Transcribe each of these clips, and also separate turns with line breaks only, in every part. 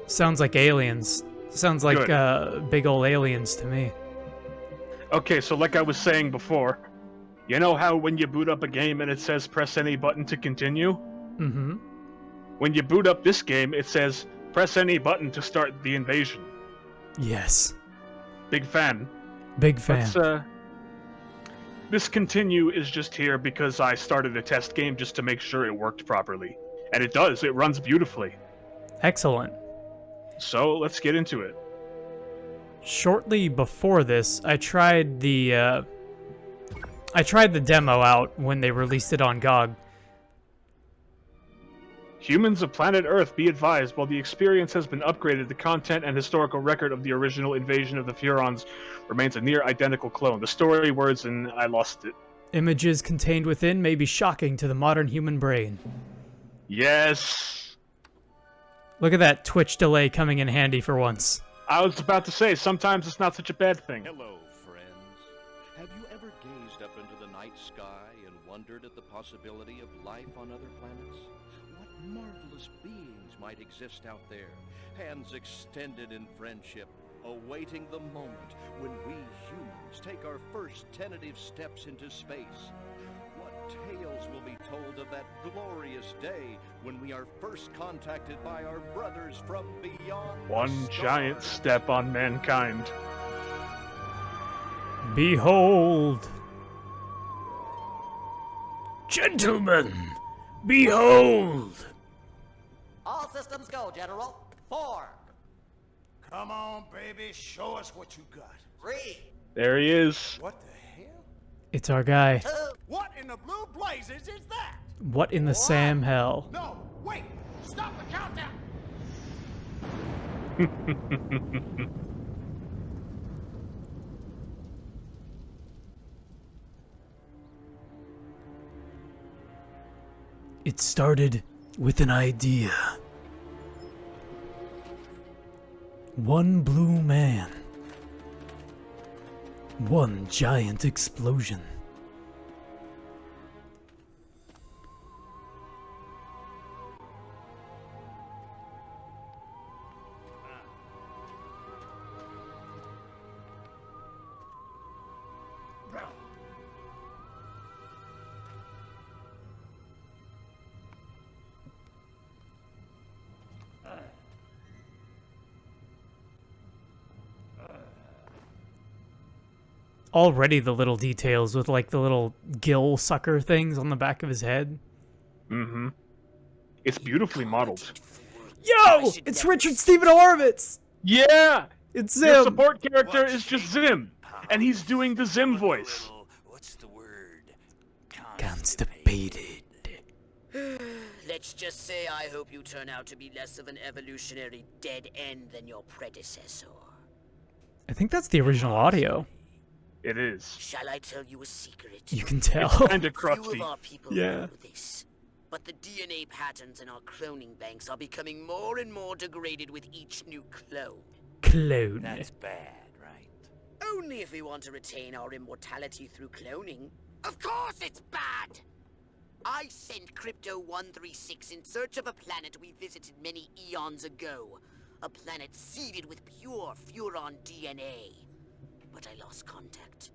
Sounds like aliens. Sounds like big old aliens to me.
Okay, so like I was saying before, you know how when you boot up a game and it says press any button to continue?
Mm-hmm.
When you boot up this game, it says press any button to start the invasion.
Yes.
Big fan.
Big fan.
This continue is just here because I started a test game just to make sure it worked properly. And it does, it runs beautifully.
Excellent.
So, let's get into it.
Shortly before this, I tried the demo out when they released it on GOG.
Humans of planet Earth, be advised, while the experience has been upgraded, the content and historical record of the original invasion of the Furons remains a near identical clone. The story, words, and I lost it.
Images contained within may be shocking to the modern human brain.
Yes!
Look at that Twitch delay coming in handy for once.
I was about to say, sometimes it's not such a bad thing.
Hello, friends. Have you ever gazed up into the night sky and wondered at the possibility of life on other planets? What marvelous beings might exist out there, hands extended in friendship, awaiting the moment when we humans take our first tentative steps into space. What tales will be told of that glorious day when we are first contacted by our brothers from beyond the
One
stars?
giant step on mankind.
Behold! Gentlemen, behold!
All systems go, General. 4,
Come on, baby, show us what you got.
3,
There he is.
What the hell?
It's our guy.
2,
What in the blue blazes is that?
What in the Sam hell?
No, wait! Stop the countdown!
It started with an idea. One blue man. One giant explosion. Already the little details with like the little gill sucker things on the back of his head.
Mm-hmm. It's beautifully modeled.
Yo! It's Richard Stephen Horvitz!
Yeah!
It's
Your
Zim!
support character is just Zim, and he's doing the Zim voice.
What's the word?
Constipated.
Let's just say I hope you turn out to be less of an evolutionary dead end than your predecessor.
I think that's the original audio.
It is.
Shall I tell you a secret?
You can tell.
Kinda
Few
crusty.
of our people
Yeah.
know this, but the DNA patterns in our cloning banks are becoming more and more degraded with each new clone.
Clone.
That's bad, right?
Only if we want to retain our immortality through cloning. Of course it's bad! I sent Crypto-136 in search of a planet we visited many eons ago. A planet seeded with pure Furon DNA. But I lost contact.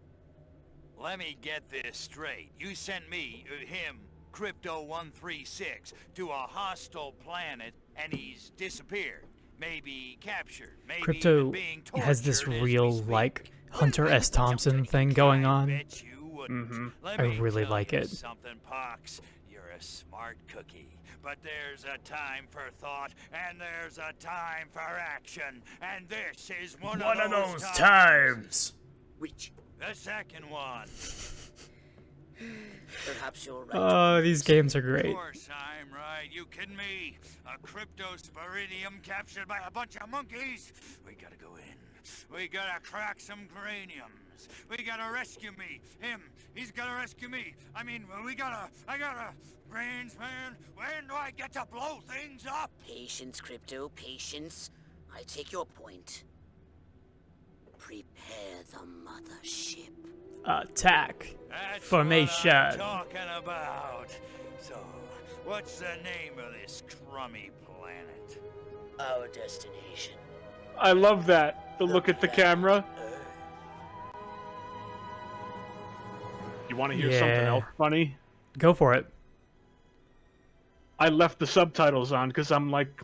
Let me get this straight. You sent me, him, Crypto-136, to a hostile planet, and he's disappeared. Maybe captured. Maybe
Crypto
even being tortured
has this
as we
real,
speak.
like, Hunter
When
S.
would you
Thompson
take
thing
the
going
time?
on.
Bet you wouldn't.
Mhm.
Let
I
me
really
tell
like
you
it.
something, Pox. You're a smart cookie. But there's a time for thought, and there's a time for action. And this is one of those times.
Which,
The second one.
perhaps you're right.
Oh, these games are
Of
great.
course I'm right. You kidding me? A cryptosporidium captured by a bunch of monkeys? We gotta go in. We gotta crack some craniums. We gotta rescue me. Him. He's gotta rescue me. I mean, I gotta... Brains, man. When do I get to blow things up?
Patience, Crypto, patience. I take your point. Prepare the mothership.
Attack.
That's
Formation.
what I'm talking about. So, what's the name of this crummy planet?
Our destination.
I love that. The look at the camera. You want to hear something
Yeah.
else funny?
Go for it.
I left the subtitles on because I'm like,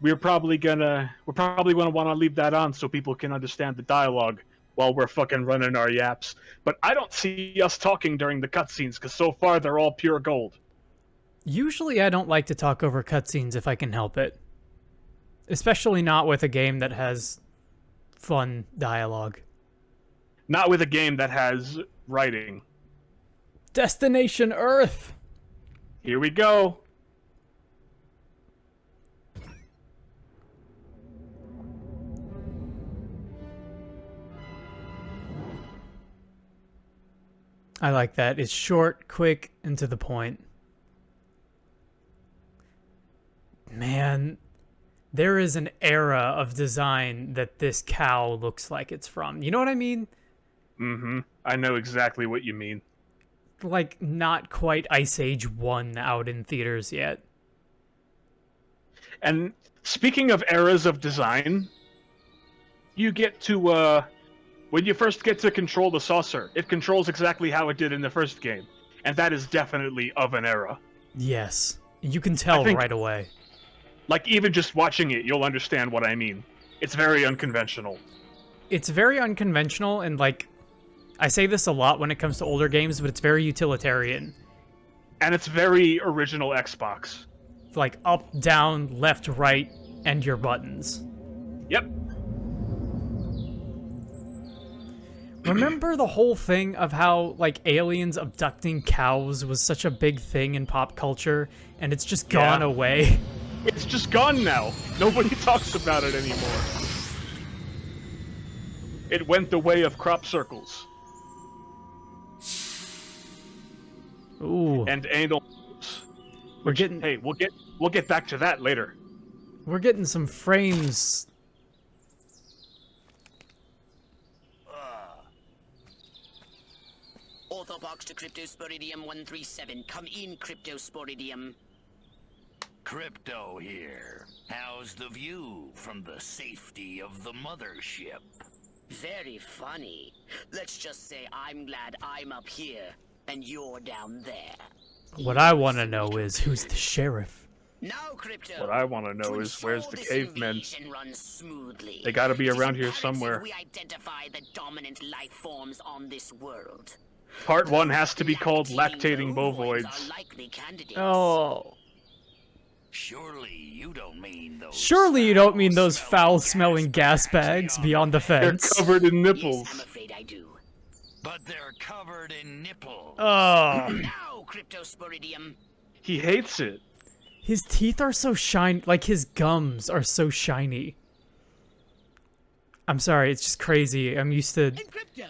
we're probably gonna want to leave that on so people can understand the dialogue while we're fucking running our yaps. But I don't see us talking during the cutscenes because so far they're all pure gold.
Usually I don't like to talk over cutscenes if I can help it. Especially not with a game that has fun dialogue.
Not with a game that has writing.
Destination Earth!
Here we go.
I like that. It's short, quick, and to the point. Man, there is an era of design that this cow looks like it's from. You know what I mean?
Mm-hmm. I know exactly what you mean.
Like, not quite Ice Age 1 out in theaters yet.
And speaking of eras of design, you get to, when you first get to control the saucer, it controls exactly how it did in the first game. And that is definitely of an era.
Yes. You can tell right away.
Like, even just watching it, you'll understand what I mean. It's very unconventional.
It's very unconventional, and, like, I say this a lot when it comes to older games, but it's very utilitarian.
And it's very original Xbox.
Like, up, down, left, right, and your buttons.
Yep.
Remember the whole thing of how, like, aliens abducting cows was such a big thing in pop culture, and it's just gone away?
It's just gone now. Nobody talks about it anymore. It went the way of crop circles.
Ooh.
And anal.
We're getting...
Hey, we'll get back to that later.
We're getting some frames.
Orthobox to Cryptosporidium 137. Come in, Cryptosporidium.
Crypto here. How's the view from the safety of the mothership?
Very funny. Let's just say I'm glad I'm up here and you're down there.
What I want to know is who's the sheriff.
Now, Crypto.
What I want to know is where's the cavemen? They gotta be
It is
around here
imperative
somewhere.
We identify the dominant life forms on this world.
Part 1 has to be called
Lactating
Lactating Bovoids.
are likely candidates.
Oh.
Surely you don't mean those.
Surely you don't mean those foul-smelling gas bags beyond the
They're
fence.
covered in
Yes,
nipples.
I'm afraid I do.
But they're covered in nipples.
Oh.
Now, Cryptosporidium.
He hates it.
His teeth are so shiny, like his gums are so shiny. I'm sorry, it's just crazy. I'm used to...
And Crypto,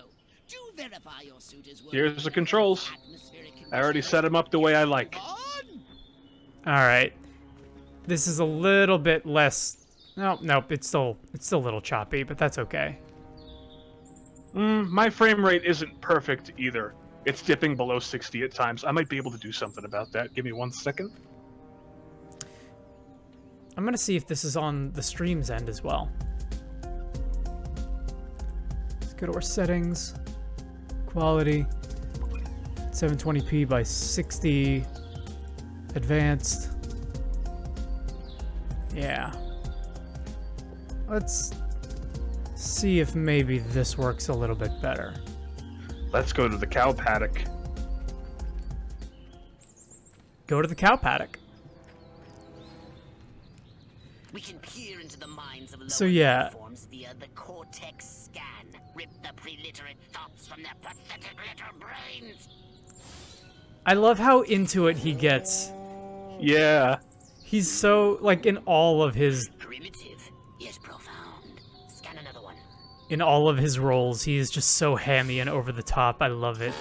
do verify your suit is working
Here's the controls.
atmospheric
I already set him up the way I like.
Alright. This is a little bit less... Nope, it's still a little choppy, but that's okay.
My frame rate isn't perfect either. It's dipping below 60 at times. I might be able to do something about that. Give me 1 second.
I'm gonna see if this is on the stream's end as well. Let's go to our settings. Quality. 720p by 60. Advanced. Yeah. Let's see if maybe this works a little bit better.
Let's go to the cow paddock.
Go to the cow paddock.
We can peer into the minds of lower
So, yeah.
forms via the cortex scan. Rip the preliterate thoughts from their pathetic little brains.
I love how into it he gets.
Yeah.
He's so, like, in all of his
Primitive, yet profound. Scan another one.
in all of his roles, he is just so hammy and over the top. I love it.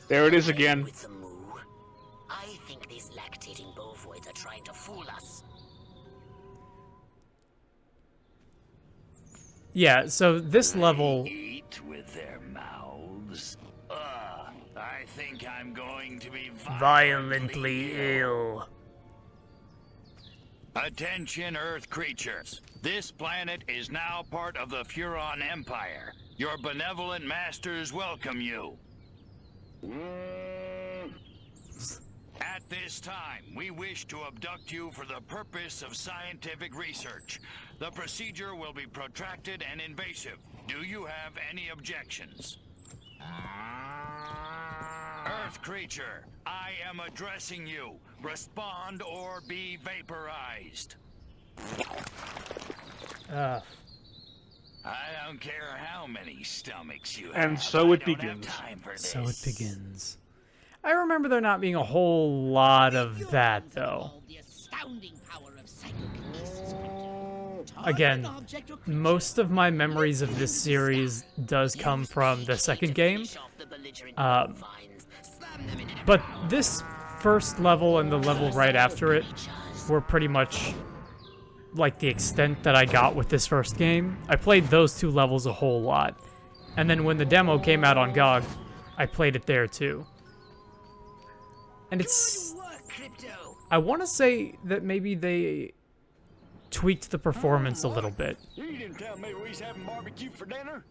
There it is again.
With the moo. I think these lactating bovoids are trying to fool us.
Yeah, so this level,
Eat with their mouths. I think I'm going to be
violently ill.
Attention, Earth creatures. This planet is now part of the Furon Empire. Your benevolent masters welcome you. At this time, we wish to abduct you for the purpose of scientific research. The procedure will be protracted and invasive. Do you have any objections? Earth creature, I am addressing you. Respond or be vaporized.
Ugh.
I don't care how many stomachs you have.
And so it
I don't
begins.
have time for
So it
this.
begins. I remember there not being a whole lot of that, though.
The astounding power of psychokinesis.
Again, most of my memories of this series does come from the second game. But this first level and the level right after it were pretty much like the extent that I got with this first game. I played those two levels a whole lot. And then when the demo came out on GOG, I played it there too. And it's... I want to say that maybe they tweaked the performance a little bit.
You didn't tell me we was having barbecue for dinner?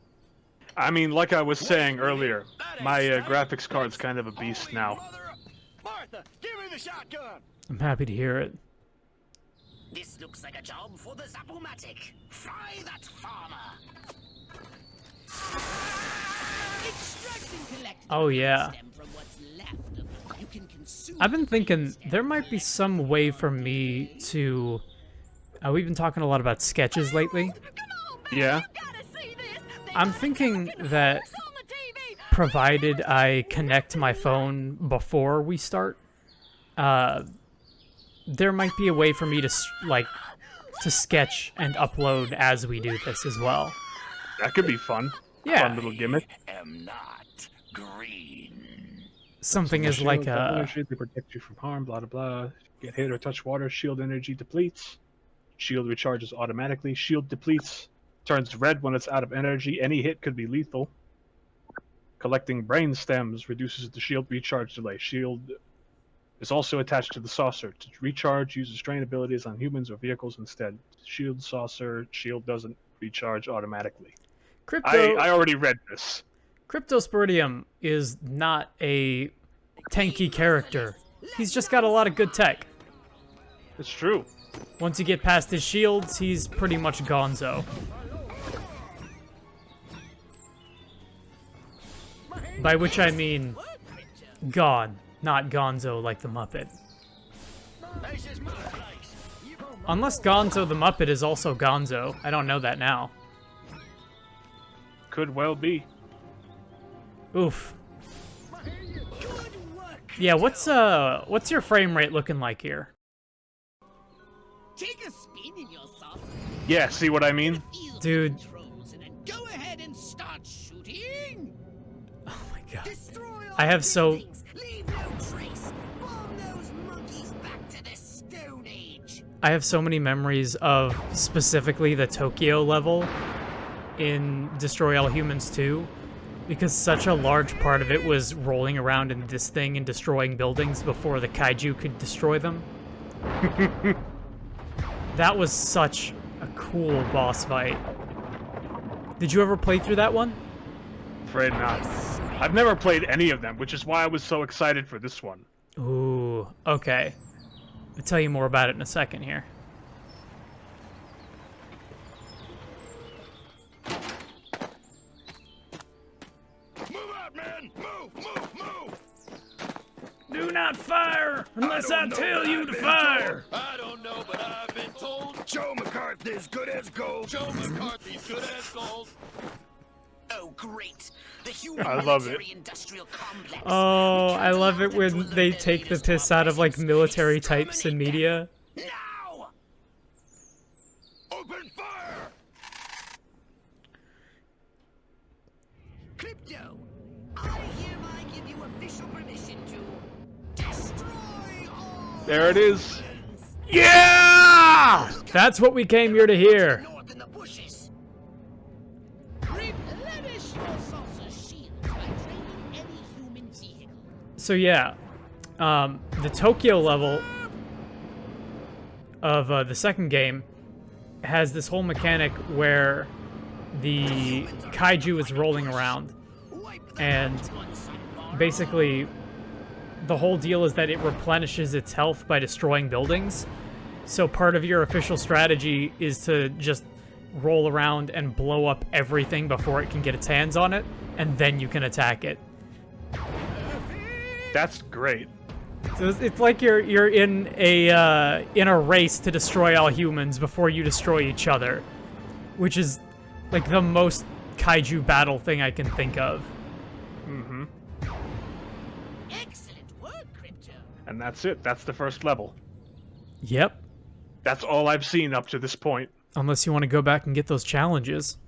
I mean, like I was saying earlier, my graphics card's kind of a beast now.
Martha, give me the shotgun.
I'm happy to hear it.
This looks like a job for the Zapomatic. Fry that farmer.
Oh yeah. I've been thinking there might be some way for me to... we've been talking a lot about sketches lately.
Yeah.
I'm thinking that provided I connect my phone before we start, there might be a way for me to to sketch and upload as we do this as well.
That could be fun.
Yeah.
Fun little gimmick.
Am not green.
Something as like a...
They protect you from harm, blah, blah, blah. Get hit or touch water, shield energy depletes. Shield recharges automatically. Shield depletes. Turns red when it's out of energy. Any hit could be lethal. Collecting brain stems reduces the shield recharge delay. Shield is also attached to the saucer. To recharge, uses strain abilities on humans or vehicles instead. Shield saucer, shield doesn't recharge automatically. I already read this.
Cryptosporidium is not a tanky character. He's just got a lot of good tech.
It's true.
Once you get past his shields, he's pretty much gonzo. By which I mean gone, not gonzo like the Muppet. Unless Gonzo the Muppet is also gonzo. I don't know that now.
Could well be.
Oof. Yeah, what's your frame rate looking like here?
Take a spin in your saucer.
Yeah, see what I mean?
Dude.
And then go ahead and start shooting.
Oh my god.
Destroy all
I have so...
buildings. Leave no trace. Bomb those monkeys back to the Stone Age.
I have so many memories of specifically the Tokyo level in Destroy All Humans 2, because such a large part of it was rolling around in this thing and destroying buildings before the kaiju could destroy them. That was such a cool boss fight. Did you ever play through that one?
Afraid not. I've never played any of them, which is why I was so excited for this one.
Ooh, okay. I'll tell you more about it in a second here.
Move out, man! Move, move, move!
Do not fire unless I tell you to fire!
I don't know, but I've been told Joe McCarthy's good as gold. Joe McCarthy's good as gold.
Oh, great. The human
I love it.
military-industrial complex.
Oh, I love it when they take the piss out of, like, military types in media.
Now!
Open fire!
Crypto, I hereby give you official permission to destroy all
There it is.
Yeah! That's what we came here to hear.
north in the bushes. Replenish your saucer shields by training any human vehicle.
So yeah, the Tokyo level, of the second game has this whole mechanic where the kaiju is rolling around, and basically the whole deal is that it replenishes its health by destroying buildings. So part of your official strategy is to just roll around and blow up everything before it can get its hands on it, and then you can attack it.
That's great.
So it's like you're in a race to destroy all humans before you destroy each other, which is like the most kaiju battle thing I can think of.
Mm-hmm.
Excellent work, Crypto.
And that's it. That's the first level.
Yep.
That's all I've seen up to this point.
Unless you want to go back and get those challenges.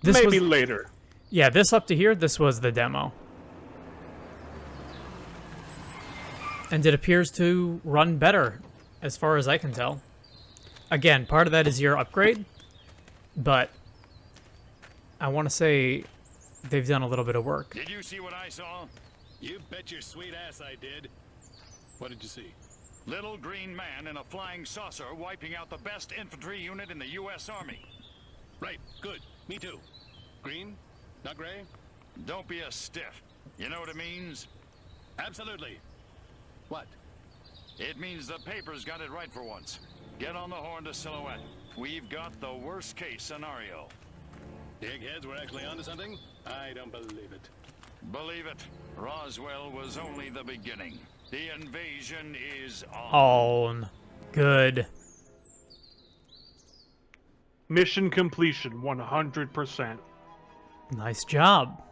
This
Maybe
was,
later.
yeah, this up to here, this was the demo. And it appears to run better, as far as I can tell. Again, part of that is your upgrade, but I want to say they've done a little bit of work.
Did you see what I saw? You bet your sweet ass I did. What did you see? Little green man in a flying saucer wiping out the best infantry unit in the U.S. Army. Right, good. Me too. Green? Not gray? Don't be a stiff. You know what it means? Absolutely. What? It means the paper's got it right for once. Get on the horn to Silhouette. We've got the worst case scenario. The eggheads were actually onto something? I don't believe it. Believe it. Roswell was only the beginning. The invasion is on.
Good.
Mission completion, 100%.
Nice job.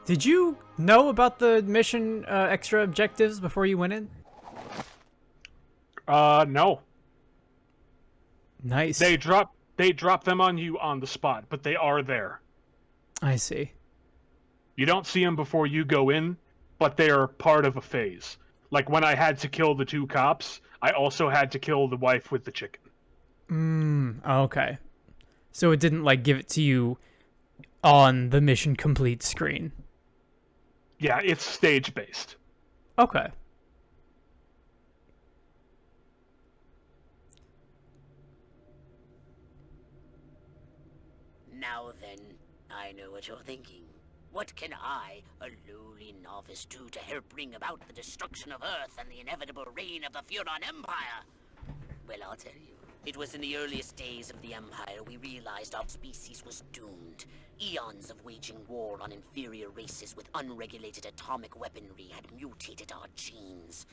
Did you know about the mission extra objectives before you went in?
No.
Nice.
They drop them on you on the spot, but they are there.
I see.
You don't see them before you go in, but they are part of a phase. Like when I had to kill the 2 cops, I also had to kill the wife with the chicken.
Okay. So it didn't, like, give it to you on the mission complete screen.
Yeah, it's stage-based.
Okay.
Now then, I know what you're thinking. What can I, a lowly novice, do to help bring about the destruction of Earth and the inevitable reign of the Furon Empire? Well, I'll tell you. It was in the earliest days of the Empire we realized our species was doomed. Eons of waging war on inferior races with unregulated atomic weaponry had mutated our genes.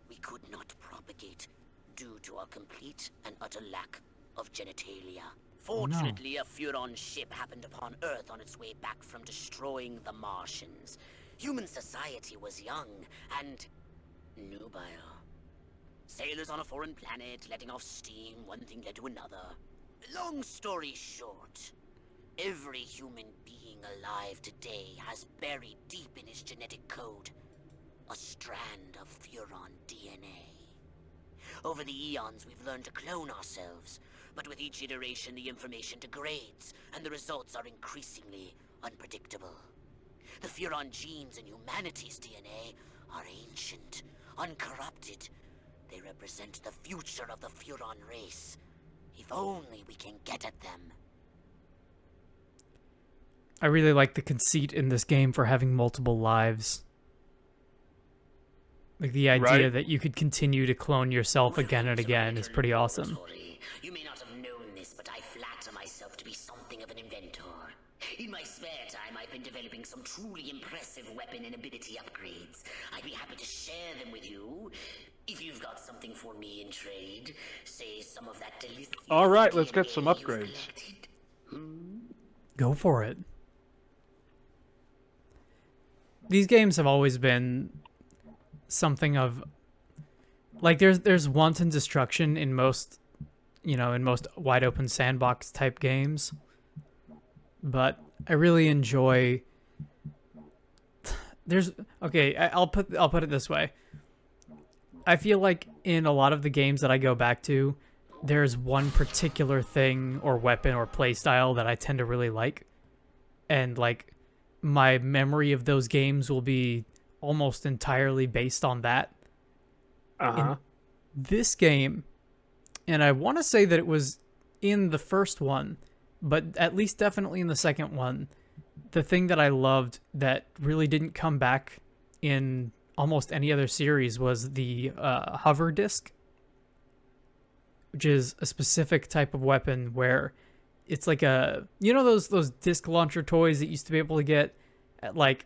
We could not propagate due to our complete and utter lack of genitalia. Fortunately, a Furon ship happened upon Earth on its way back from destroying the Martians. Human society was young and nubile. Sailors on a foreign planet, letting off steam, one thing led to another. Long story short, every human being alive today has buried deep in his genetic code a strand of Furon DNA. Over the eons, we've learned to clone ourselves, but with each iteration, the information degrades, and the results are increasingly unpredictable. The Furon genes in humanity's DNA are ancient, uncorrupted. They represent the future of the Furon race. If only we can get at them.
I really like the conceit in this game for having multiple lives. Like, the idea that you could continue to clone yourself again and again is pretty awesome.
You may not have known this, but I flatter myself to be something of an inventor. In my spare time, I've been developing some truly impressive weapon and ability upgrades. I'd be happy to share them with you. If you've got something for me in trade, say some of that delicious...
Alright, let's get some upgrades.
Go for it. These games have always been something of... Like, there's wanton destruction in most, in most wide open sandbox type games. But I really enjoy... I'll put it this way. I feel like in a lot of the games that I go back to, there's one particular thing or weapon or playstyle that I tend to really like. And, like, my memory of those games will be almost entirely based on that.
Uh-huh.
This game, and I want to say that it was in the first one, but at least definitely in the second one, the thing that I loved that really didn't come back in almost any other series was the hover disc, which is a specific type of weapon where it's like a, you know, those disc launcher toys that used to be able to get at like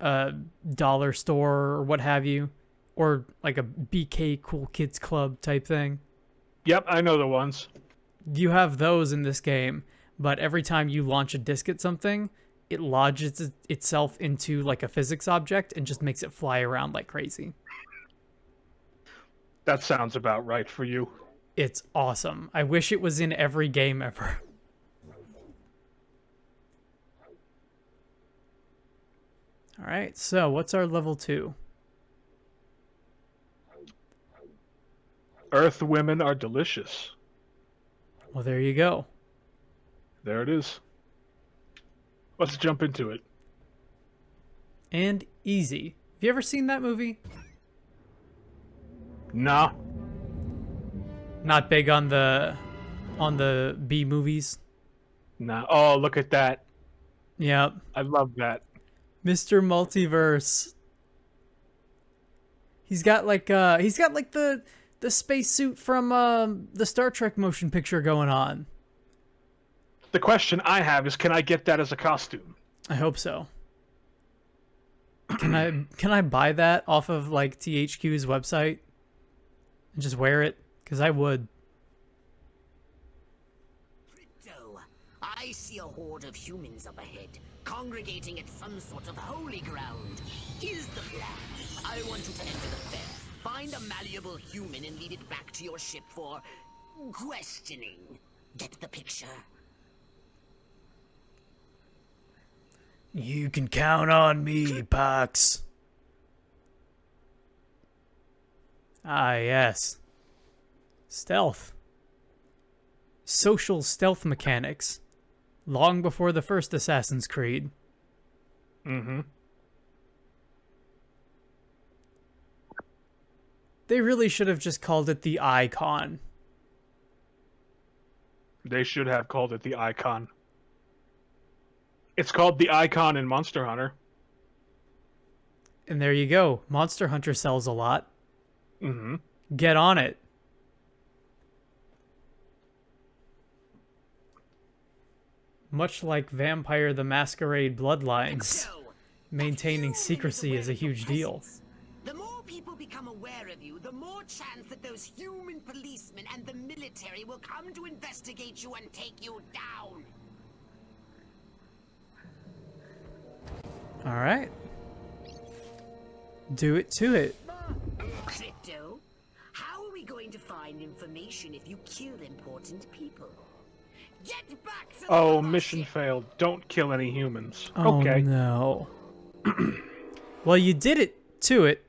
a dollar store or what have you, or like a BK Cool Kids Club type thing.
Yep, I know the ones.
You have those in this game, but every time you launch a disc at something, it lodges itself into like a physics object and just makes it fly around like crazy.
That sounds about right for you.
It's awesome. I wish it was in every game ever. All right, so what's our level 2?
Earth women are delicious.
Well, there you go.
There it is. Let's jump into it.
And easy. Have you ever seen that movie?
Nah.
Not big on the B movies.
Nah. Oh, look at that.
Yep.
I love that.
Mr. Multiverse. He's got like the spacesuit from the Star Trek motion picture going on.
The question I have is, can I get that as a costume?
I hope so. Can I buy that off of like THQ's website and just wear it? Because I would.
Crypto, I see a horde of humans up ahead, congregating at some sort of holy ground. Here's the plan. I want you to enter the fair, find a malleable human and lead it back to your ship for questioning. Get the picture?
You can count on me, Pox. Ah, yes. Stealth. Social stealth mechanics. Long before the first Assassin's Creed.
Mm-hmm.
They really should have just called it the Icon.
They should have called it the Icon. It's called the Icon in Monster Hunter.
And there you go. Monster Hunter sells a lot.
Mm-hmm.
Get on it. Much like Vampire the Masquerade Bloodlines, maintaining secrecy is a huge deal.
The more people become aware of you, the more chance that those human policemen and the military will come to investigate you and take you down.
All right. Do it to it.
Crypto, how are we going to find information if you kill important people? Get back to the
Oh,
mothership.
mission failed. Don't kill any humans.
Oh,
Okay.
no. Well, you did it to it,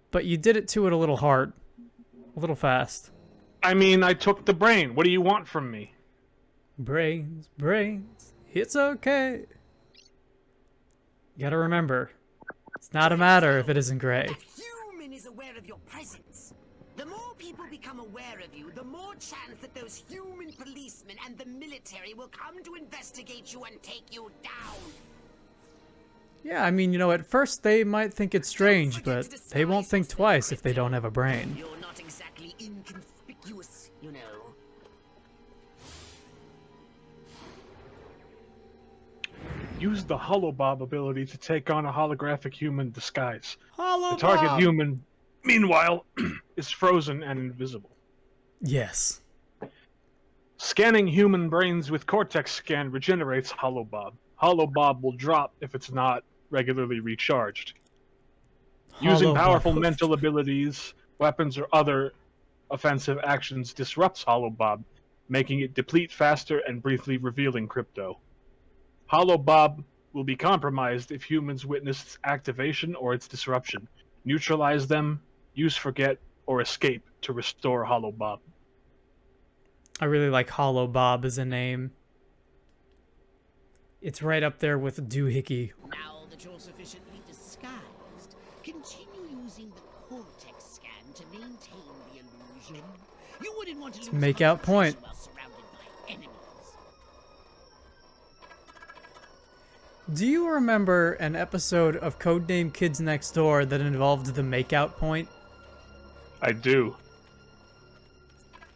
but you did it to it a little hard. A little fast.
I mean, I took the brain. What do you want from me?
Brains, brains. It's okay. You gotta remember, it's not a matter if it isn't gray.
That human is aware of your presence. The more people become aware of you, the more chance that those human policemen and the military will come to investigate you and take you down.
Yeah, I mean, you know, at first they might think it's strange, but they won't think twice if they don't have a brain.
You're not exactly inconspicuous, you know.
Use the Holobob ability to take on a holographic human disguise.
Hollow
The target
Bob!
human, meanwhile, is frozen and invisible.
Yes.
Scanning human brains with Cortex Scan regenerates Holobob. Holobob will drop if it's not regularly recharged. Using
Holobob.
powerful mental abilities, weapons, or other offensive actions disrupts Holobob, making it deplete faster and briefly revealing Crypto. Holobob will be compromised if humans witness its activation or its disruption. Neutralize them, use Forget, or Escape to restore Holobob.
I really like Hollow Bob as a name. It's right up there with Doohickey.
Now that you're sufficiently disguised, Continue using the cortex scan to maintain the illusion. You wouldn't want to lose
make out point.
concentration while surrounded by enemies.
Do you remember an episode of Codename Kids Next Door that involved the makeout point?
I do.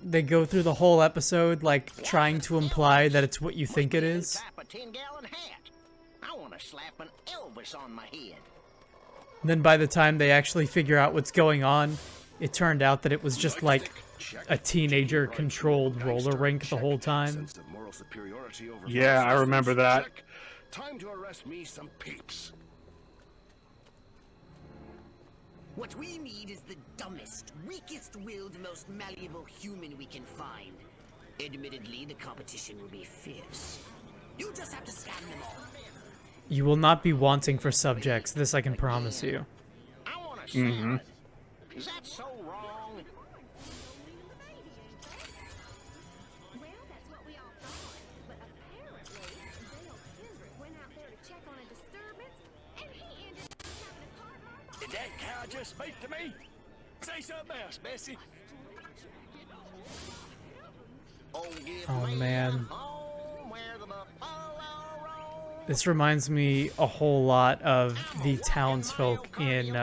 They go through the whole episode, like, trying to imply that it's what you think it is.
Tap a 10-gallon hat. I want to slap an Elvis on my head.
Then by the time they actually figure out what's going on, it turned out that it was just like a teenager-controlled roller rink the whole time.
Yeah, I remember that.
Time to arrest me some peeps.
What we need is the dumbest, weakest-willed, most malleable human we can find. Admittedly, the competition will be fierce. You just have to scan them all.
You will not be wanting for subjects, this I can promise you.
I want to salad. Is that so wrong?
Well, that's what we all thought. But apparently, Dale Kendrick went out there to check on a disturbance, and he ended up having a cart.
Did that cow just speak to me? Say something else, Bessie.
Oh man. This reminds me a whole lot of the townsfolk in,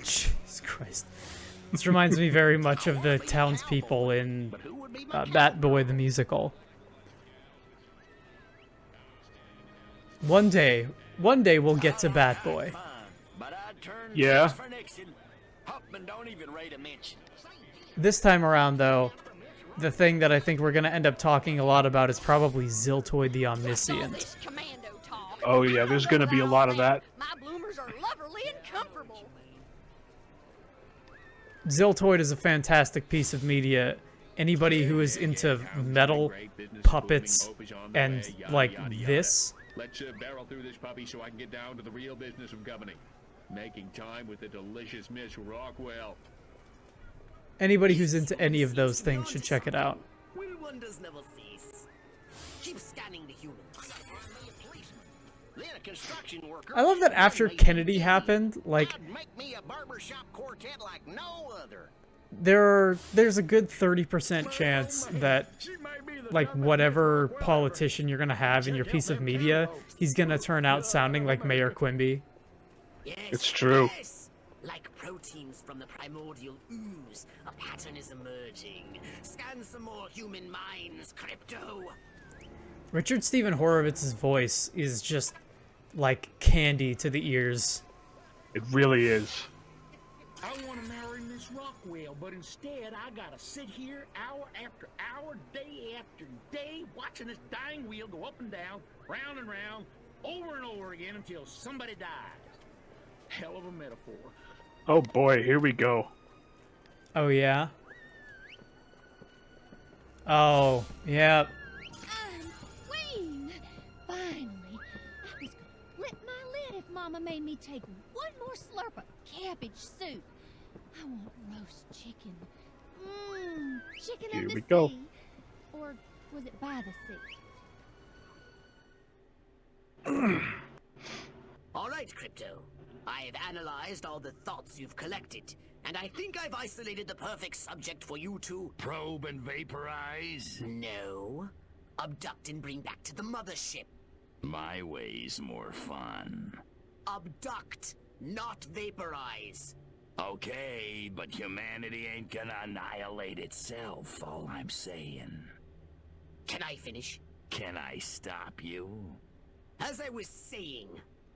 Jesus Christ. This reminds me very much of the townspeople in Bat Boy the Musical. One day we'll get to Bat Boy.
Yeah.
This time around, though, the thing that I think we're going to end up talking a lot about is probably Ziltoid the Omniscient.
Oh yeah, there's gonna be a lot of that.
My bloomers are lovely and comfortable.
Ziltoid is a fantastic piece of media. Anybody who is into metal, puppets, and, like, this...
Let's barrel through this puppy so I can get down to the real business of governing. Making time with the delicious Miss Rockwell.
Anybody who's into any of those things should check it out.
Will wonders never cease. Keep scanning the humans.
I love that after Kennedy happened, like,
Make me a barbershop quartet like no other.
there's a good 30% chance that, like, whatever politician you're gonna have in your piece of media, he's gonna turn out sounding like Mayor Quimby.
Yes,
It's true.
yes. Like proteins from the primordial ooze, a pattern is emerging. Scan some more human minds, Crypto.
Richard Stephen Horowitz's voice is just like candy to the ears.
It really is.
I want to marry Miss Rockwell, but instead I gotta sit here hour after hour, day after day, watching this dying wheel go up and down, round and round, over and over again until somebody dies. Hell of a metaphor.
Oh boy, here we go.
Oh yeah? Oh, yeah.
I'm queen. Finally, I was gonna flip my lid if Mama made me take one more slurp of cabbage soup. I want roast chicken. Chicken
Here
of the
we go.
sea. Or was it by the sea?
All right, Crypto. I've analyzed all the thoughts you've collected, and I think I've isolated the perfect subject for you to...
Probe and vaporize?
No. Abduct and bring back to the mothership.
My way's more fun.
Abduct, not vaporize.
Okay, but humanity ain't gonna annihilate itself, all I'm saying.
Can I finish?
Can I stop you?
As I was saying,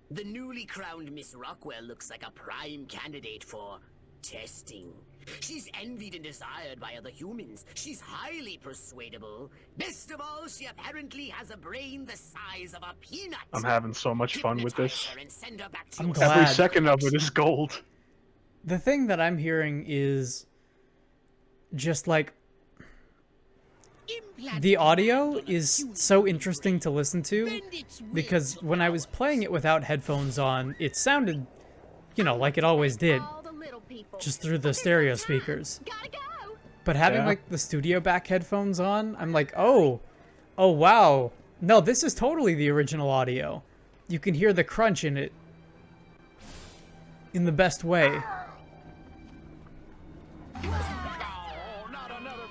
the newly crowned Miss Rockwell looks like a prime candidate for testing. She's envied and desired by other humans. She's highly persuadable. Best of all, she apparently has a brain the size of a peanut.
I'm having so much fun with this.
Hypnotize her and send her back to
I'm
your
glad.
Every second of it is gold.
The thing that I'm hearing is just like the audio is so interesting to listen to because when I was playing it without headphones on, it sounded, you know, like it always did, just through the stereo speakers. But having like the studio back headphones on, I'm like, oh wow. No, this is totally the original audio. You can hear the crunch in it. in the best way.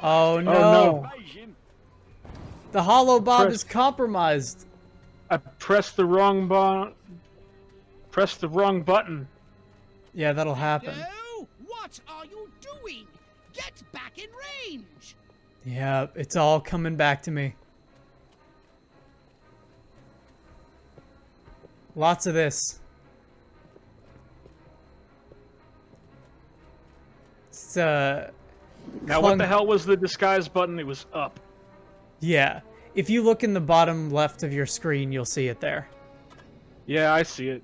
Oh no. The hollow bob is compromised.
I pressed the wrong button.
Yeah, that'll happen.
No! What are you doing? Get back in range!
Yeah, it's all coming back to me. Lots of this. It's,
now, what the hell was the disguise button? It was up.
Yeah. If you look in the bottom left of your screen, you'll see it there.
Yeah, I see it.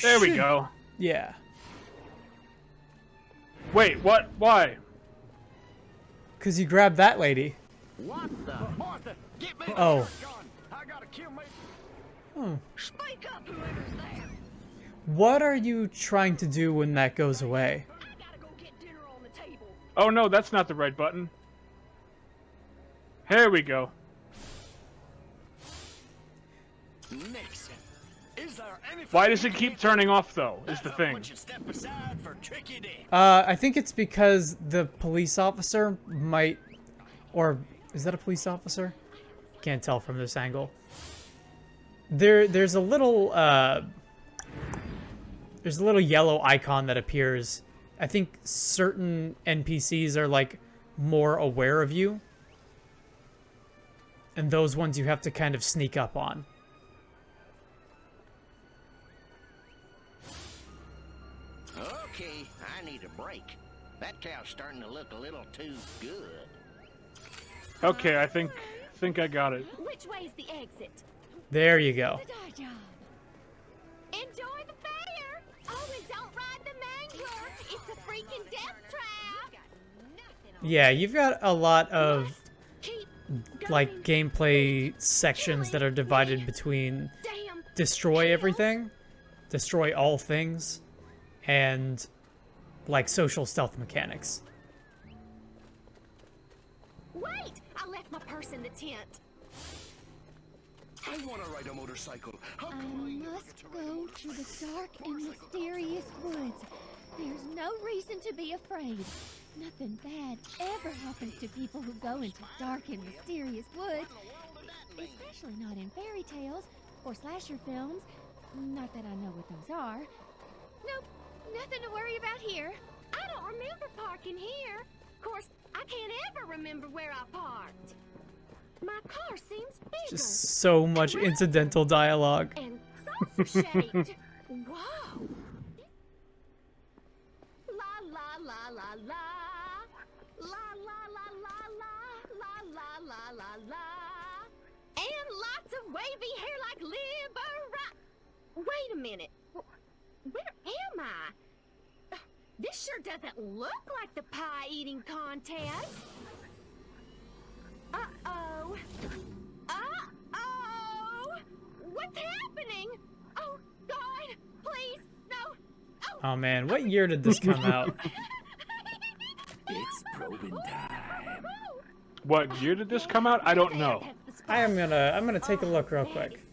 There we go.
Yeah.
Wait, what? Why?
Because you grabbed that lady.
What the? Martha, get me
Oh.
I gotta kill me.
Hmm.
Speak up, whoever's there.
What are you trying to do when that goes away?
I gotta go get dinner on the table.
Oh no, that's not the right button. Here we go.
Nixon, is there anything
Why does it keep turning off though, is the thing.
step aside for Tricky Dick?
I think it's because the police officer might... Or, is that a police officer? Can't tell from this angle. There's a little, there's a little yellow icon that appears. I think certain NPCs are, like, more aware of you. And those ones you have to kind of sneak up on.
Okay, I need a break. That cow's starting to look a little too good.
Okay, I think I got it.
Which way's the exit?
There you go.
The job. Enjoy the fair! Oh, and don't ride the mangler! It's a freaking death trap!
Yeah, you've got a lot of, like, gameplay sections that are divided between destroy everything, destroy all things, and, like, social stealth mechanics.
Wait! I left my purse in the tent.
I want to ride a motorcycle.
I must go to the dark and mysterious woods. There's no reason to be afraid. Nothing bad ever happens to people who go into dark and mysterious woods. Especially not in fairy tales or slasher films. Not that I know what those are. Nope, nothing to worry about here. I don't remember parking here. Of course, I can't ever remember where I parked. My car seems bigger.
Just so much incidental dialogue.
And saucer shaped. Whoa. La la la la la. La la la la la. La la la la la. And lots of wavy hair like Libera. Wait a minute. Where am I? This sure doesn't look like the pie eating contest. Uh-oh. Uh-oh! What's happening? Oh, God! Please, no!
Oh man, what year did this come out?
It's probing time.
What year did this come out? I don't know.
I'm gonna take a look real quick.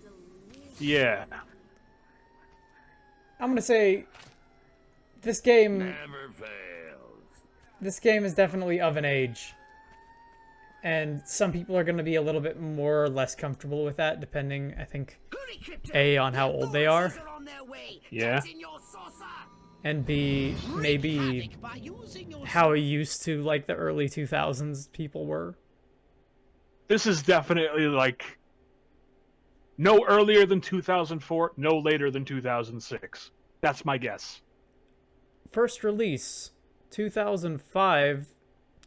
Yeah.
I'm gonna say this game
Never fails.
this game is definitely of an age. And some people are going to be a little bit more or less comfortable with that, depending, I think, A, on how old they are,
Yeah.
and B, maybe how used to, like, the early 2000s people were.
This is definitely, like, no earlier than 2004, no later than 2006. That's my guess.
First release, 2005,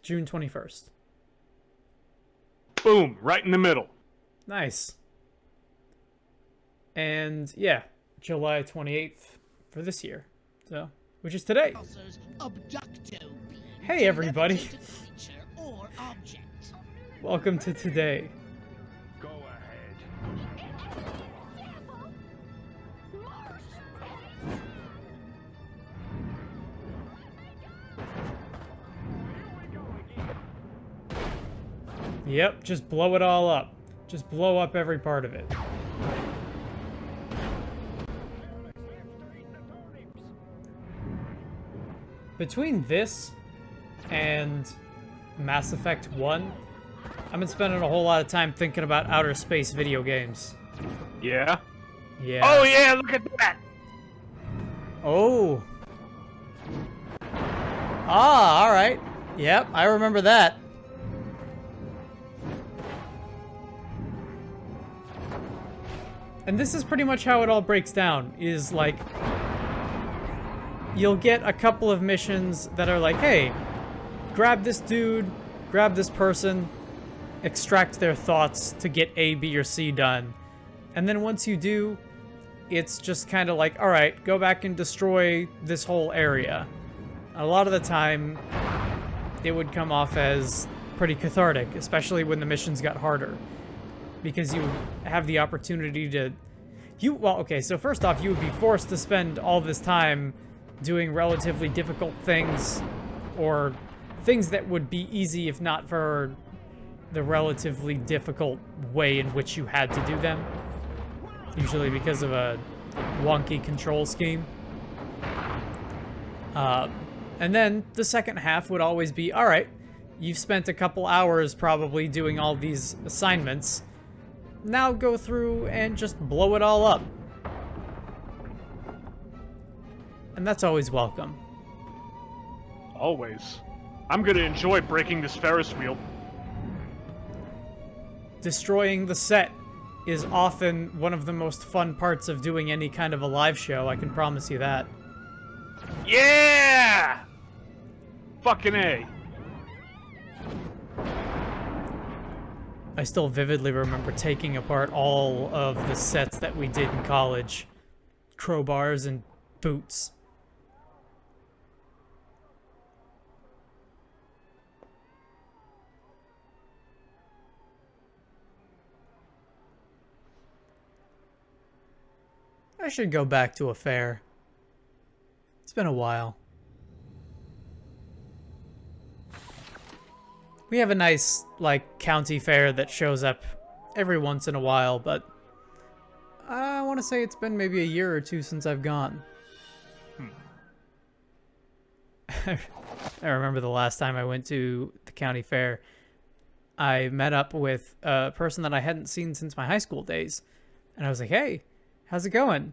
June 21st.
Boom, right in the middle.
Nice. And, yeah, July 28th for this year, so, which is today. Hey, everybody. Welcome to today.
Go ahead.
Yep, just blow it all up. Just blow up every part of it. Between this and Mass Effect 1, I've been spending a whole lot of time thinking about outer space video games.
Yeah?
Yeah.
Oh yeah, look at that!
Oh. Ah, alright. Yep, I remember that. And this is pretty much how it all breaks down, is like, you'll get a couple of missions that are like, hey, grab this dude, grab this person, extract their thoughts to get A, B, or C done. And then once you do, it's just kind of like, alright, go back and destroy this whole area. A lot of the time, it would come off as pretty cathartic, especially when the missions got harder. Because you would have the opportunity to... Well, okay, so first off, you would be forced to spend all this time doing relatively difficult things, or things that would be easy if not for the relatively difficult way in which you had to do them. Usually because of a wonky control scheme. And then the second half would always be, alright, you've spent a couple hours probably doing all these assignments. Now go through and just blow it all up. And that's always welcome.
Always. I'm gonna enjoy breaking this Ferris wheel.
Destroying the set is often one of the most fun parts of doing any kind of a live show, I can promise you that.
Yeah! Fucking A.
I still vividly remember taking apart all of the sets that we did in college. Crowbars and boots. I should go back to a fair. It's been a while. We have a nice, like, county fair that shows up every once in a while, but I want to say it's been maybe a year or two since I've gone. I remember the last time I went to the county fair, I met up with a person that I hadn't seen since my high school days. And I was like, hey, how's it going?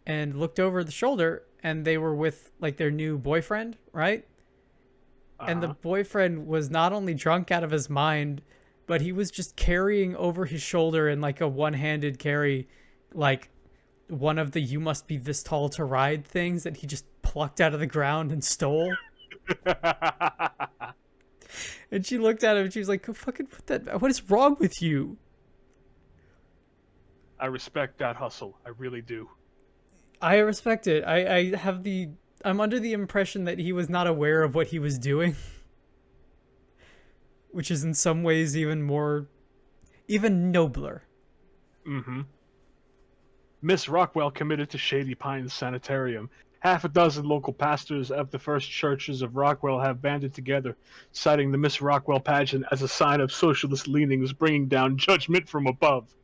And looked over the shoulder, and they were with, like, their new boyfriend, right? And the boyfriend was not only drunk out of his mind, but he was just carrying over his shoulder in, like, a one-handed carry, like, one of the "you must be this tall to ride" things that he just plucked out of the ground and stole. And she looked at him and she was like, fucking put that, what is wrong with you?
I respect that hustle. I really do.
I respect it. I'm under the impression that he was not aware of what he was doing. Which is in some ways even nobler.
Mm-hmm. Miss Rockwell committed to Shady Pines Sanitarium. Half a dozen local pastors of the First Churches of Rockwell have banded together, citing the Miss Rockwell pageant as a sign of socialist leanings bringing down judgment from above.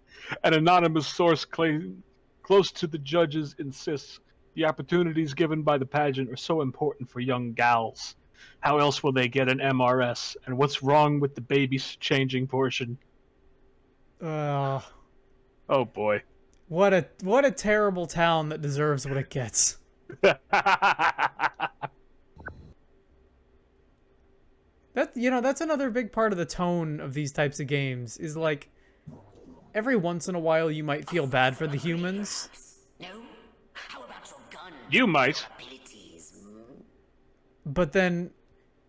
An anonymous source close to the judges insists the opportunities given by the pageant are so important for young gals. How else will they get an MRS? And what's wrong with the baby's changing portion? Oh boy.
What a terrible town that deserves what it gets. That's another big part of the tone of these types of games, is like, every once in a while you might feel bad for the humans.
You might.
But then,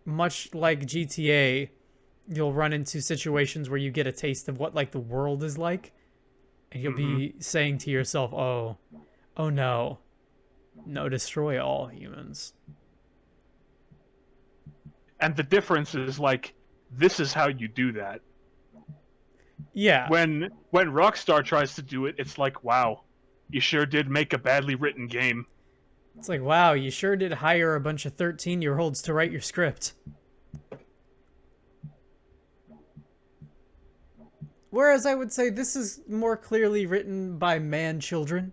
much like GTA, you'll run into situations where you get a taste of what, like, the world is like. And you'll be saying to yourself, oh no. No, destroy all humans.
And the difference is, like, this is how you do that.
Yeah.
When Rockstar tries to do it, it's like, wow, you sure did make a badly written game.
It's like, wow, you sure did hire a bunch of 13-year-olds to write your script. Whereas I would say this is more clearly written by man-children.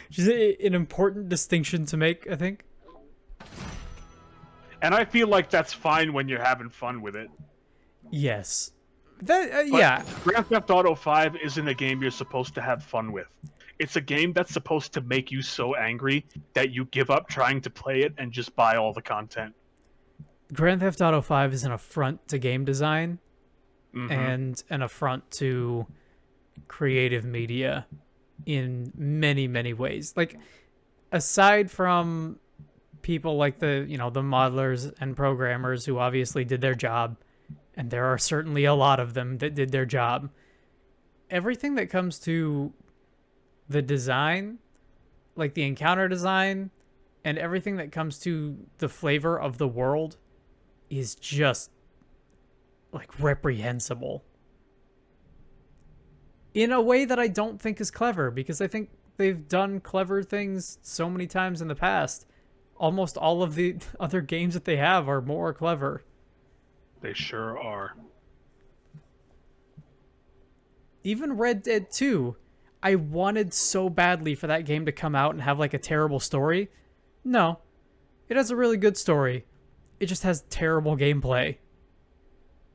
Which is an important distinction to make, I think.
And I feel like that's fine when you're having fun with it.
Yes. That
But
yeah.
Grand Theft Auto 5 isn't a game you're supposed to have fun with. It's a game that's supposed to make you so angry that you give up trying to play it and just buy all the content.
Grand Theft Auto 5 is an affront to game design and an affront to creative media in many, many ways. Like, aside from people like the modelers and programmers who obviously did their job, and there are certainly a lot of them that did their job, everything that comes to the design, like the encounter design, and everything that comes to the flavor of the world is just, like, reprehensible. In a way that I don't think is clever, because I think they've done clever things so many times in the past. Almost all of the other games that they have are more clever.
They sure are.
Even Red Dead 2, I wanted so badly for that game to come out and have, like, a terrible story. No. It has a really good story. It just has terrible gameplay.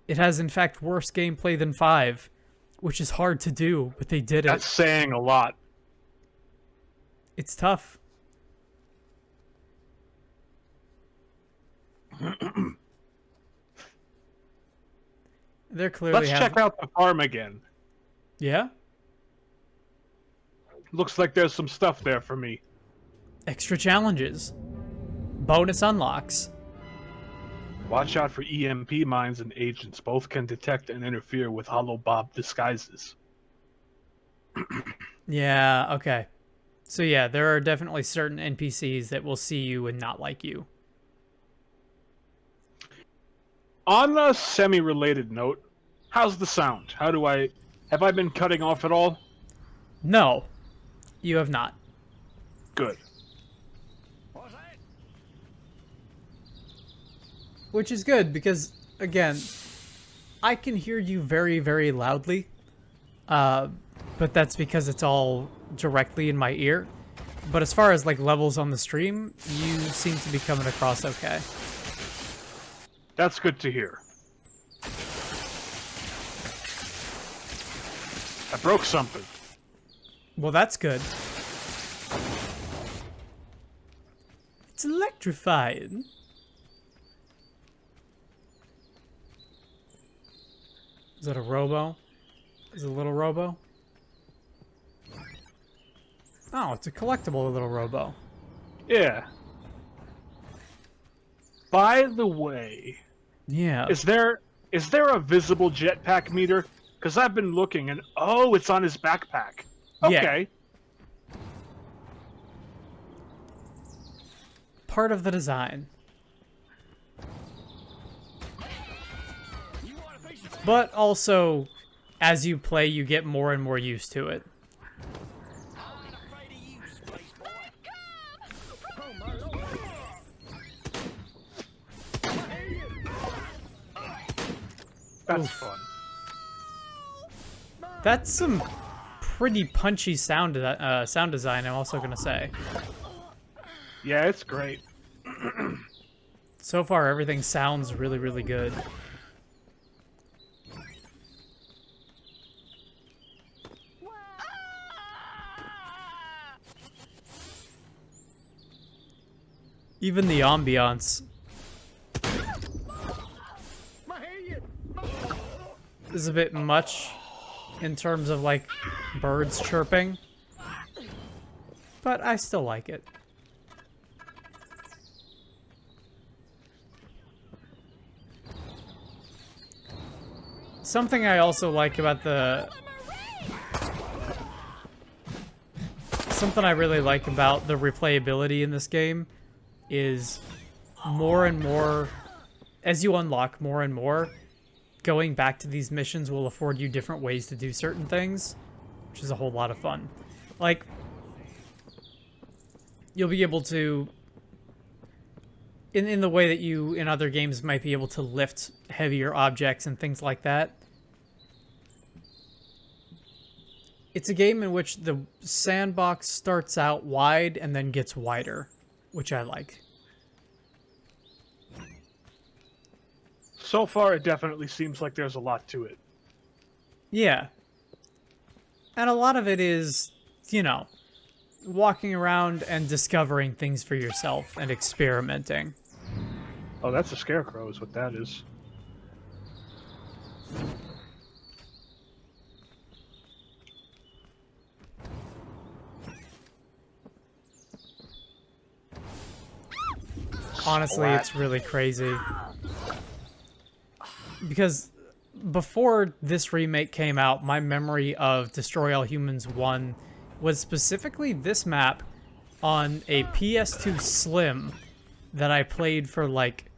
It has, in fact, worse gameplay than 5, which is hard to do, but they did it.
That's saying a lot.
It's tough. They're clearly
Let's check out the farm again.
Yeah?
Looks like there's some stuff there for me.
Extra challenges. Bonus unlocks.
Watch out for EMP mines and agents. Both can detect and interfere with Hollow Bob disguises.
Yeah, okay. So yeah, there are definitely certain NPCs that will see you and not like you.
On a semi-related note, how's the sound? Have I been cutting off at all?
No, you have not.
Good.
Which is good because, again, I can hear you very, very loudly. But that's because it's all directly in my ear. But as far as, like, levels on the stream, you seem to be coming across okay.
That's good to hear. I broke something.
Well, that's good. It's electrifying. Is that a robo? Is it a little robo? Oh, it's a collectible little robo.
Yeah. By the way,
Yeah.
is there a visible jetpack meter? Because I've been looking and oh, it's on his backpack. Okay.
Yeah. Part of the design. But also, as you play, you get more and more used to it.
That's fun.
That's some pretty punchy sound design, I'm also going to say.
Yeah, it's great.
So far, everything sounds really, really good. Even the ambiance is a bit much in terms of, like, birds chirping, but I still like it. Something I also like about something I really like about the replayability in this game is more and more, as you unlock more and more, going back to these missions will afford you different ways to do certain things, which is a whole lot of fun. Like, you'll be able to, in the way that you, in other games, might be able to lift heavier objects and things like that. It's a game in which the sandbox starts out wide and then gets wider, which I like.
So far, it definitely seems like there's a lot to it.
Yeah. And a lot of it is, you know, walking around and discovering things for yourself and experimenting.
Oh, that's a scarecrow is what that is.
Honestly, it's really crazy. Because before this remake came out, my memory of Destroy All Humans 1 was specifically this map on a PS2 Slim that I played for like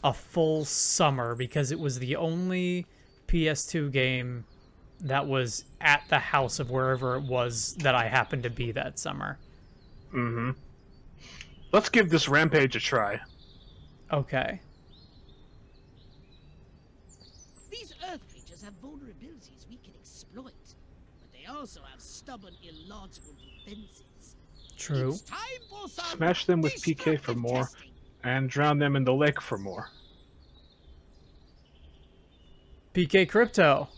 a full summer because it was the only PS2 game that was at the house of wherever it was that I happened to be that summer.
Mm-hmm. Let's give this rampage a try.
Okay.
These Earth creatures have vulnerabilities we can exploit, but they also have stubborn, illogical defenses.
True.
It's time for some
Smash them with PK for
destructive
more,
testing.
and drown them in the lake for more.
PK Crypto.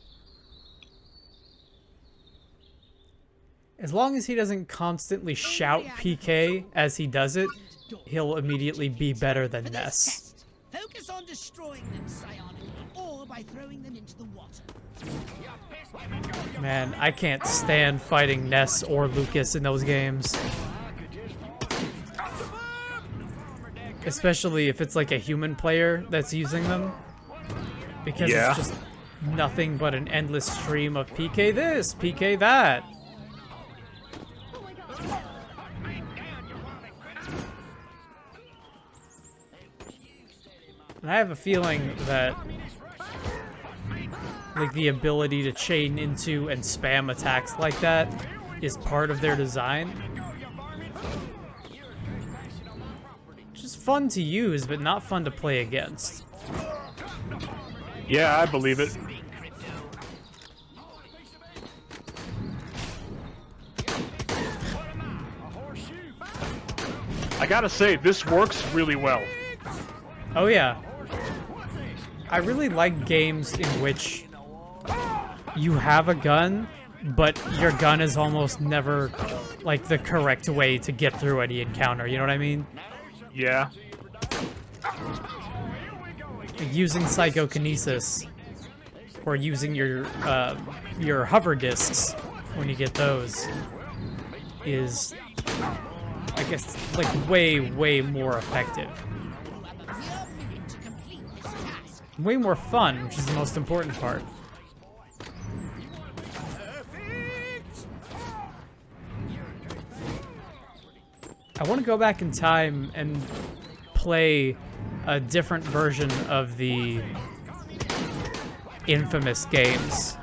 As long as he doesn't constantly shout PK as he does it, he'll immediately be better than
For this
Ness.
test, focus on destroying them psionically or by throwing them into the water.
Man, I can't stand fighting Ness or Lucas in those games. Especially if it's like a human player that's using them. Because
Yeah.
it's just nothing but an endless stream of PK this, PK that. And I have a feeling that like the ability to chain into and spam attacks like that is part of their design. Just fun to use, but not fun to play against.
Yeah, I believe it. I gotta say, this works really well.
Oh yeah. I really like games in which you have a gun, but your gun is almost never like the correct way to get through any encounter, you know what I mean?
Yeah.
Like using psychokinesis or using your hover discs when you get those is, I guess, like way more effective. Way more fun, which is the most important part. I want to go back in time and play a different version of the infamous games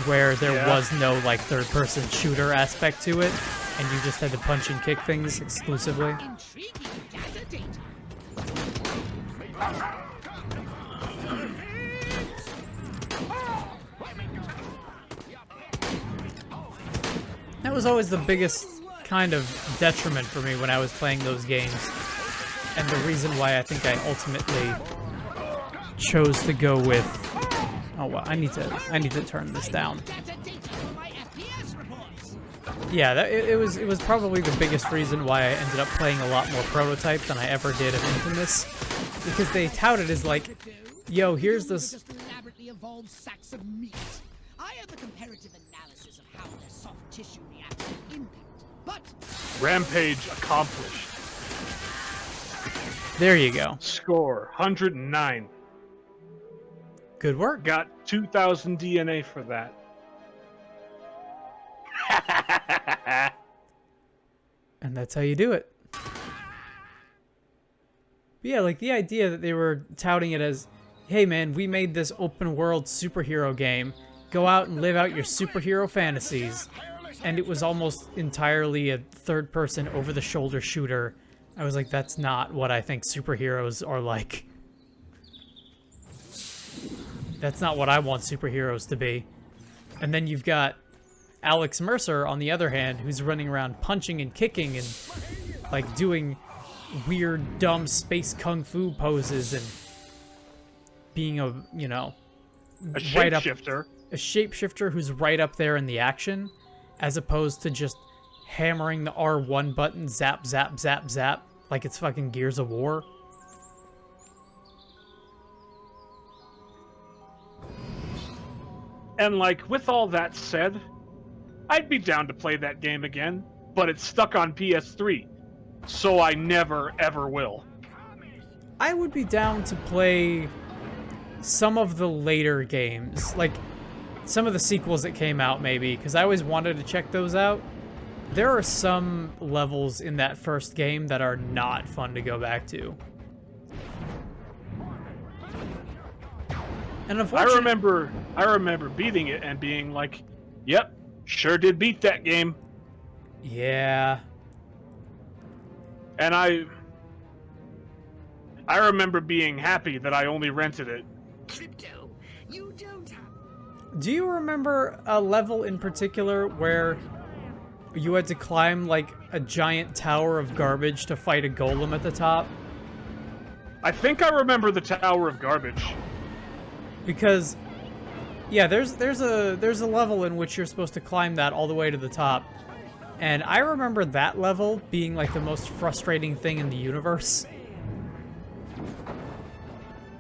where there was no like third-person shooter aspect to it and you just had to punch and kick things exclusively. That was always the biggest kind of detriment for me when I was playing those games, and the reason why I think I ultimately chose to go with. Oh well, I need to turn this down. Yeah, it was probably the biggest reason why I ended up playing a lot more Prototype than I ever did of Infamous, because they touted as like, yo, here's this.
Elaborately evolved sacks of meat. I have the comparative analysis of how their soft tissue reacts to impact. But
Rampage accomplished.
There you go.
Score 109.
Good work.
Got 2,000 DNA for that.
And that's how you do it. But yeah, like the idea that they were touting it as, hey man, we made this open world superhero game. Go out and live out your superhero fantasies. And it was almost entirely a third-person over-the-shoulder shooter. I was like, that's not what I think superheroes are like. That's not what I want superheroes to be. And then you've got Alex Mercer, on the other hand, who's running around punching and kicking and, like, doing weird, dumb space kung fu poses and being a, you know,
A
right up,
shapeshifter.
a shapeshifter who's right up there in the action, as opposed to just hammering the R1 button, zap, zap, zap, zap, like it's fucking Gears of War.
And like, with all that said, I'd be down to play that game again, but it's stuck on PS3, so I never ever will.
I would be down to play some of the later games, like some of the sequels that came out maybe, because I always wanted to check those out. There are some levels in that first game that are not fun to go back to. And unfortunately,
I remember beating it and being like, "Yep, sure did beat that game."
Yeah.
And I remember being happy that I only rented it.
Crypto, you don't have...
Do you remember a level in particular where you had to climb like a giant tower of garbage to fight a golem at the top?
I think I remember the Tower of Garbage.
Because, yeah, there's a level in which you're supposed to climb that all the way to the top, and I remember that level being like the most frustrating thing in the universe.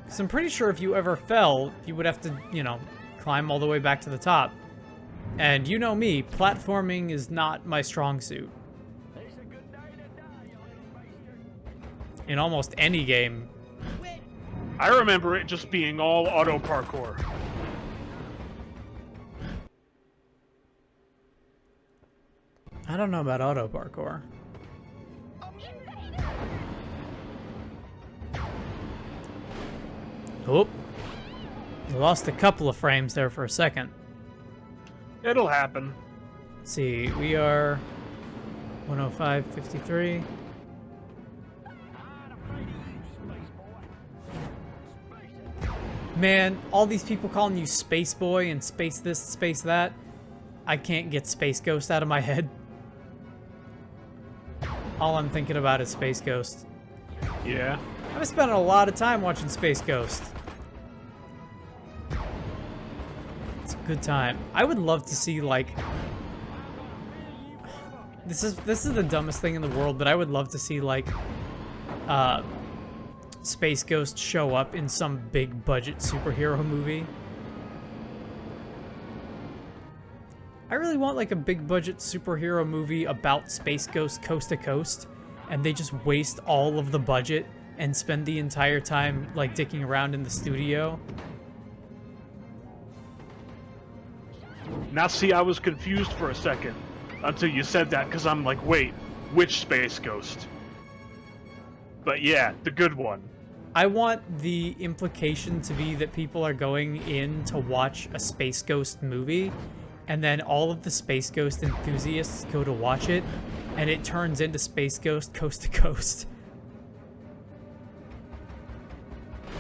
So I'm pretty sure if you ever fell, you would have to, you know, climb all the way back to the top. And you know me, platforming is not my strong suit. In almost any game.
I remember it just being all auto parkour.
I don't know about auto parkour. Oop. You lost a couple of frames there for a second.
It'll happen.
Let's see, we are 105.53. Man, all these people calling you Space Boy and Space this, Space that. I can't get Space Ghost out of my head. All I'm thinking about is Space Ghost.
Yeah.
I've been spending a lot of time watching Space Ghost. It's a good time. I would love to see, like... This is the dumbest thing in the world, but I would love to see, like... Space Ghost show up in some big budget superhero movie. I really want like a big budget superhero movie about Space Ghost coast to coast, and they just waste all of the budget and spend the entire time like dicking around in the studio.
Now see, I was confused for a second until you said that, because I'm like, wait, which Space Ghost? But yeah, the good one.
I want the implication to be that people are going in to watch a Space Ghost movie, and then all of the Space Ghost enthusiasts go to watch it, and it turns into Space Ghost coast to coast.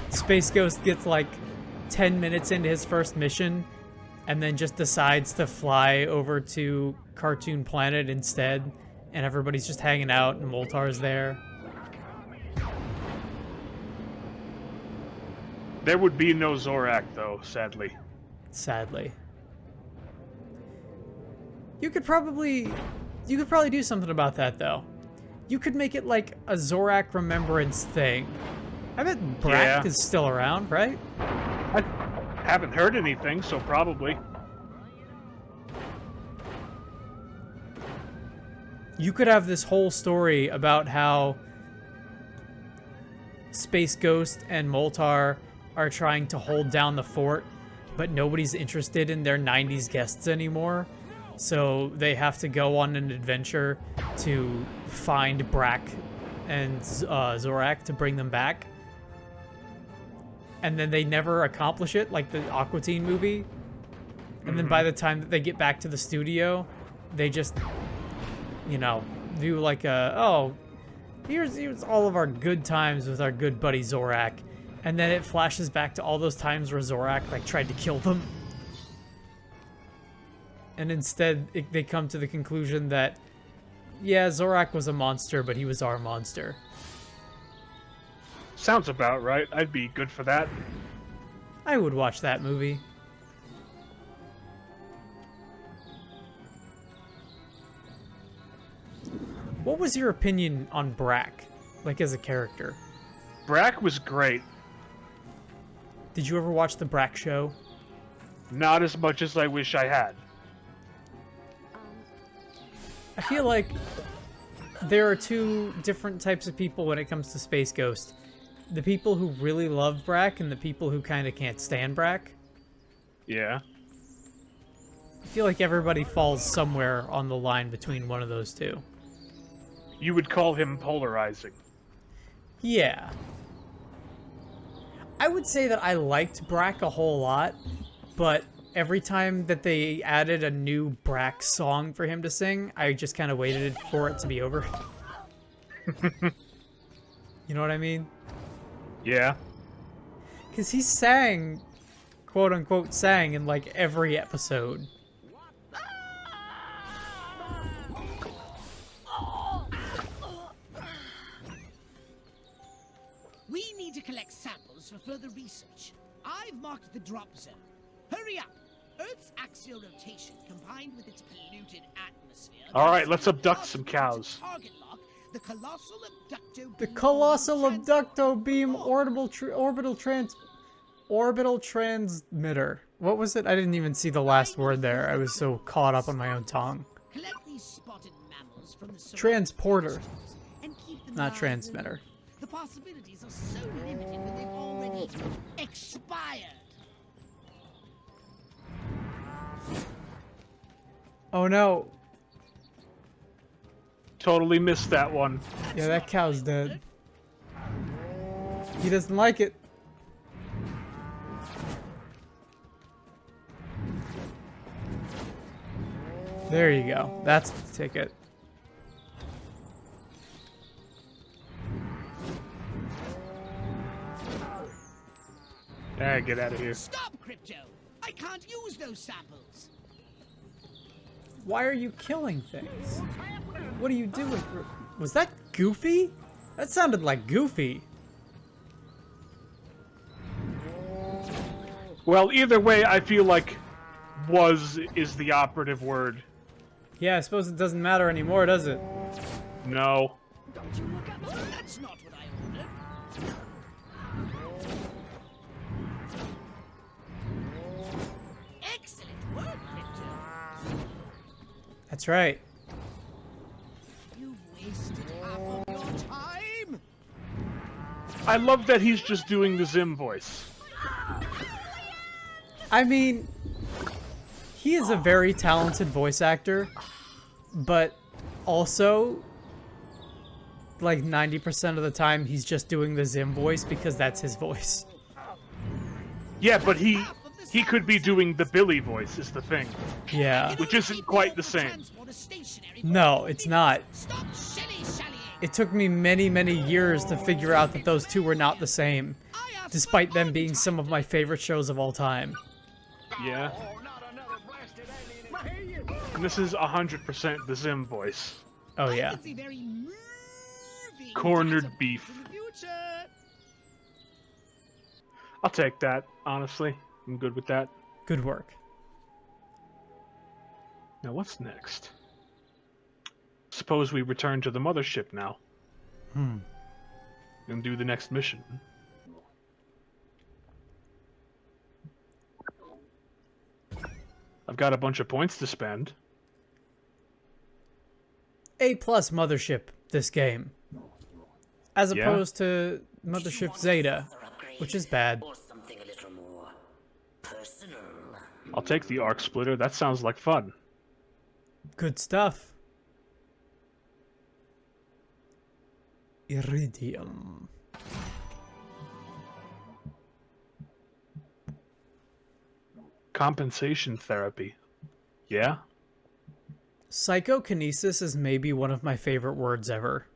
Space Ghost gets like 10 minutes into his first mission, and then just decides to fly over to Cartoon Planet instead, and everybody's just hanging out, and Moltar's there.
There would be no Zorak, though, sadly.
Sadly. You could probably do something about that, though. You could make it like a Zorak remembrance thing. I bet Brack is still around, right?
I haven't heard anything, so probably.
You could have this whole story about how Space Ghost and Moltar are trying to hold down the fort, but nobody's interested in their 90s guests anymore. So they have to go on an adventure to find Brack and Zorak to bring them back. And then they never accomplish it, like the Aqua Teen movie. And then by the time that they get back to the studio, they just, you know, do like a, oh, here's all of our good times with our good buddy Zorak. And then it flashes back to all those times where Zorak like tried to kill them. And instead, they come to the conclusion that, yeah, Zorak was a monster, but he was our monster.
Sounds about right. I'd be good for that.
I would watch that movie. What was your opinion on Brack, like as a character?
Brack was great.
Did you ever watch the Brack show?
Not as much as I wish I had.
I feel like there are two different types of people when it comes to Space Ghost. The people who really love Brack and the people who kind of can't stand Brack.
Yeah.
I feel like everybody falls somewhere on the line between one of those two.
You would call him polarizing.
Yeah. I would say that I liked Brack a whole lot, but every time that they added a new Brack song for him to sing, I just kind of waited for it to be over. You know what I mean?
Yeah.
Because he sang, quote-unquote sang, in like every episode.
We need to collect samples for further research. I've marked the drop zone. Hurry up! Earth's axial rotation combined with its polluted atmosphere.
Alright, let's abduct some cows.
Target lock, the colossal abducto
The
beam
colossal
orbital
abducto beam orbital transmitter. What was it? I didn't even see the last word there. I was so caught up on my own tongue.
Collect these spotted mammals from the
Transporter,
and keep them
not
alive.
transmitter.
The possibilities are so limited when they've already expired.
Oh no.
Totally missed that one.
Yeah, that cow's dead. He doesn't like it. There you go. That's the ticket.
Yeah, get out of here.
Stop, Crypto! I can't use those samples.
Why are you killing things? What are you doing? Was that Goofy? That sounded like Goofy.
Well, either way, I feel like was is the operative word.
Yeah, I suppose it doesn't matter anymore, does it?
No.
Don't you look up? That's not what I ordered. Excellent work, Crypto.
That's right.
You've wasted half of your time.
I love that he's just doing the Zim voice.
I mean, he is a very talented voice actor, but also, like 90% of the time, he's just doing the Zim voice because that's his voice.
Yeah, but he could be doing the Billy voice, is the thing.
Yeah.
Which isn't quite the same.
No, it's not.
Stop shilly-shallying.
It took me many, many years to figure out that those two were not the same, despite them being some of my favorite shows of all time.
Yeah. And this is 100% the Zim voice.
Oh yeah.
It's a very moving
Cornered
catapult
beef.
for the future.
I'll take that, honestly. I'm good with that.
Good work.
Now what's next? Suppose we return to the mothership now. And do the next mission. I've got a bunch of points to spend.
A+ Mothership, this game. As
Yeah?
opposed to Mothership Zeta, which is bad.
Or something a little more personal.
I'll take the arc splitter. That sounds like fun.
Good stuff. Iridium.
Compensation therapy. Yeah?
Psychokinesis is maybe one of my favorite words ever.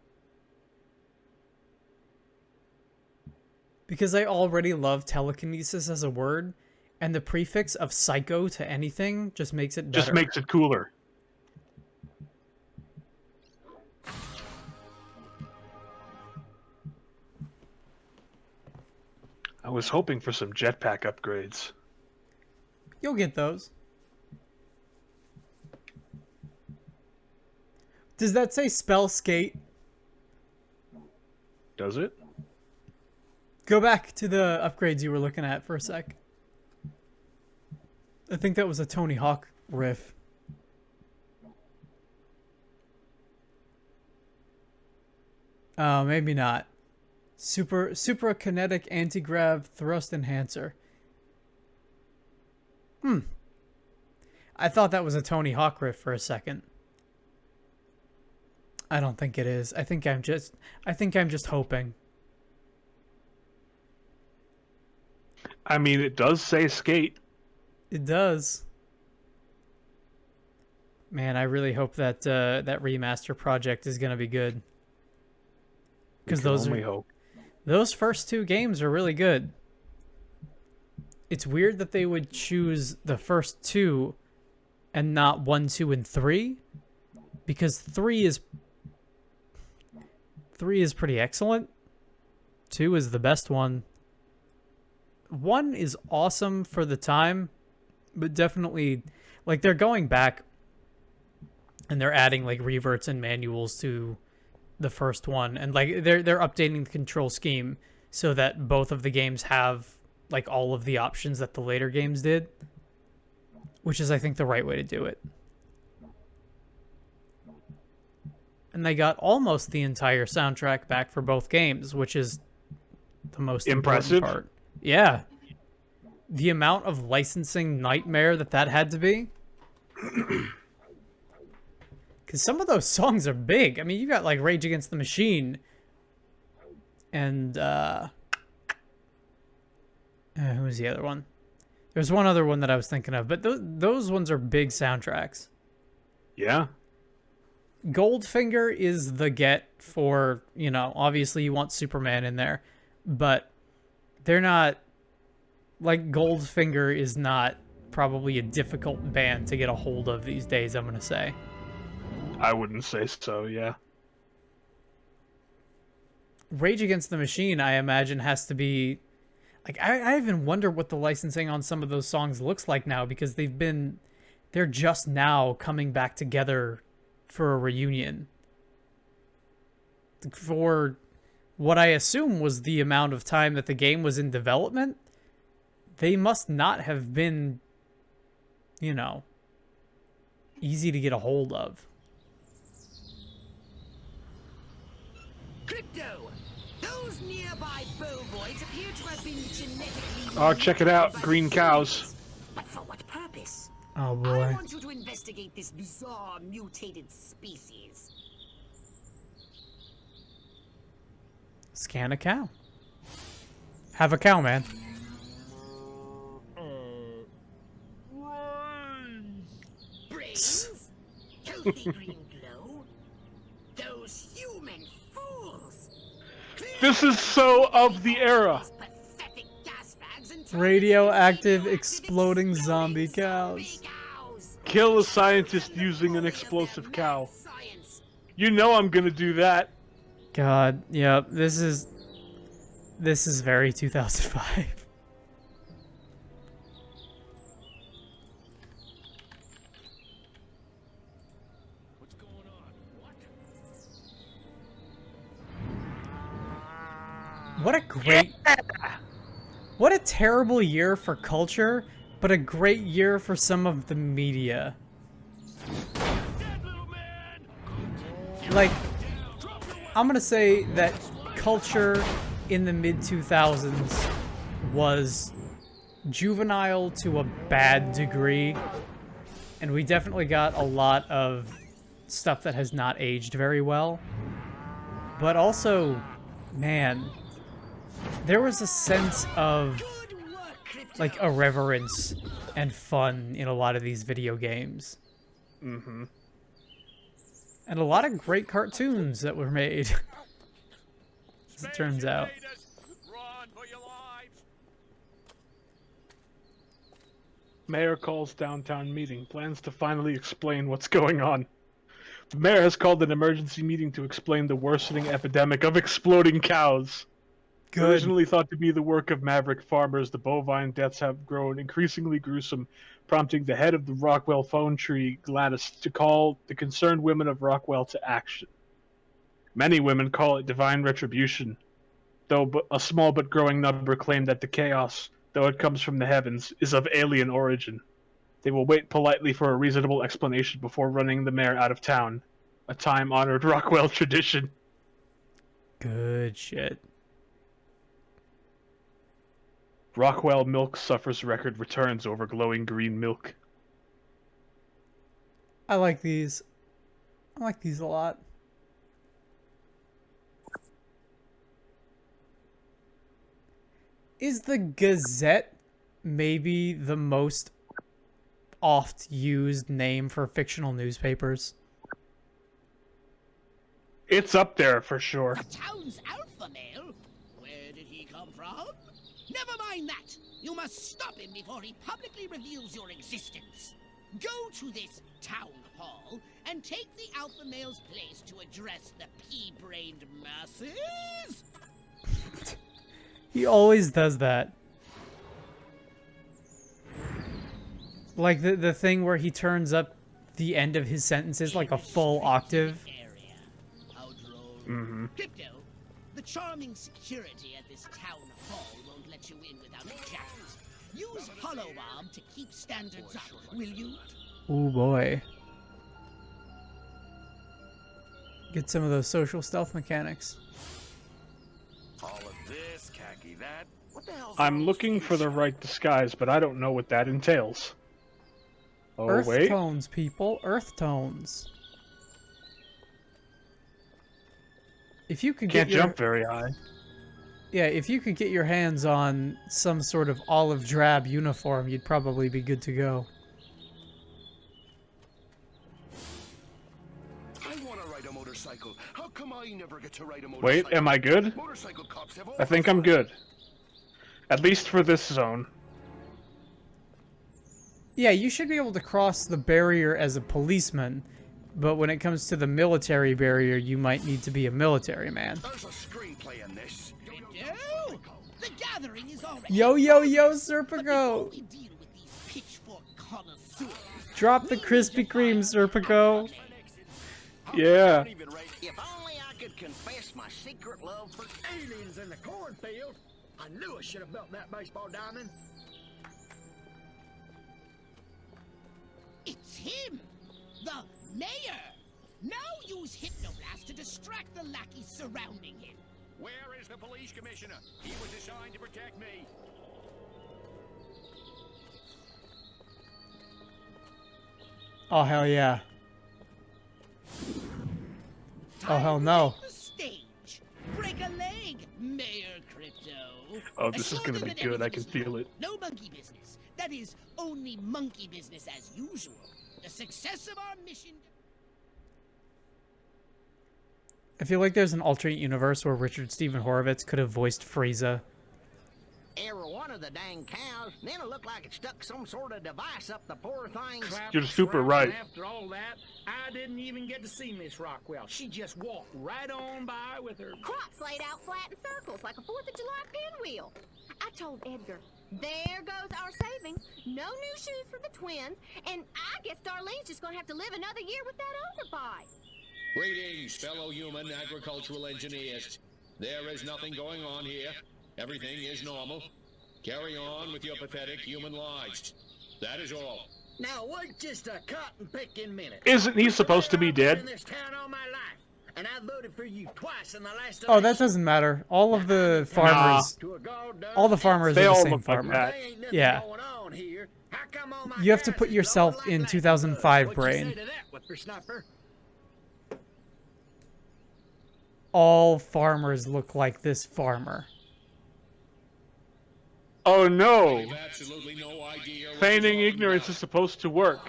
Because I already love telekinesis as a word, and the prefix of psycho to anything just makes it better.
Just makes it cooler. I was hoping for some jetpack upgrades.
You'll get those. Does that say spell skate?
Does it?
Go back to the upgrades you were looking at for a sec. I think that was a Tony Hawk riff. Oh, maybe not. Suprakinetic anti-grav thrust enhancer. I thought that was a Tony Hawk riff for a second. I don't think it is. I think I'm just hoping.
I mean, it does say skate.
It does. Man, I really hope that that remaster project is gonna be good. Because those first two games are really good. It's weird that they would choose the first two and not 1, 2, and 3, because 3 is pretty excellent. 2 is the best one. 1 is awesome for the time, but definitely, like, they're going back and they're adding like reverts and manuals to the first one, and like they're updating the control scheme so that both of the games have like all of the options that the later games did, which is, I think, the right way to do it. And they got almost the entire soundtrack back for both games, which is the most
impressive
part. Yeah. The amount of licensing nightmare that had to be. Because some of those songs are big. I mean, you got like Rage Against the Machine and who was the other one? There's one other one that I was thinking of, but those ones are big soundtracks.
Yeah.
Goldfinger is the get for, you know, obviously you want Superman in there, but they're not, like, Goldfinger is not probably a difficult band to get a hold of these days, I'm going to say.
I wouldn't say so, yeah.
Rage Against the Machine, I imagine, has to be... Like, I even wonder what the licensing on some of those songs looks like now, because they're just now coming back together for a reunion. For what I assume was the amount of time that the game was in development, they must not have been, you know, easy to get a hold of.
Crypto! Those nearby bovoids appear to have been genetically...
Oh, check it out. Green cows.
But for what purpose?
Oh, boy.
I want you to investigate this bizarre mutated species.
Scan a cow. Have a cow, man.
Brains? Healthy green glow? Those human fools!
This is so of the era.
Radioactive exploding zombie cows.
Kill a scientist using an explosive cow. You know I'm gonna do that.
God, yeah, this is very 2005.
What's going on?
What a terrible year for culture, but a great year for some of the media. Like, I'm gonna say that culture in the mid-2000s was juvenile to a bad degree, and we definitely got a lot of stuff that has not aged very well. But also, man, there was a sense of, like, irreverence and fun in a lot of these video games.
Mm-hmm.
And a lot of great cartoons that were made, as it turns out.
Mayor calls downtown meeting. Plans to finally explain what's going on. The mayor has called an emergency meeting to explain the worsening epidemic of exploding cows.
Good.
Originally thought to be the work of maverick farmers, the bovine deaths have grown increasingly gruesome, prompting the head of the Rockwell phone tree, Gladys, to call the concerned women of Rockwell to action. Many women call it divine retribution, though a small but growing number claim that the chaos, though it comes from the heavens, is of alien origin. They will wait politely for a reasonable explanation before running the mayor out of town, a time-honored Rockwell tradition.
Good shit.
Rockwell milk suffers record returns over glowing green milk.
I like these. I like these a lot. Is the Gazette maybe the most oft used name for fictional newspapers?
It's up there for sure.
The town's alpha male? Where did he come from? Never mind that. You must stop him before he publicly reveals your existence. Go to this town hall and take the alpha male's place to address the pea-brained masses.
He always does that. Like the thing where he turns up the end of his sentences like a full octave.
Mm-hmm.
Crypto, the charming security at this town hall won't let you in without a jacket. Use Holobob to keep standards up, will you?
Ooh boy. Get some of those social stealth mechanics.
All of this, khaki that. What the hell's
I'm looking for the right disguise, but I don't know what that entails. Oh,
Earth
wait.
tones, people. Earth tones. If you could
Can't
get your,
jump very high.
Yeah, if you could get your hands on some sort of olive drab uniform, you'd probably be good to go.
I want to ride a motorcycle. How come I never get to ride a motorcycle?
Wait, am I good?
Motorcycle cops have
I think I'm good. At least for this zone.
Yeah, you should be able to cross the barrier as a policeman, but when it comes to the military barrier, you might need to be a military man.
There's a screenplay in this.
Crypto, the gathering is already.
Yo, Serpico!
We deal with these pitchfork connoisseurs.
Drop the Krispy Kreme, Serpico!
Yeah.
If only I could confess my secret love for
Aliens in the cornfield. I knew I should have built that baseball diamond.
It's him, the mayor. Now use Hypnoblast to distract the lackeys surrounding him.
Where is the police commissioner? He was assigned to protect me.
Oh, hell yeah. Oh, hell no.
The stage. Break a leg, Mayor Crypto.
Oh, this is gonna be good. I can feel it.
No monkey business. That is only monkey business as usual. The success of our mission.
I feel like there's an alternate universe where Richard Stephen Horowitz could have voiced Frieza.
every one of the dang cows, then it looked like it stuck some sort of device up the poor thing's...
You're super right.
After all that, I didn't even get to see Miss Rockwell. She just walked right on by with her...
Crops laid out flat in circles like a 4th of July pinwheel. I told Edgar, there goes our savings. No new shoes for the twins, and I guess Darlene's just gonna have to live another year with that overbite.
Greetings, fellow human agricultural engineers. There is nothing going on here. Everything is normal. Carry on with your pathetic human lives. That is all.
Now, wait just a cotton-picking minute.
Isn't he supposed to be
I've been in
dead?
this town all my life, and I voted for you twice in the last
Oh, that
election.
doesn't matter. All of the farmers, all the farmers
They
are the
all
same
look like
farmer.
that.
There ain't nothing
Yeah.
going on here. How come all my
You have to
guys
put
is
yourself
blowing like
in
that?
2005
What'd you
brain.
say to that, whippersnapper?
All farmers look like this farmer.
Oh no!
I have absolutely no idea what
Feigning
you're
ignorance
talking
is supposed to work.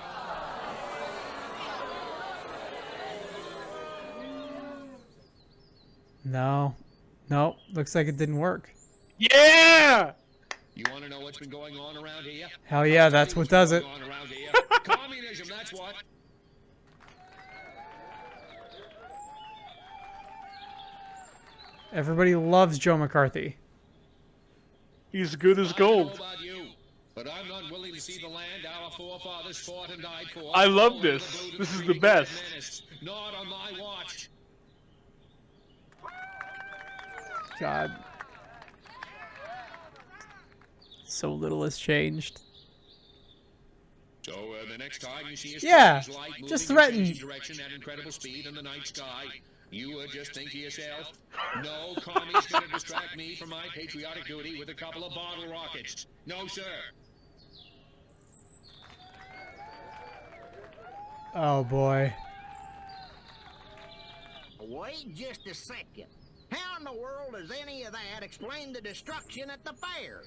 No. Nope. Looks like it didn't work.
Yeah!
about. You want to know what's been going on around here?
Hell yeah, that's what does it.
Going on around here. Communism, that's what.
Everybody loves Joe McCarthy.
He's good as
I don't know
gold.
about you, but I'm not willing to see the land our forefathers fought and died for.
I love
fall
this.
into the boot of
This is the
greedy
best.
red menace. Not on my watch.
God. So little has changed.
So the next time you see a
Yeah,
strange light moving
just
in
threaten.
changing direction at incredible speed in the night sky, you would just think to yourself, no commie's gonna distract me from my patriotic duty with a couple of bottle rockets. No, sir.
Oh boy.
Wait just a second. How in the world does any of that explain the destruction at the fair?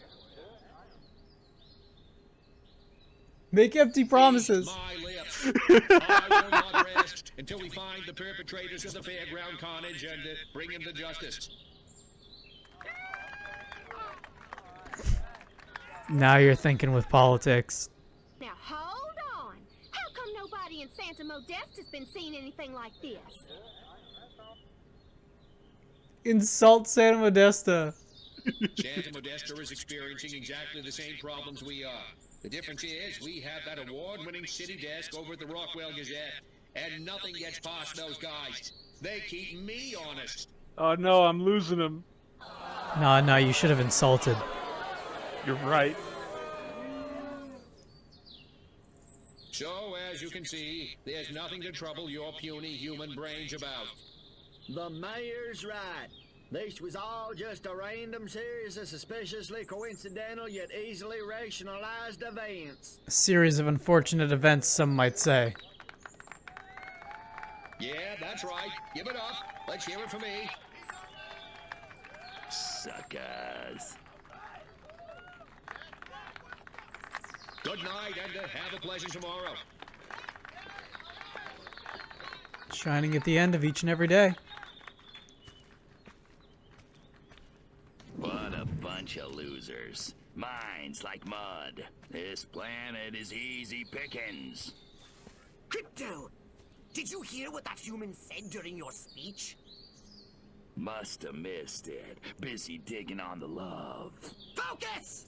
Make empty promises.
My lips. I will not rest until we find the perpetrators of the fairground carnage and bring them to justice.
Now you're thinking with politics.
Now hold on. How come nobody in Santa Modesta's been seeing anything like this?
Insult Santa Modesta.
Santa Modesta is experiencing exactly the same problems we are. The difference is we have that award-winning city desk over at the Rockwell Gazette, and nothing gets past those guys. They keep me honest.
Oh no, I'm losing him.
No, you should have insulted.
You're right.
So, as you can see, there's nothing to trouble your puny human brains about.
The mayor's right. This was all just a random series of suspiciously coincidental yet easily rationalized events.
A series of unfortunate events, some might say.
Yeah, that's right. Give it up. Let's hear it from me.
Suckers.
Good night, and have a pleasant tomorrow.
Shining at the end of each and every day.
What a bunch of losers. Minds like mud. This planet is easy pickings.
Crypto, did you hear what that human said during your speech?
Must have missed it. Busy digging on the love.
Focus!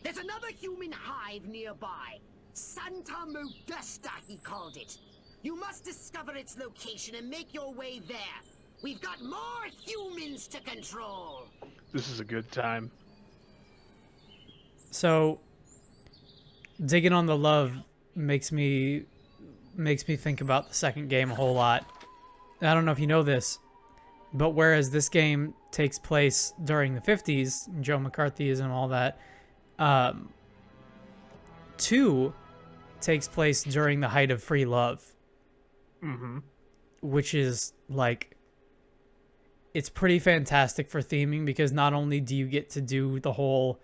There's another human hive nearby. Santa Modesta, he called it. You must discover its location and make your way there. We've got more humans to control.
This is a good time.
So, digging on the love makes me think about the second game a whole lot. I don't know if you know this, but whereas this game takes place during the 50s, Joe McCarthyism and all that, 2 takes place during the height of free love.
Mm-hmm.
Which is, like, it's pretty fantastic for theming because not only do you get to do the whole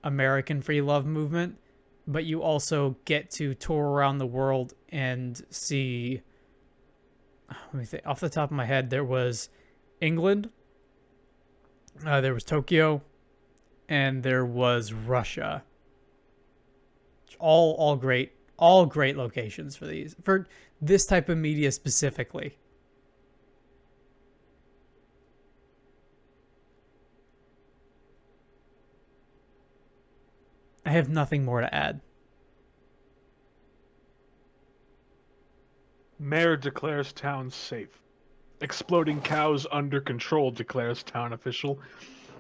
American free love movement, but you also get to tour around the world and see, let me think, off the top of my head, there was England, there was Tokyo, and there was Russia. All great locations for this type of media specifically. I have nothing more to add.
Mayor declares town safe. Exploding cows under control, declares town official.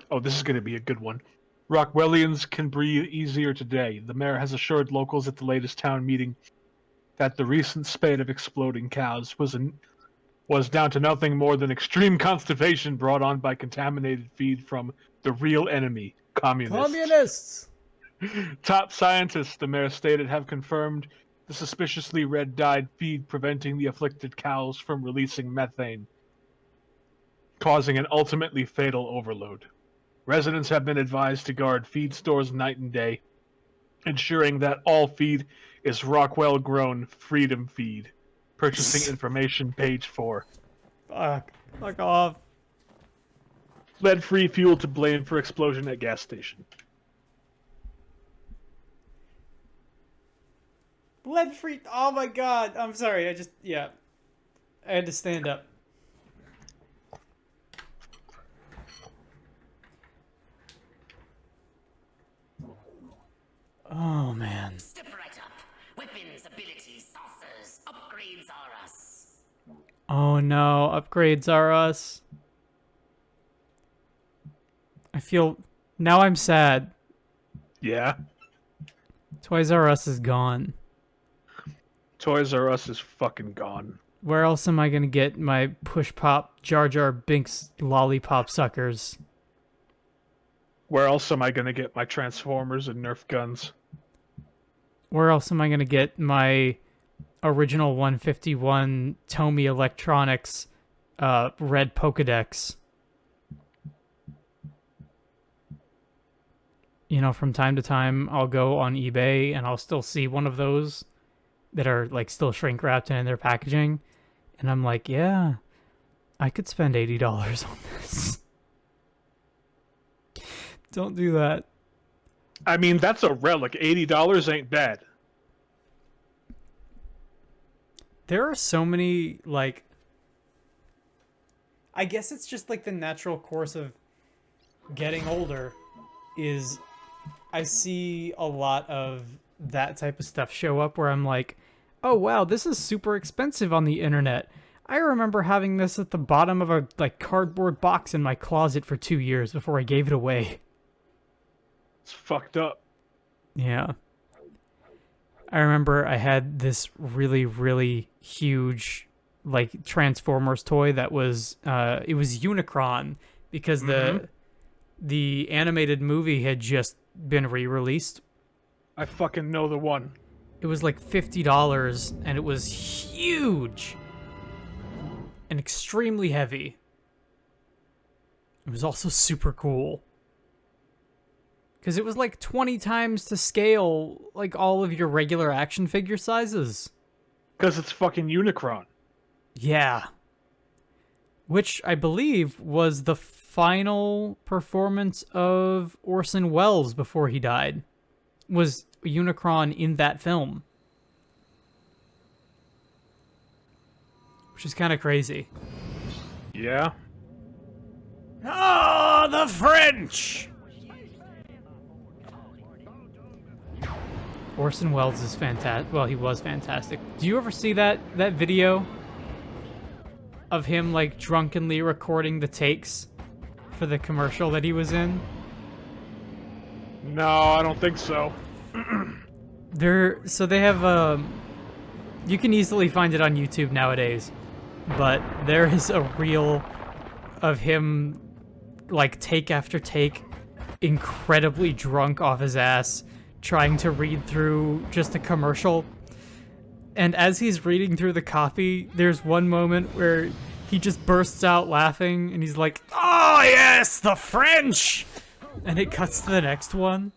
Oh, this is going to be a good one. Rockwellians can breathe easier today. The mayor has assured locals at the latest town meeting that the recent spate of exploding cows was down to nothing more than extreme constipation brought on by contaminated feed from the real enemy, communists. Top scientists, the mayor stated, have confirmed the suspiciously red-dyed feed preventing the afflicted cows from releasing methane, causing an ultimately fatal overload. Residents have been advised to guard feed stores night and day, ensuring that all feed is Rockwell-grown Freedom Feed. Purchasing information, page 4.
Fuck off.
Lead-free fuel to blame for explosion at gas station.
Lead-free, oh my god, I'm sorry, I had to stand up. Oh, man.
Step right up. Weapons, abilities, saucers, upgrades are us.
Oh, no. Upgrades are us. I feel... Now I'm sad.
Yeah.
Toys R Us is gone.
Toys R Us is fucking gone.
Where else am I gonna get my Push Pop Jar Jar Binks lollipop suckers?
Where else am I gonna get my Transformers and Nerf guns?
Where else am I gonna get my original 151 Tomy Electronics red Pokedex? You know, from time to time, I'll go on eBay and I'll still see one of those that are like still shrink wrapped and in their packaging. And I'm like, yeah, I could spend $80 on this. Don't do that.
I mean, that's a relic. $80 ain't bad.
There are so many, like... I guess it's just like the natural course of getting older is I see a lot of that type of stuff show up where I'm like, oh wow, this is super expensive on the internet. I remember having this at the bottom of a like cardboard box in my closet for 2 years before I gave it away.
It's fucked up.
Yeah. I remember I had this really, really huge like Transformers toy that was it was Unicron because the animated movie had just been re-released.
I fucking know the one.
It was like $50 and it was huge and extremely heavy. It was also super cool. Because it was like 20 times to scale like all of your regular action figure sizes.
Because it's fucking Unicron.
Yeah. Which I believe was the final performance of Orson Welles before he died. Was Unicron in that film. Which is kind of crazy.
Yeah.
Oh, the French! Orson Welles is fantastic. Well, he was fantastic. Do you ever see that video of him like drunkenly recording the takes for the commercial that he was in?
No, I don't think so.
So they have you can easily find it on YouTube nowadays, but there is a reel of him like take after take incredibly drunk off his ass trying to read through just a commercial. And as he's reading through the copy, there's one moment where he just bursts out laughing and he's like, "Oh yes, the French!" And it cuts to the next one.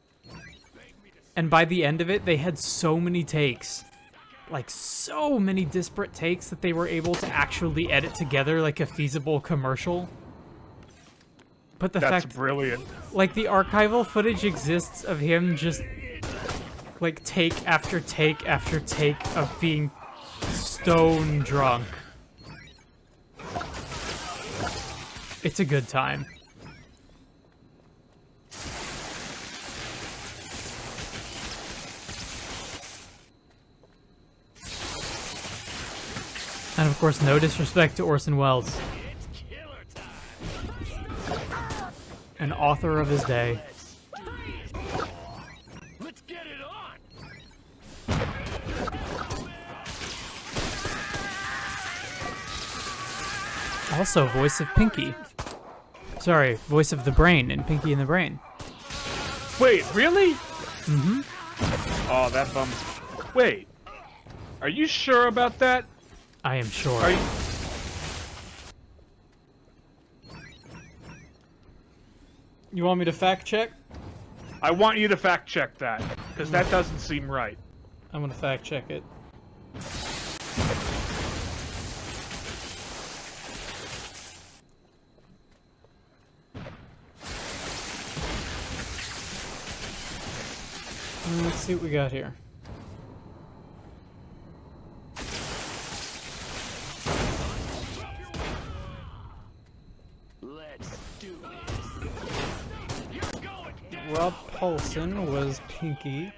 And by the end of it, they had so many takes. Like, so many disparate takes that they were able to actually edit together like a feasible commercial. But the
That's
fact...
brilliant.
Like, the archival footage exists of him just... like, take after take after take of being stone drunk. It's a good time. And of course, no disrespect to Orson Welles. An author of his day.
Let's get it on.
Also, voice of Pinky. Sorry, voice of the Brain in Pinky and the Brain.
Wait, really?
Mm-hmm.
Oh, that bums. Wait. Are you sure about that?
I am sure.
Are you...
You want me to fact check?
I want you to fact check that, because that doesn't seem right.
I'm gonna fact check it. Let's see what we got here. Rob Paulson was Pinky.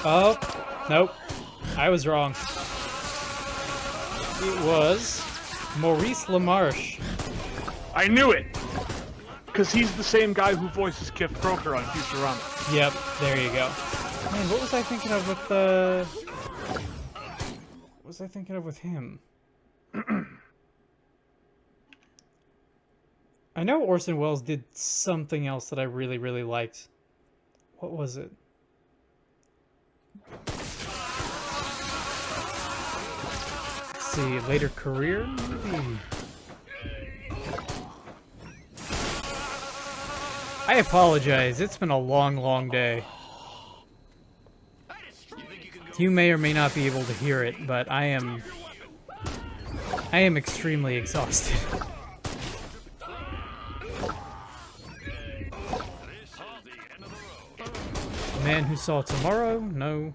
Oh, nope. I was wrong. It was Maurice LaMarche.
I knew it! Because he's the same guy who voices Kif Kroker on Futurama.
Yep, there you go. Man, what was I thinking of with the... What was I thinking of with him? I know Orson Welles did something else that I really, really liked. What was it? Let's see, later career movie. I apologize, it's been a long, long day. You may or may not be able to hear it, but I am extremely exhausted. Man Who Saw Tomorrow? No.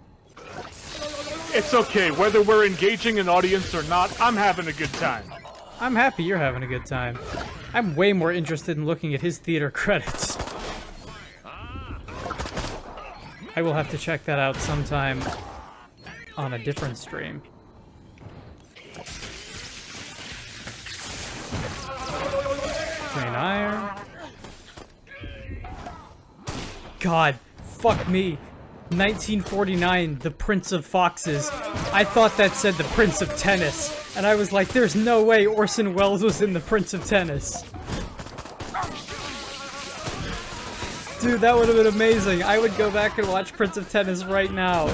It's okay, whether we're engaging an audience or not, I'm having a good time.
I'm happy you're having a good time. I'm way more interested in looking at his theater credits. I will have to check that out sometime on a different stream. Green Iron. God, fuck me. 1949, The Prince of Foxes. I thought that said The Prince of Tennis, and I was like, there's no way Orson Welles was in The Prince of Tennis. Dude, that would have been amazing. I would go back and watch Prince of Tennis right now.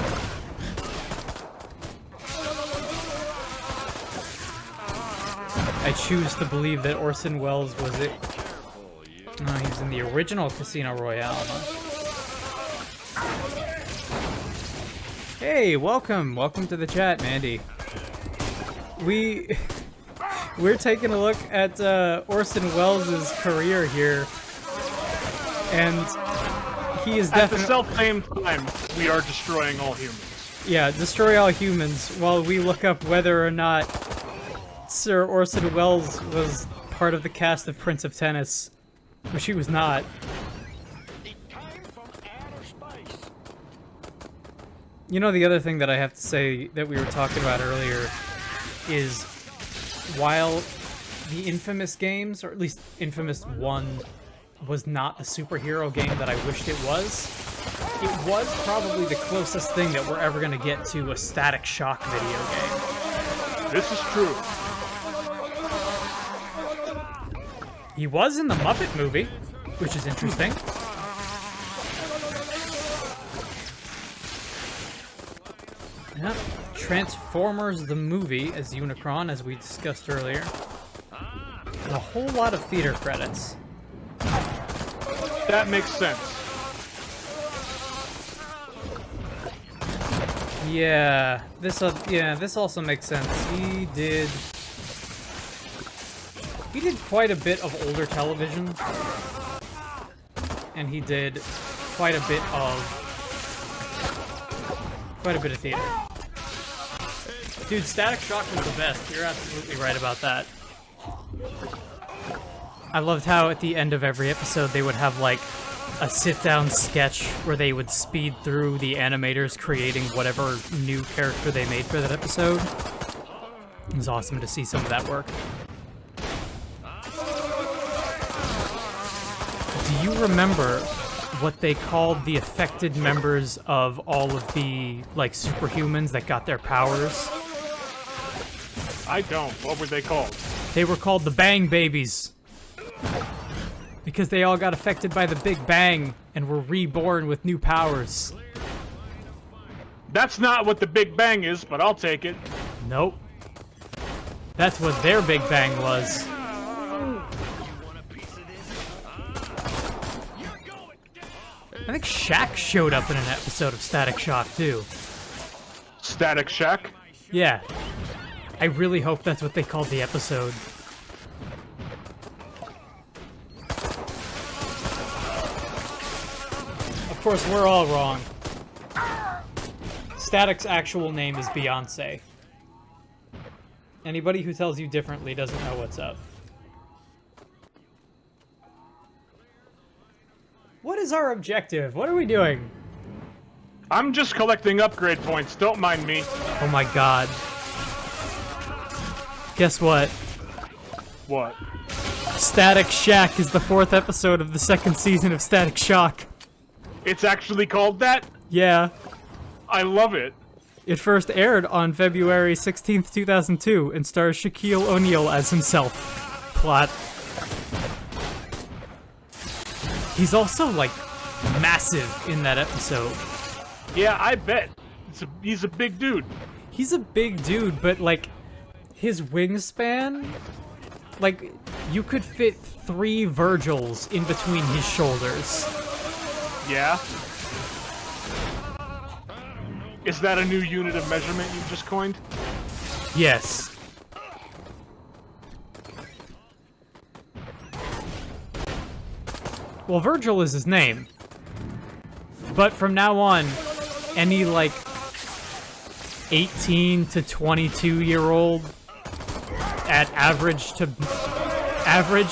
I choose to believe that Orson Welles was it. No, he was in the original Casino Royale, huh? Hey, welcome! Welcome to the chat, Mandy. We're taking a look at Orson Welles' career here, and he is definitely...
At the self-claimed time, we are destroying all humans.
Yeah, destroy all humans, while we look up whether or not Sir Orson Welles was part of the cast of Prince of Tennis, which he was not. You know, the other thing that I have to say that we were talking about earlier is while the Infamous games, or at least Infamous 1, was not a superhero game that I wished it was probably the closest thing that we're ever going to get to a Static Shock video game.
This is true.
He was in the Muppet movie, which is interesting. Yep. Transformers the movie as Unicron, as we discussed earlier. And a whole lot of theater credits.
That makes sense.
Yeah, this also makes sense. He did quite a bit of older television, and he did quite a bit of theater. Dude, Static Shock was the best. You're absolutely right about that. I loved how at the end of every episode they would have like a sit-down sketch where they would speed through the animators creating whatever new character they made for that episode. It was awesome to see some of that work. Do you remember what they called the affected members of all of the, like, superhumans that got their powers?
I don't. What were they called?
They were called the Bang Babies. Because they all got affected by the Big Bang and were reborn with new powers.
That's not what the Big Bang is, but I'll take it.
Nope. That's what their Big Bang was. I think Shaq showed up in an episode of Static Shock, too.
Static Shack?
Yeah. I really hope that's what they called the episode. Of course, we're all wrong. Static's actual name is Beyonce. Anybody who tells you differently doesn't know what's up. What is our objective? What are we doing?
I'm just collecting upgrade points, don't mind me.
Oh my god. Guess what?
What?
Static Shack is the 4th episode of the 2nd season of Static Shock.
It's actually called that?
Yeah.
I love it.
It first aired on February 16th, 2002, and stars Shaquille O'Neal as himself. Plot. He's also, like, massive in that episode.
Yeah, I bet. He's a big dude.
He's a big dude, but, like, his wingspan... Like, you could fit 3 Virgils in between his shoulders.
Yeah? Is that a new unit of measurement you've just coined?
Yes. Well, Virgil is his name. But from now on, any, like, 18 to 22-year-old at average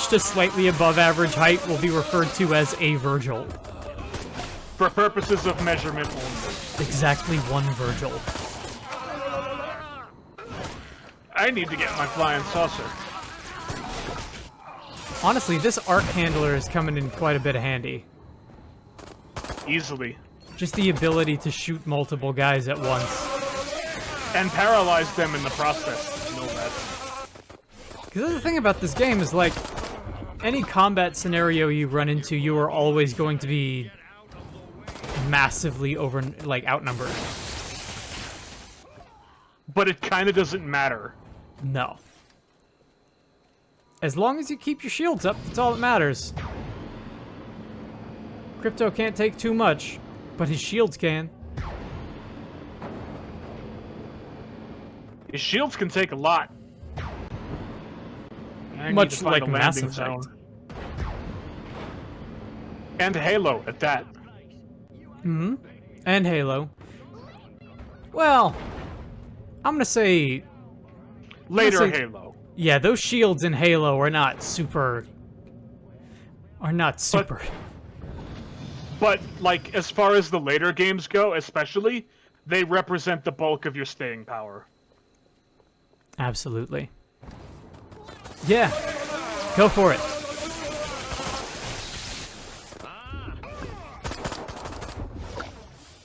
to slightly above average height will be referred to as a Virgil.
For purposes of measurement only.
Exactly 1 Virgil.
I need to get my flying saucer.
Honestly, this arc handler is coming in quite a bit of handy.
Easily.
Just the ability to shoot multiple guys at once.
And paralyze them in the process. No less.
Because the thing about this game is, like, any combat scenario you run into, you are always going to be massively outnumbered.
But it kind of doesn't matter.
No. As long as you keep your shields up, that's all that matters. Crypto can't take too much, but his shields can.
His shields can take a lot.
Much like Mass Effect.
And Halo, at that.
Hmm? And Halo. Well, I'm gonna say...
Later Halo.
Yeah, those shields in Halo are not super...
But, like, as far as the later games go, especially, they represent the bulk of your staying power.
Absolutely. Yeah, go for it.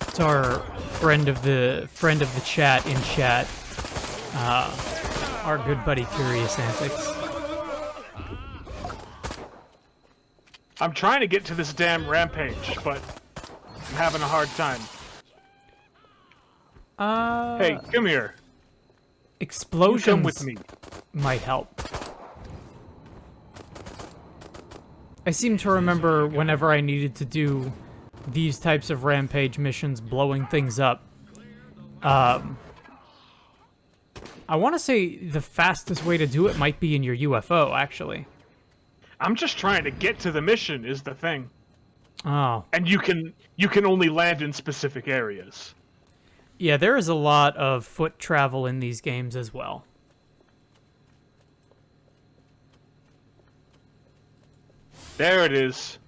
It's our friend of the chat in chat, our good buddy Curious Antics.
I'm trying to get to this damn rampage, but I'm having a hard time. Hey, come here.
Explosions
come with me.
Might help. I seem to remember whenever I needed to do these types of rampage missions, blowing things up. I want to say the fastest way to do it might be in your UFO, actually.
I'm just trying to get to the mission is the thing.
Oh.
And you can only land in specific areas.
Yeah, there is a lot of foot travel in these games as well.
There it is.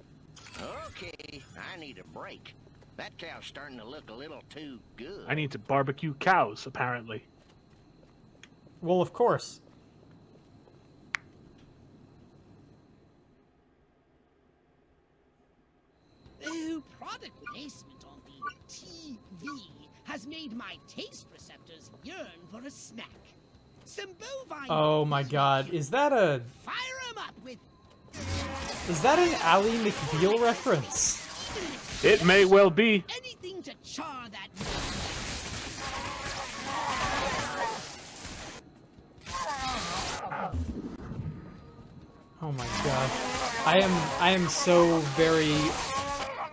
Okay, I need a break. That cow's starting to look a little too good.
I need to barbecue cows, apparently.
Well, of course.
Oh, product placement on the TV has made my taste receptors yearn for a snack. Some bovine...
Oh my god, is that a...
Fire 'em up with...
Is that an Ally McBeal reference?
It may well be.
Anything to char that...
Oh my god. I am so very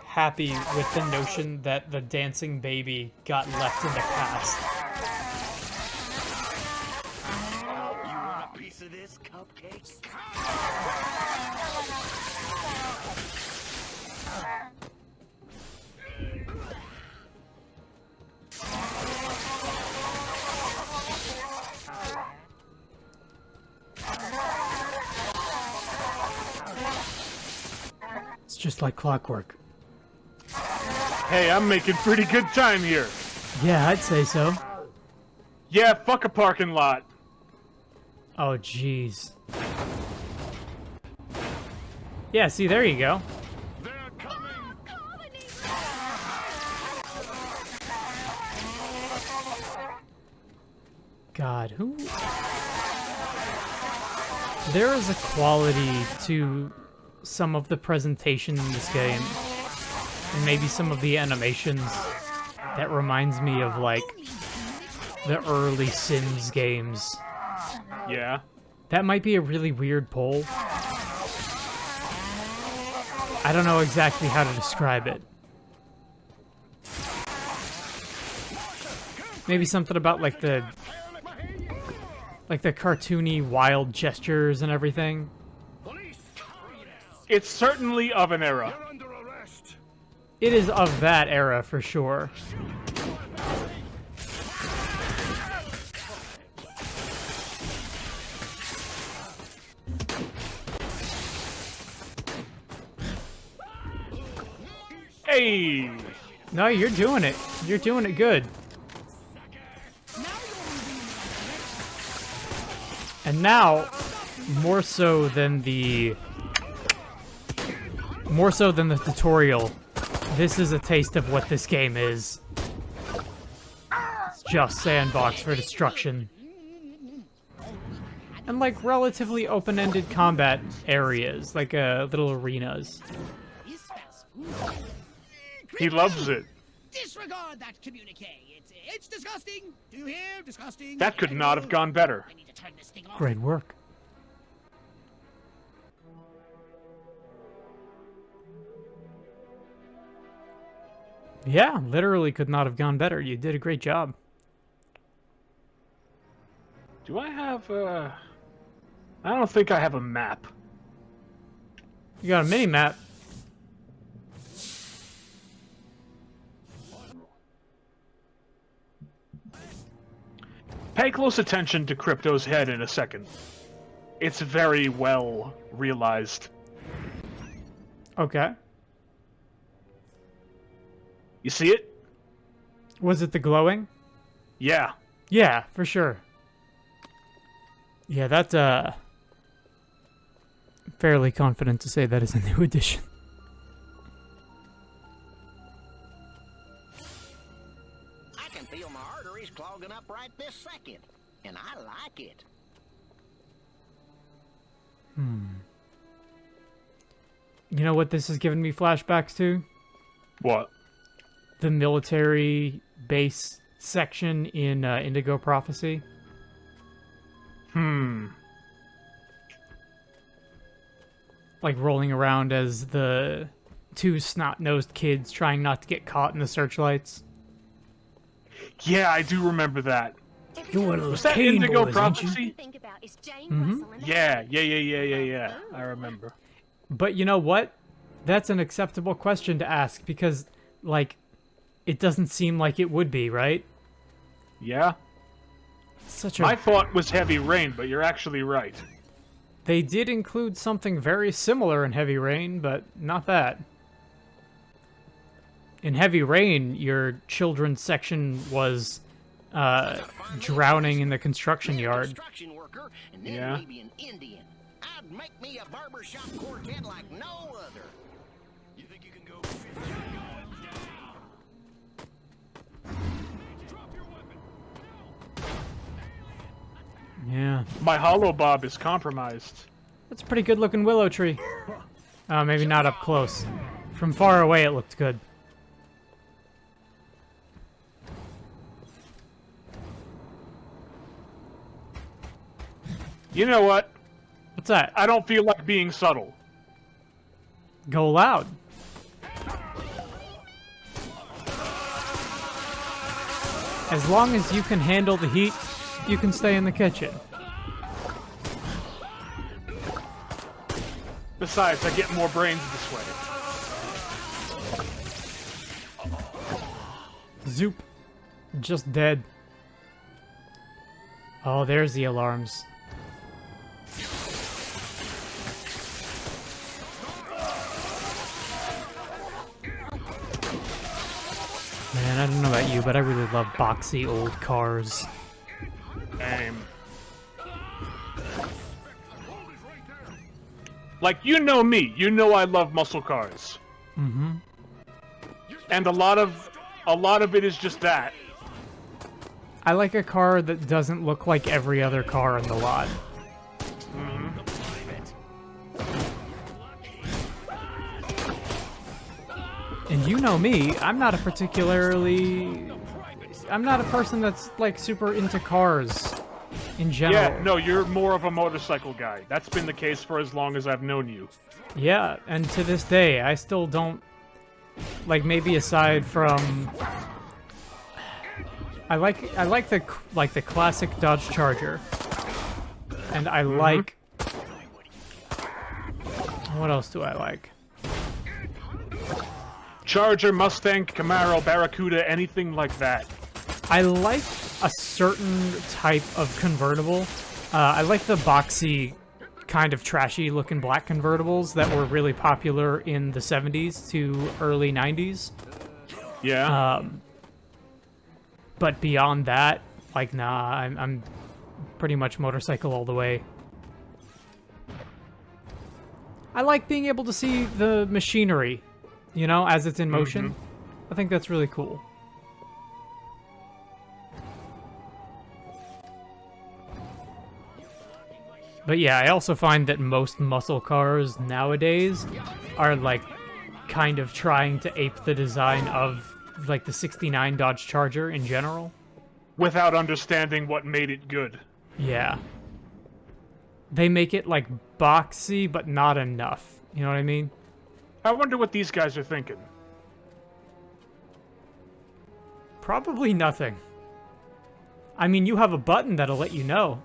happy with the notion that the dancing baby got left in the past.
You want a piece of this, cupcake?
It's just like clockwork.
Hey, I'm making pretty good time here.
Yeah, I'd say so.
Yeah, fuck a parking lot.
Oh, jeez. Yeah, see, there you go. God, who... There is a quality to some of the presentation in this game, and maybe some of the animations, that reminds me of, like, the early Sims games.
Yeah.
That might be a really weird poll. I don't know exactly how to describe it. Maybe something about, like, the cartoony wild gestures and everything.
It's certainly of an era.
It is of that era for sure.
Hey!
No, you're doing it. You're doing it good. And now, more so than the tutorial, this is a taste of what this game is. It's just sandbox for destruction. And like relatively open-ended combat areas, like little arenas.
He loves it.
Disregard that communique. It's disgusting. Do you hear? Disgusting.
That could not have gone better.
I need to turn this thing off.
Great work. Yeah, literally could not have gone better. You did a great job.
Do I have I don't think I have a map.
You got a mini-map.
Pay close attention to Crypto's head in a second. It's very well realized.
Okay.
You see it?
Was it the glowing?
Yeah.
Yeah, for sure. Yeah, that's fairly confident to say that is a new addition.
I can feel my arteries clogging up right this second, and I like it.
You know what this has given me flashbacks to?
What?
The military base section in Indigo Prophecy. Like rolling around as the two snot-nosed kids trying not to get caught in the searchlights.
Yeah, I do remember that.
You're one of those
Was that
cane
Indigo
boys, ain't you?
Prophecy?
Mm-hmm.
Yeah. I remember.
But you know what? That's an acceptable question to ask because, like, it doesn't seem like it would be, right?
Yeah.
Such a...
My thought was Heavy Rain, but you're actually right.
They did include something very similar in Heavy Rain, but not that. In Heavy Rain, your children's section was drowning in the construction yard.
Construction worker, and then
Yeah.
maybe an Indian. I'd make me a barbershop quartet like no other.
You think you can go?
Yeah.
My hollow bob is compromised.
That's a pretty good looking willow tree. Maybe not up close. From far away it looked good.
You know what?
What's that?
I don't feel like being subtle.
Go loud. As long as you can handle the heat, you can stay in the kitchen.
Besides, I get more brains this way.
Zoop. Just dead. Oh, there's the alarms. Man, I don't know about you, but I really love boxy old cars.
Like, you know me. You know I love muscle cars.
Mm-hmm.
And a lot of it is just that.
I like a car that doesn't look like every other car in the lot. And you know me, I'm not a person that's, like, super into cars in general.
Yeah, no, you're more of a motorcycle guy. That's been the case for as long as I've known you.
Yeah, and to this day, I still don't, like, maybe aside from, I like the classic Dodge Charger, and I like, what else do I like?
Charger, Mustang, Camaro, Barracuda, anything like that.
I like a certain type of convertible. I like the boxy, kind of trashy looking black convertibles that were really popular in the 70s to early 90s.
Yeah.
But beyond that, like, nah, I'm pretty much motorcycle all the way. I like being able to see the machinery, you know, as it's in motion. I think that's really cool. But yeah, I also find that most muscle cars nowadays are, like, kind of trying to ape the design of, like, the 69 Dodge Charger in general.
Without understanding what made it good.
Yeah. They make it, like, boxy, but not enough. You know what I mean?
I wonder what these guys are thinking.
Probably nothing. I mean, you have a button that'll let you know.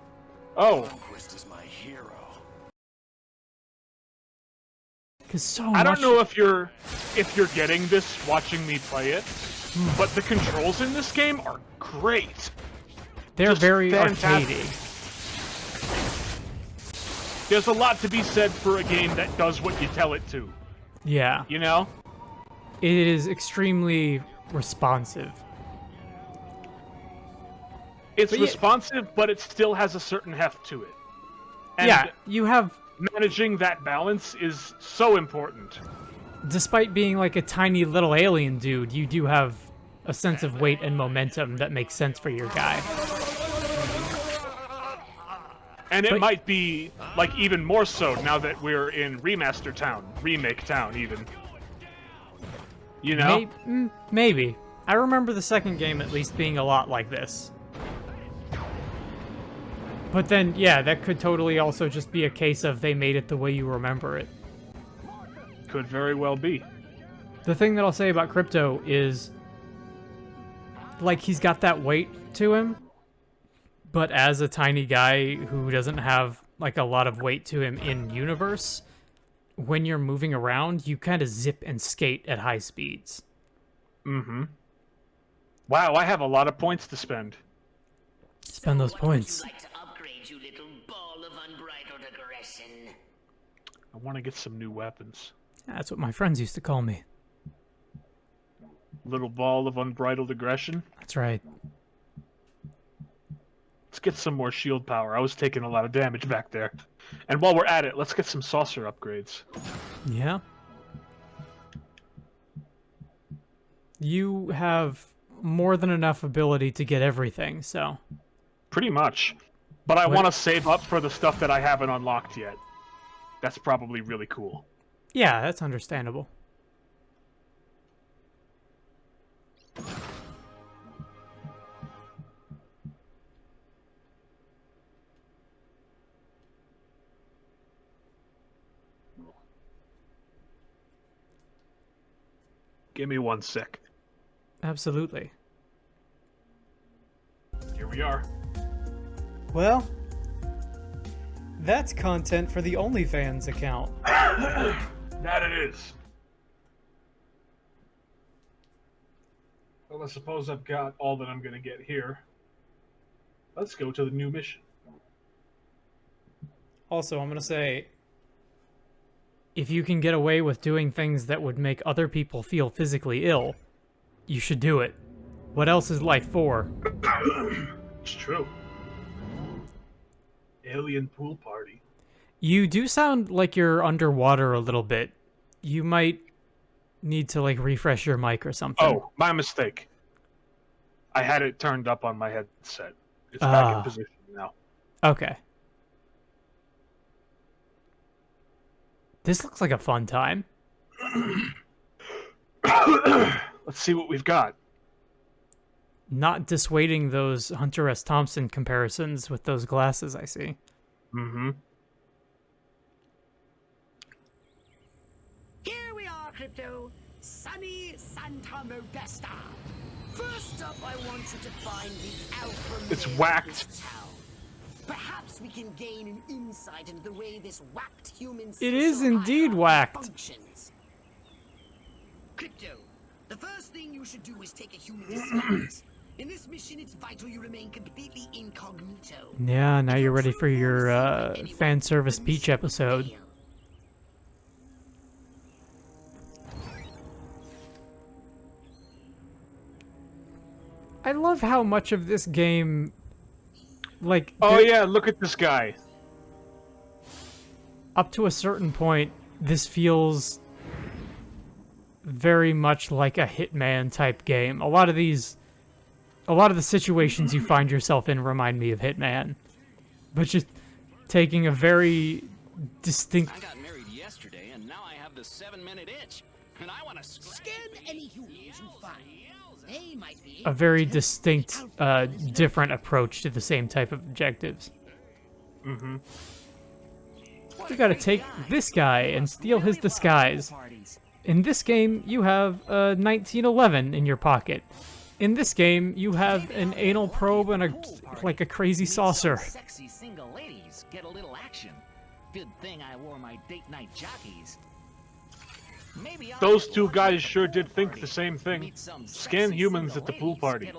Oh. I don't know if you're getting this watching me play it, but the controls in this game are great.
They're
just
very
fantastic.
arcadey.
There's a lot to be said for a game that does what you tell it to.
Yeah.
You know?
It is extremely responsive.
It's responsive, but it still has a certain heft to it. And
yeah, you have...
managing that balance is so important.
Despite being like a tiny little alien dude, you do have a sense of weight and momentum that makes sense for your guy.
And it might be, like, even more so now that we're in Remaster Town. Remake Town, even. You know?
Maybe. I remember the second game at least being a lot like this. But then, yeah, that could totally also just be a case of they made it the way you remember it.
Could very well be.
The thing that I'll say about Crypto is, like, he's got that weight to him, but as a tiny guy who doesn't have, like, a lot of weight to him in universe, when you're moving around, you kind of zip and skate at high speeds.
Mm-hmm. Wow, I have a lot of points to spend.
Spend those points.
I want to get some new weapons.
That's what my friends used to call me.
Little ball of unbridled aggression?
That's right.
Let's get some more shield power. I was taking a lot of damage back there. And while we're at it, let's get some saucer upgrades.
Yeah. You have more than enough ability to get everything, so...
Pretty much. But I want to save up for the stuff that I haven't unlocked yet. That's probably really cool.
Yeah, that's understandable.
Give me 1 sec.
Absolutely.
Here we are.
Well, that's content for the OnlyFans account.
That it is. Well, I suppose I've got all that I'm going to get here. Let's go to the new mission.
Also, I'm going to say, if you can get away with doing things that would make other people feel physically ill, you should do it. What else is life for?
It's true. Alien pool party.
You do sound like you're underwater a little bit. You might need to, like, refresh your mic or something.
Oh, my mistake. I had it turned up on my headset. It's back in position now.
Okay. This looks like a fun time.
Let's see what we've got.
Not dissuading those Hunter S. Thompson comparisons with those glasses I see.
Mm-hmm.
Here we are, Crypto. Sunny Santa Modesta. First up, I want you to find the alpha
It's
male
whacked.
of this town. Perhaps we can gain an insight into the way this whacked human
It is
social
indeed
hierarchy
whacked.
functions. Crypto, the first thing you should do is take a human disguise. In this mission, it's vital you remain completely incognito.
Yeah, now you're ready for your fan service beach episode. I love how much of this game, like...
Oh yeah, look at this guy.
Up to a certain point, this feels very much like a Hitman type game. A lot of the situations you find yourself in remind me of Hitman. But just taking a very distinct...
I got married yesterday, and now I have the 7-minute itch. And I want to
scan any humans you find. They might be
a very distinct, different approach to the same type of objectives.
Mm-hmm.
You gotta take this guy and steal his disguise. In this game, you have a 1911 in your pocket. In this game, you have an anal probe and a crazy saucer.
Sexy single ladies get a little action. Good thing I wore my date night jockeys.
Those two guys sure did think the same thing. Scan humans at the pool party.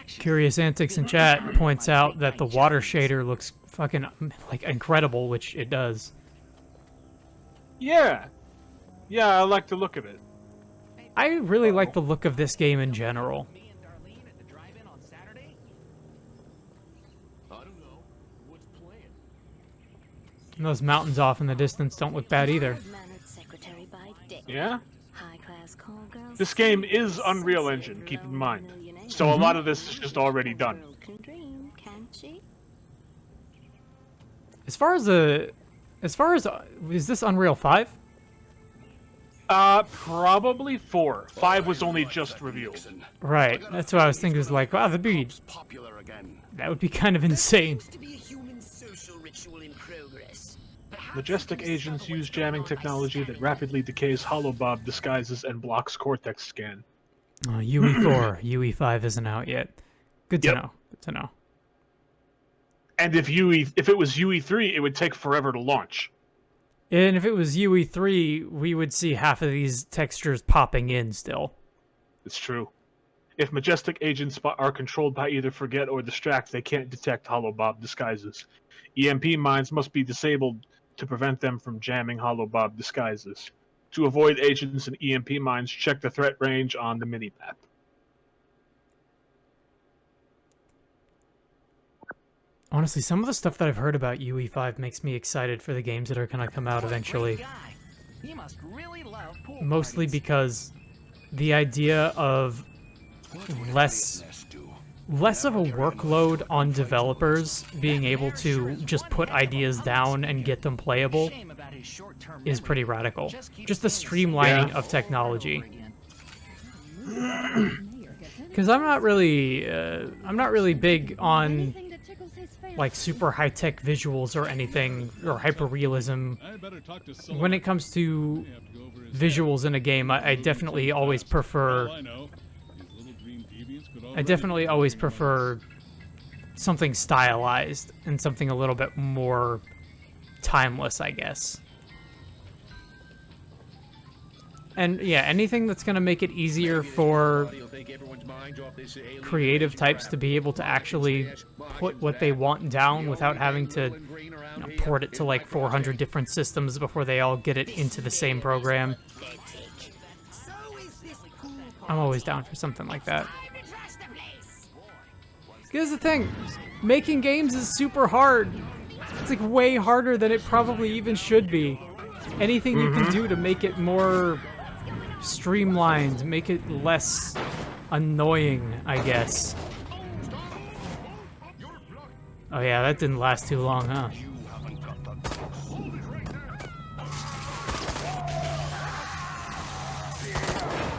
Curious Antics in chat points out that the water shader looks fucking, like, incredible, which it does.
Yeah. Yeah, I like the look of it.
I really like the look of this game in general. And those mountains off in the distance don't look bad either.
Yeah? This game is Unreal Engine, keep in mind. So a lot of this is just already done.
As far as is this Unreal 5?
Probably 4. 5 was only just revealed.
Right, that's what I was thinking. Was like, wow, that would be kind of insane.
Majestic agents use jamming technology that rapidly decays holobob disguises and blocks cortex scan.
UE4, UE5 isn't out yet. Good to know. Good to know.
And if it was UE3, it would take forever to launch.
And if it was UE3, we would see half of these textures popping in still.
It's true. If Majestic agents are controlled by either Forget or Distract, they can't detect holobob disguises. EMP mines must be disabled to prevent them from jamming holobob disguises. To avoid agents and EMP mines, check the threat range on the minimap.
Honestly, some of the stuff that I've heard about UE5 makes me excited for the games that are going to come out eventually. Mostly because the idea of less of a workload on developers being able to just put ideas down and get them playable is pretty radical. Just the streamlining of technology. Because I'm not really big on like super high-tech visuals or anything, or hyper-realism. When it comes to visuals in a game, I definitely always prefer something stylized and something a little bit more timeless, I guess. And yeah, anything that's going to make it easier for creative types to be able to actually put what they want down without having to port it to like 400 different systems before they all get it into the same program. I'm always down for something like that. Here's the thing, making games is super hard. It's like way harder than it probably even should be. Anything you can do to make it more streamlined, make it less annoying, I guess. Oh yeah, that didn't last too long, huh?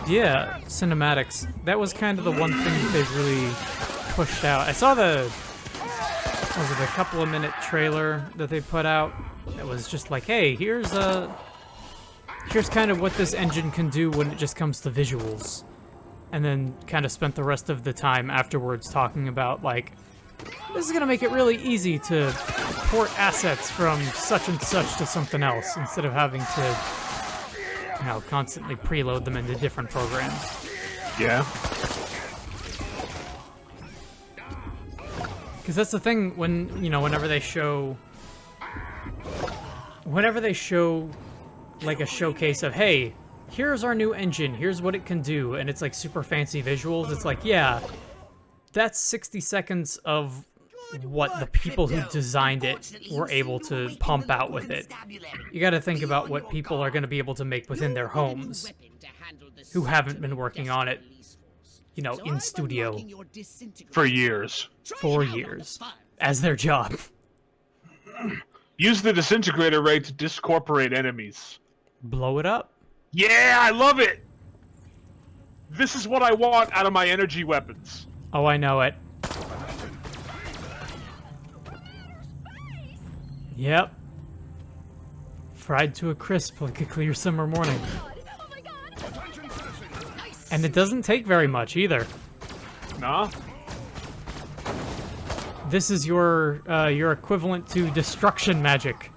Yeah, cinematics. That was kind of the one thing that they really pushed out. I saw the, what was it, a couple of minute trailer that they put out that was just like, hey, here's kind of what this engine can do when it just comes to visuals. And then kind of spent the rest of the time afterwards talking about, like, this is gonna make it really easy to port assets from such and such to something else instead of having to, you know, constantly preload them into different programs.
Yeah.
Because that's the thing when, you know, whenever they show like a showcase of, hey, here's our new engine, here's what it can do, and it's like super fancy visuals, it's like, yeah, that's 60 seconds of what the people who designed it were able to pump out with it. You gotta think about what people are gonna be able to make within their homes who haven't been working on it, you know, in studio
For years.
for years as their job.
Use the disintegrator ray to discorporate enemies.
Blow it up.
Yeah, I love it! This is what I want out of my energy weapons.
Oh, I know it. Yep. Fried to a crisp like a clear summer morning. And it doesn't take very much either.
Nah.
This is your equivalent to destruction magic.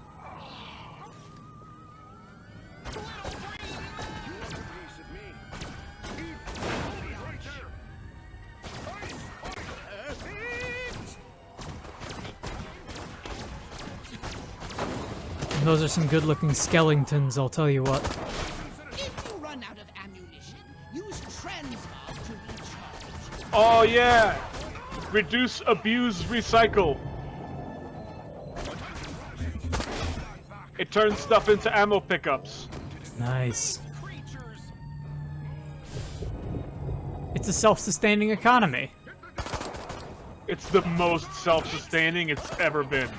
And those are some good-looking skeletons, I'll tell you what.
If you run out of ammunition, use transmog to recharge.
Oh yeah! Reduce, abuse, recycle. It turns stuff into ammo pickups.
Nice. It's a self-sustaining economy.
It's the most self-sustaining it's ever been.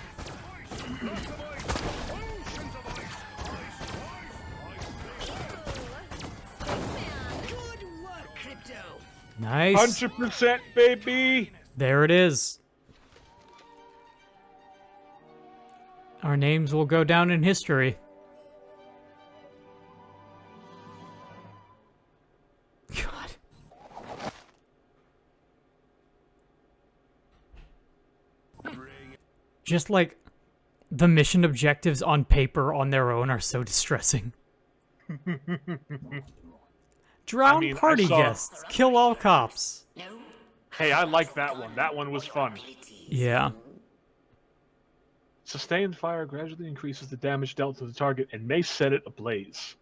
Nice.
100%, baby!
There it is. Our names will go down in history. God. Just like the mission objectives on paper on their own are so distressing. Drown party guests. Kill all cops.
Hey, I like that one. That one was fun.
Yeah.
Sustained fire gradually increases the damage dealt to the target and may set it ablaze.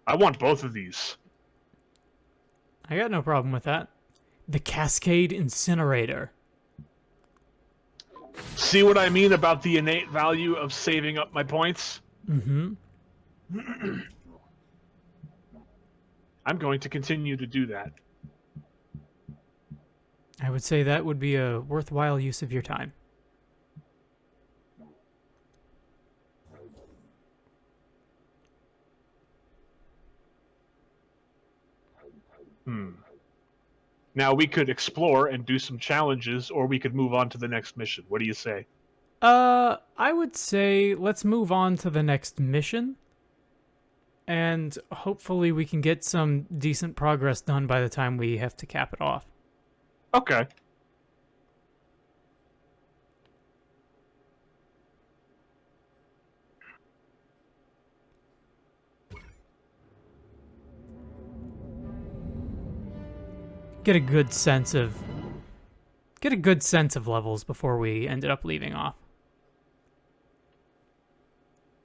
I want both of these.
I got no problem with that. The Cascade Incinerator.
See what I mean about the innate value of saving up my points?
Mm-hmm.
I'm going to continue to do that.
I would say that would be a worthwhile use of your time.
Now we could explore and do some challenges, or we could move on to the next mission. What do you say?
I would say let's move on to the next mission. And hopefully we can get some decent progress done by the time we have to cap it off.
Okay.
Get a good sense of levels before we ended up leaving off.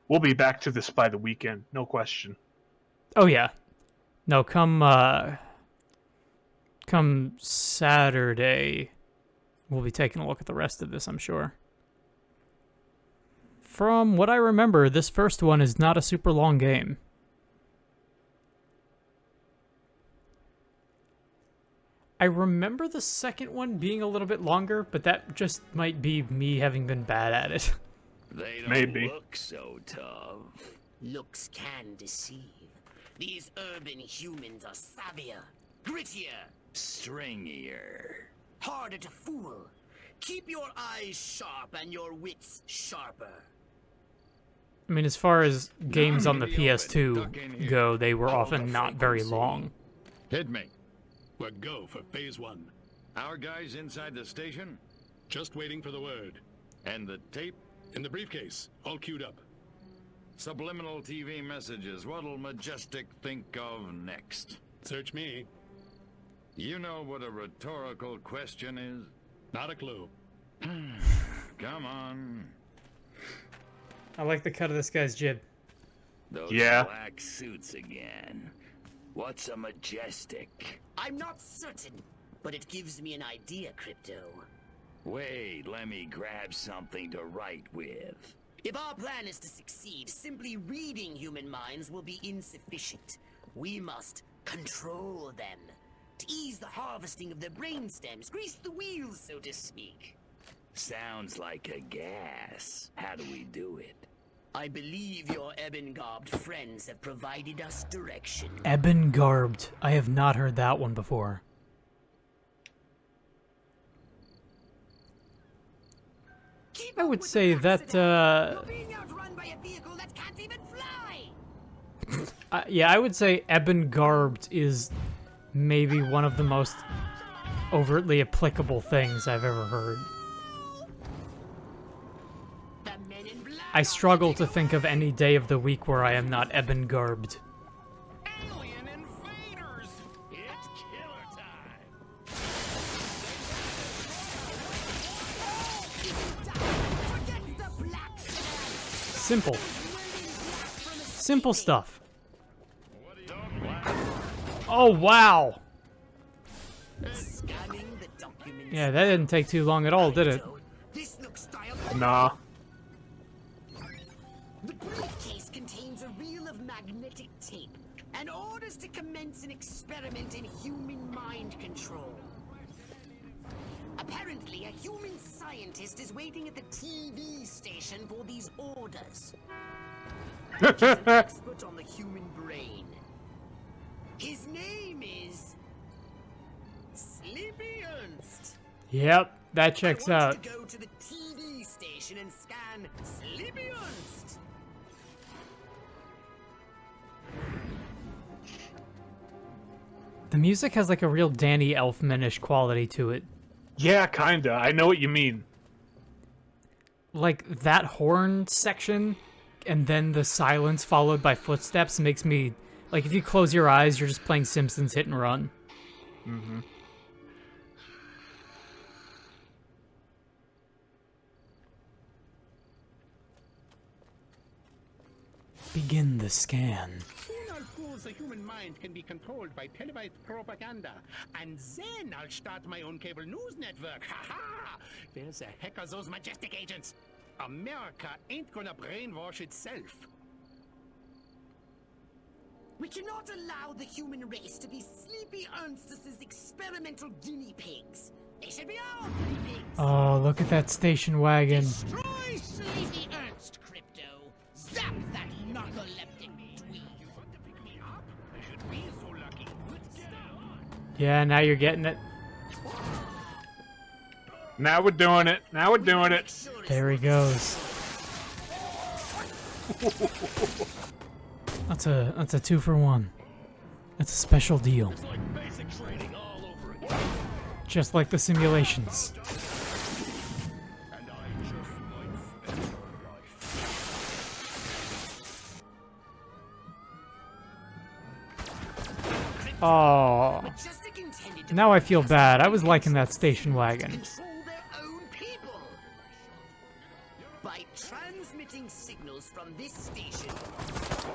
We'll be back to this by the weekend, no question.
Oh yeah. No, come come Saturday, we'll be taking a look at the rest of this, I'm sure. From what I remember, this first one is not a super long game. I remember the second one being a little bit longer, but that just might be me having been bad at it.
They don't
Maybe.
look so tough.
Looks can deceive. These urban humans are savvier, grittier,
Stringier.
harder to fool. Keep your eyes sharp and your wits sharper.
I mean, as far as games on the PS2 go, they were often not very long.
Hit me.
We're go for phase 1.
Our guys inside the station?
Just waiting for the word.
And the tape?
In the briefcase, all queued up.
Subliminal TV messages. What'll Majestic think of next?
Search me.
You know what a rhetorical question is?
Not a clue.
Come on.
I like the cut of this guy's jib.
Those
Yeah.
black suits again. What's a Majestic?
I'm not certain, but it gives me an idea, Crypto.
Wait, let me grab something to write with.
If our plan is to succeed, simply reading human minds will be insufficient. We must control them. To ease the harvesting of their brain stems, grease the wheels, so to speak.
Sounds like a gas. How do we do it?
I believe your ebon-garbed friends have provided us direction.
Ebon Garbed. I have not heard that one before. I would say that,
You're being outrun by a vehicle that can't even fly!
yeah, I would say Ebon Garbed is maybe one of the most overtly applicable things I've ever heard. I struggle to think of any day of the week where I am not Ebon Garbed.
Alien invaders! It's killer time!
Simple. Simple stuff. Oh, wow! Yeah, that didn't take too long at all, did it?
Nah.
The briefcase contains a reel of magnetic tape and orders to commence an experiment in human mind control. Apparently, a human scientist is waiting at the TV station for these orders. He's an expert on the human brain. His name is Sleepy Ernst.
Yep, that checks
I want
out.
you to go to the TV station and scan Sleepy Ernst.
The music has like a real Danny Elfman-ish quality to it.
Yeah, kinda. I know what you mean.
Like, that horn section, and then the silence followed by footsteps makes me... Like, if you close your eyes, you're just playing Simpsons Hit and Run.
Mm-hmm.
Begin the scan.
Soon I'll prove the human mind can be controlled by televised propaganda. And then I'll start my own cable news network. Ha-ha! Where the heck are those Majestic agents? America ain't gonna brainwash itself.
We cannot allow the human race to be Sleepy Ernst's experimental guinea pigs. They should be our guinea pigs.
Oh, look at that station wagon.
Destroy Sleepy Ernst, Crypto. Zap that narcoleptic dweeb.
Yeah, now you're getting it.
Now we're doing it. Now we're doing it.
There he goes. That's a 2-for-1. That's a special deal. Just like the simulations. Oh. Now I feel bad. I was liking that station wagon.
Control their own people. By transmitting signals from this station,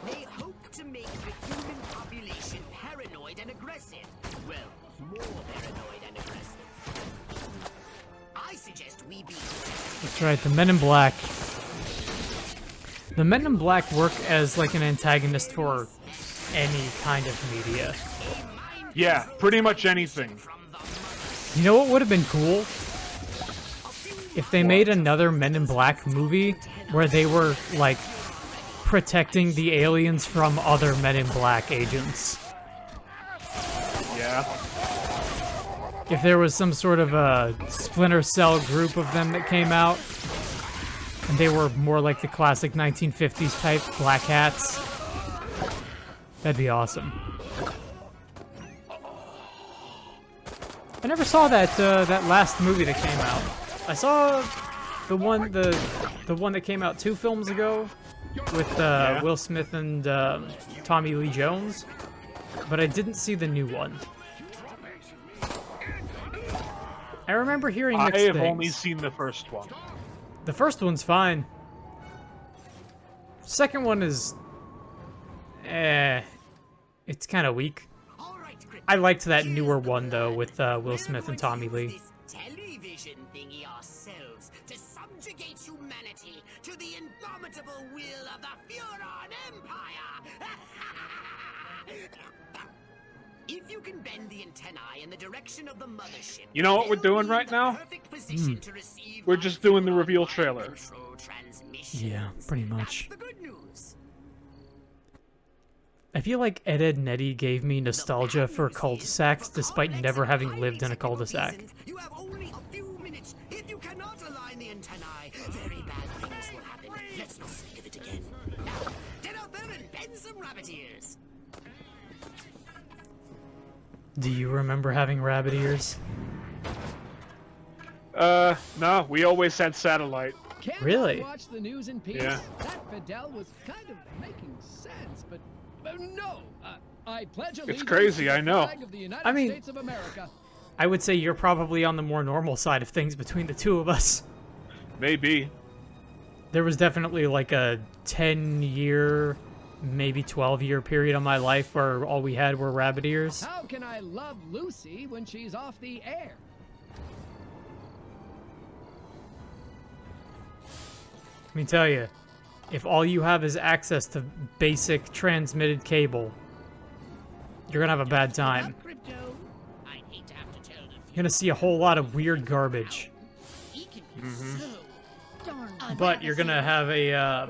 they hope to make the human population paranoid and aggressive. Well, more paranoid and aggressive. I suggest we be...
That's right, the Men in Black. The Men in Black work as like an antagonist for any kind of media.
Yeah, pretty much anything.
You know what would have been cool? If they made another Men in Black movie where they were, like, protecting the aliens from other Men in Black agents.
Yeah.
If there was some sort of a Splinter Cell group of them that came out, and they were more like the classic 1950s type black hats, that'd be awesome. I never saw that that last movie that came out. I saw the one that came out 2 films ago with Will Smith and Tommy Lee Jones, but I didn't see the new one. I remember hearing mixed things.
I have only seen the first one.
The first one's fine. Second one is... it's kind of weak. I liked that newer one, though, with Will Smith and Tommy Lee.
Television thingy ourselves to subjugate humanity to the indomitable will of the Furon Empire! If you can bend the antennae in the direction of the mothership...
You know what we're doing right now? We're just doing the reveal trailer.
Yeah, pretty much. I feel like Ed, and Eddy gave me nostalgia for cul-de-sacs despite never having lived in a cul-de-sac.
You have only a few minutes. If you cannot align the antennae, very bad things will happen. Let's not speak of it again. Now, get out there and bend some rabbit ears.
Do you remember having rabbit ears?
No, we always had satellite.
Really?
Watch the news in peace.
Yeah.
That Fidel was kind of making sense, but no. I pledge allegiance
It's crazy,
to the
I know.
flag of the United
I mean,
States of America.
I would say you're probably on the more normal side of things between the two of us.
Maybe.
There was definitely like a 10-year, maybe 12-year period of my life where all we had were rabbit ears.
How can I love Lucy when she's off the air?
Let me tell you, if all you have is access to basic transmitted cable, you're gonna have a bad time. You're gonna see a whole lot of weird garbage. But you're gonna have a,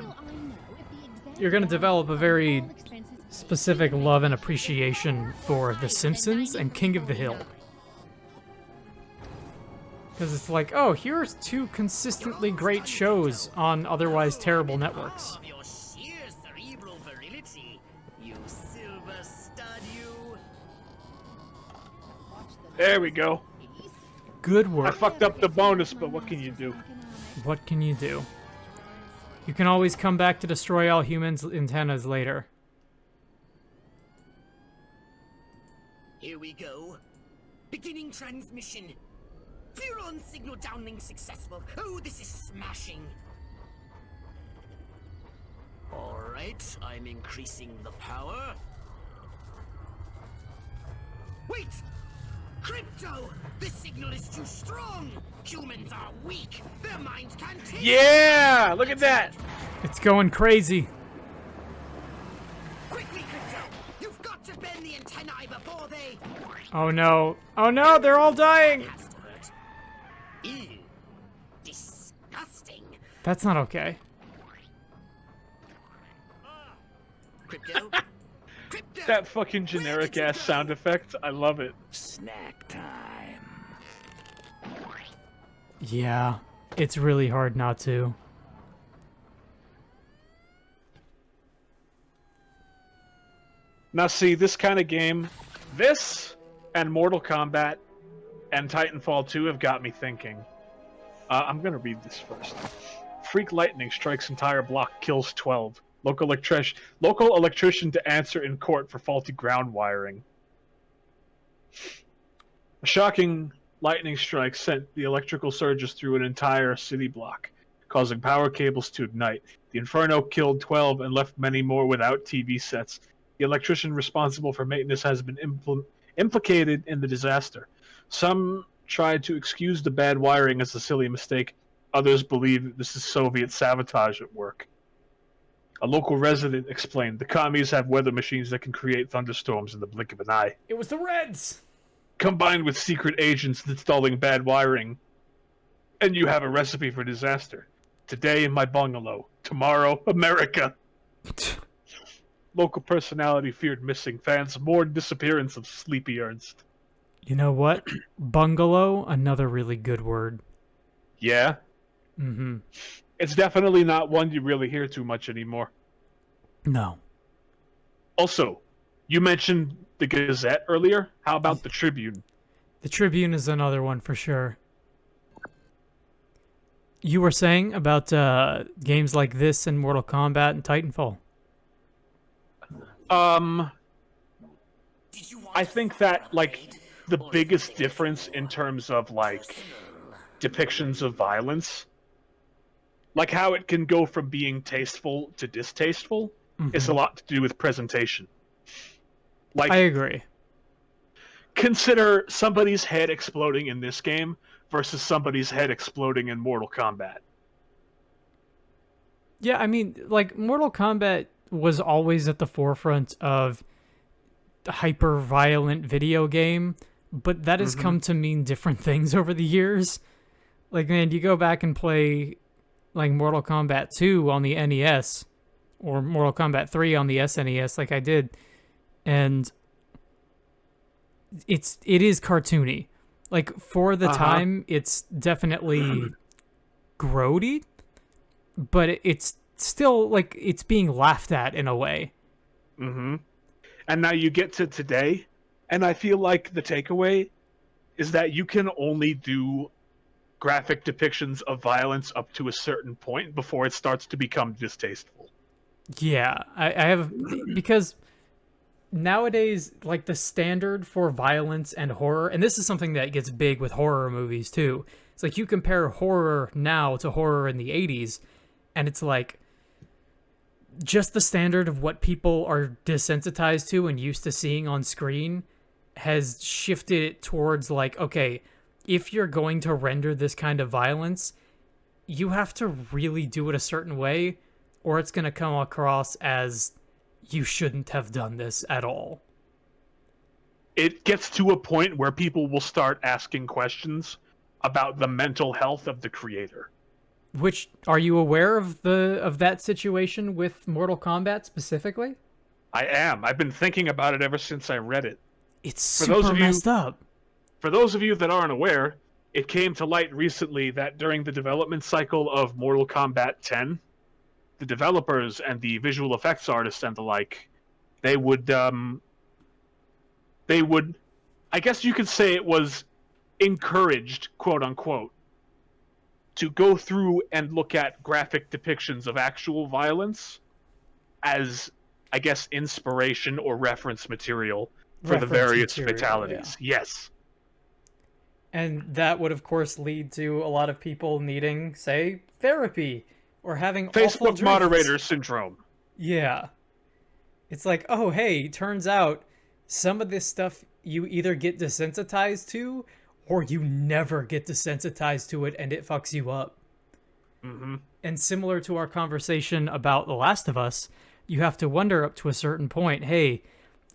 you're gonna develop a very specific love and appreciation for The Simpsons and King of the Hill. Because it's like, oh, here's 2 consistently great shows on otherwise terrible networks.
Your sheer cerebral virility, you silver stud, you.
There we go.
Good work.
I fucked up the bonus, but what can you do?
What can you do? You can always come back to destroy all humans' antennas later.
Here we go. Beginning transmission. Furon signal downlink successful. Oh, this is smashing. Alright, I'm increasing the power. Wait! Crypto! This signal is too strong! Humans are weak! Their minds can't take it!
Yeah! Look at that!
It's going crazy.
Quickly, Crypto! You've got to bend the antennae before they...
Oh no. Oh no, they're all dying!
Ew. Disgusting.
That's not okay.
Crypto?
That fucking generic ass sound effect. I love it.
Snack time.
Yeah, it's really hard not to.
Now see, this kind of game, this and Mortal Kombat and Titanfall 2 have got me thinking. I'm gonna read this first. Freak lightning strikes entire block, kills 12. Local electrician to answer in court for faulty ground wiring. A shocking lightning strike sent the electrical surges through an entire city block, causing power cables to ignite. The inferno killed 12 and left many more without TV sets. The electrician responsible for maintenance has been implicated in the disaster. Some tried to excuse the bad wiring as a silly mistake. Others believe this is Soviet sabotage at work. A local resident explained, the commies have weather machines that can create thunderstorms in the blink of an eye.
It was the Reds!
Combined with secret agents installing bad wiring, and you have a recipe for disaster. Today in my bungalow. Tomorrow, America. Local personality feared missing fans. More disappearance of Sleepy Ernst.
You know what? Bungalow, another really good word.
Yeah?
Mm-hmm.
It's definitely not one you really hear too much anymore.
No.
Also, you mentioned the Gazette earlier. How about the Tribune?
The Tribune is another one for sure. You were saying about games like this and Mortal Kombat and Titanfall.
I think that, like, the biggest difference in terms of, like, depictions of violence, like how it can go from being tasteful to distasteful, is a lot to do with presentation. Like,
I agree.
Consider somebody's head exploding in this game versus somebody's head exploding in Mortal Kombat.
Yeah, I mean, like, Mortal Kombat was always at the forefront of hyper-violent video game, but that has come to mean different things over the years. Like, man, you go back and play, like, Mortal Kombat 2 on the NES, or Mortal Kombat 3 on the SNES, like I did, and it is cartoony. Like, for the time, it's definitely grody, but it's still, like, it's being laughed at in a way.
Mm-hmm. And now you get to today, and I feel like the takeaway is that you can only do graphic depictions of violence up to a certain point before it starts to become distasteful.
Yeah, I have, because nowadays, like, the standard for violence and horror, and this is something that gets big with horror movies too. It's like you compare horror now to horror in the 80s, and it's like just the standard of what people are desensitized to and used to seeing on screen has shifted it towards, like, okay, if you're going to render this kind of violence, you have to really do it a certain way, or it's going to come across as you shouldn't have done this at all.
It gets to a point where people will start asking questions about the mental health of the creator.
Which, are you aware of that situation with Mortal Kombat specifically?
I am. I've been thinking about it ever since I read it.
It's super messed up.
For those of you that aren't aware, it came to light recently that during the development cycle of Mortal Kombat 10, the developers and the visual effects artists and the like, they would, I guess you could say it was encouraged, quote unquote, to go through and look at graphic depictions of actual violence as, I guess, inspiration or reference material for the various fatalities. Yeah. Yes.
And that would, of course, lead to a lot of people needing, say, therapy or having
Facebook moderator syndrome.
Yeah. It's like, oh, hey, turns out some of this stuff you either get desensitized to or you never get desensitized to it and it fucks you up.
Mm-hmm.
And similar to our conversation about The Last of Us, you have to wonder up to a certain point, hey,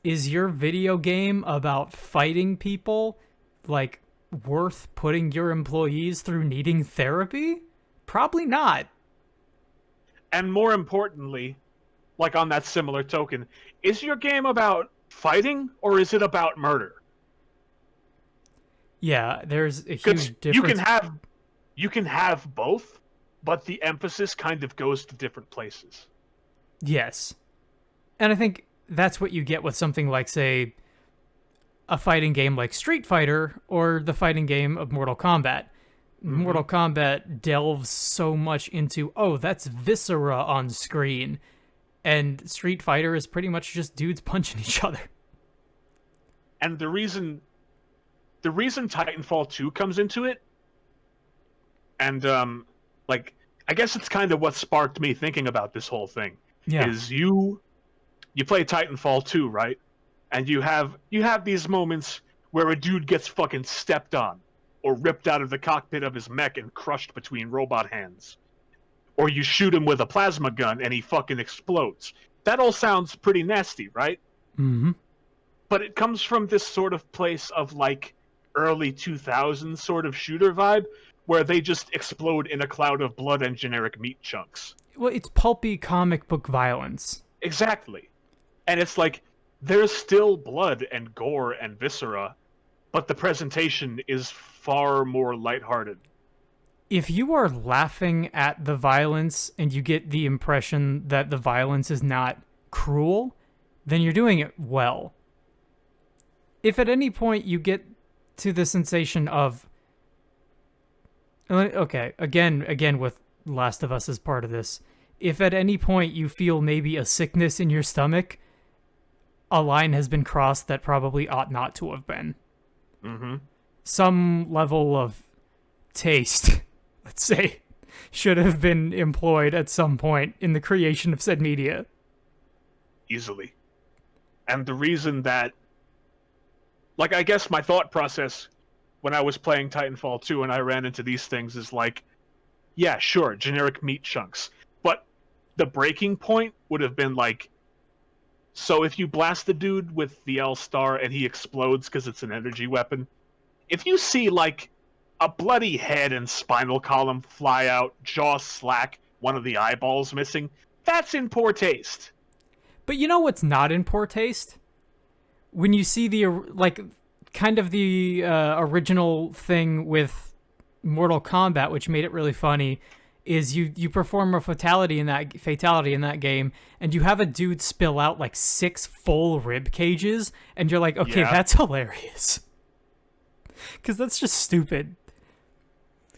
is your video game about fighting people, like, worth putting your employees through needing therapy? Probably not.
And more importantly, like on that similar token, is your game about fighting or is it about murder?
Yeah, there's a huge difference.
You can have both, but the emphasis kind of goes to different places.
Yes. And I think that's what you get with something like, say, a fighting game like Street Fighter or the fighting game of Mortal Kombat. Mm-hmm. Mortal Kombat delves so much into, oh, that's viscera on screen. And Street Fighter is pretty much just dudes punching each other.
And the reason Titanfall 2 comes into it, and like, I guess it's kind of what sparked me thinking about this whole thing.
Yeah.
Is you play Titanfall 2, right? and you have these moments where a dude gets fucking stepped on, or ripped out of the cockpit of his mech and crushed between robot hands, or you shoot him with a plasma gun and he fucking explodes. That all sounds pretty nasty, right?
Mm-hmm.
But it comes from this sort of place of like early 2000s sort of shooter vibe, where they just explode in a cloud of blood and generic meat chunks.
Well, it's pulpy comic book violence.
Exactly. And it's like, there's still blood and gore and viscera, but the presentation is far more lighthearted.
If you are laughing at the violence and you get the impression that the violence is not cruel, then you're doing it well. If at any point you get to the sensation of... Okay, again with Last of Us as part of this. If at any point you feel maybe a sickness in your stomach, a line has been crossed that probably ought not to have been.
Mm-hmm.
Some level of taste, let's say, should have been employed at some point in the creation of said media.
Easily. And the reason that... Like, I guess my thought process when I was playing Titanfall 2 and I ran into these things is like, yeah, sure, generic meat chunks. But the breaking point would have been like, so if you blast a dude with the L-Star and he explodes because it's an energy weapon, if you see, like, a bloody head and spinal column fly out, jaw slack, one of the eyeballs missing, that's in poor taste.
But you know what's not in poor taste? When you see the, like, kind of the original thing with Mortal Kombat, which made it really funny, is you perform a fatality in that game, and you have a dude spill out like 6 full rib cages, and you're like, okay,
Yeah.
that's hilarious. Because that's just stupid.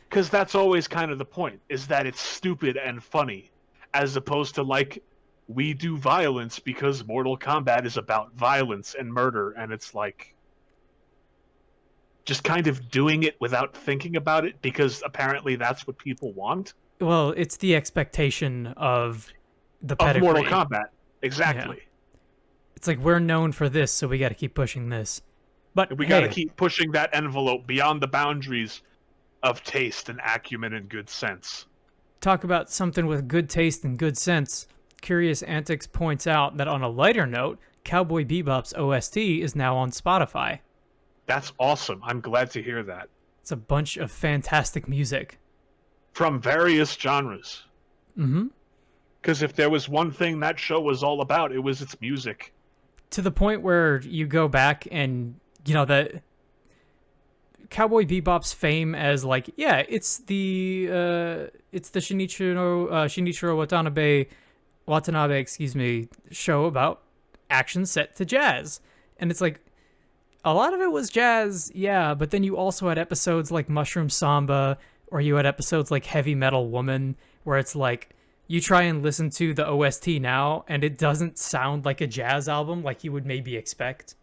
Because that's always kind of the point, is that it's stupid and funny, as opposed to, like, we do violence because Mortal Kombat is about violence and murder, and it's like... just kind of doing it without thinking about it, because apparently that's what people want.
Well, it's the expectation of the pedigree.
Of Mortal Kombat. Exactly.
Yeah. It's like, we're known for this, so we gotta keep pushing this. But
We gotta keep pushing that envelope beyond the boundaries of taste and acumen and good sense.
Talk about something with good taste and good sense. Curious Antics points out that on a lighter note, Cowboy Bebop's OST is now on Spotify.
That's awesome. I'm glad to hear that.
It's a bunch of fantastic music.
From various genres.
Mm-hmm.
Because if there was one thing that show was all about, it was its music.
To the point where you go back and, you know, the Cowboy Bebop's fame as, like, yeah, it's the Shinichiro Watanabe, show about action set to jazz. And it's like, a lot of it was jazz, yeah, but then you also had episodes like Mushroom Samba, or you had episodes like Heavy Metal Woman, where it's like, you try and listen to the OST now, and it doesn't sound like a jazz album like you would maybe expect.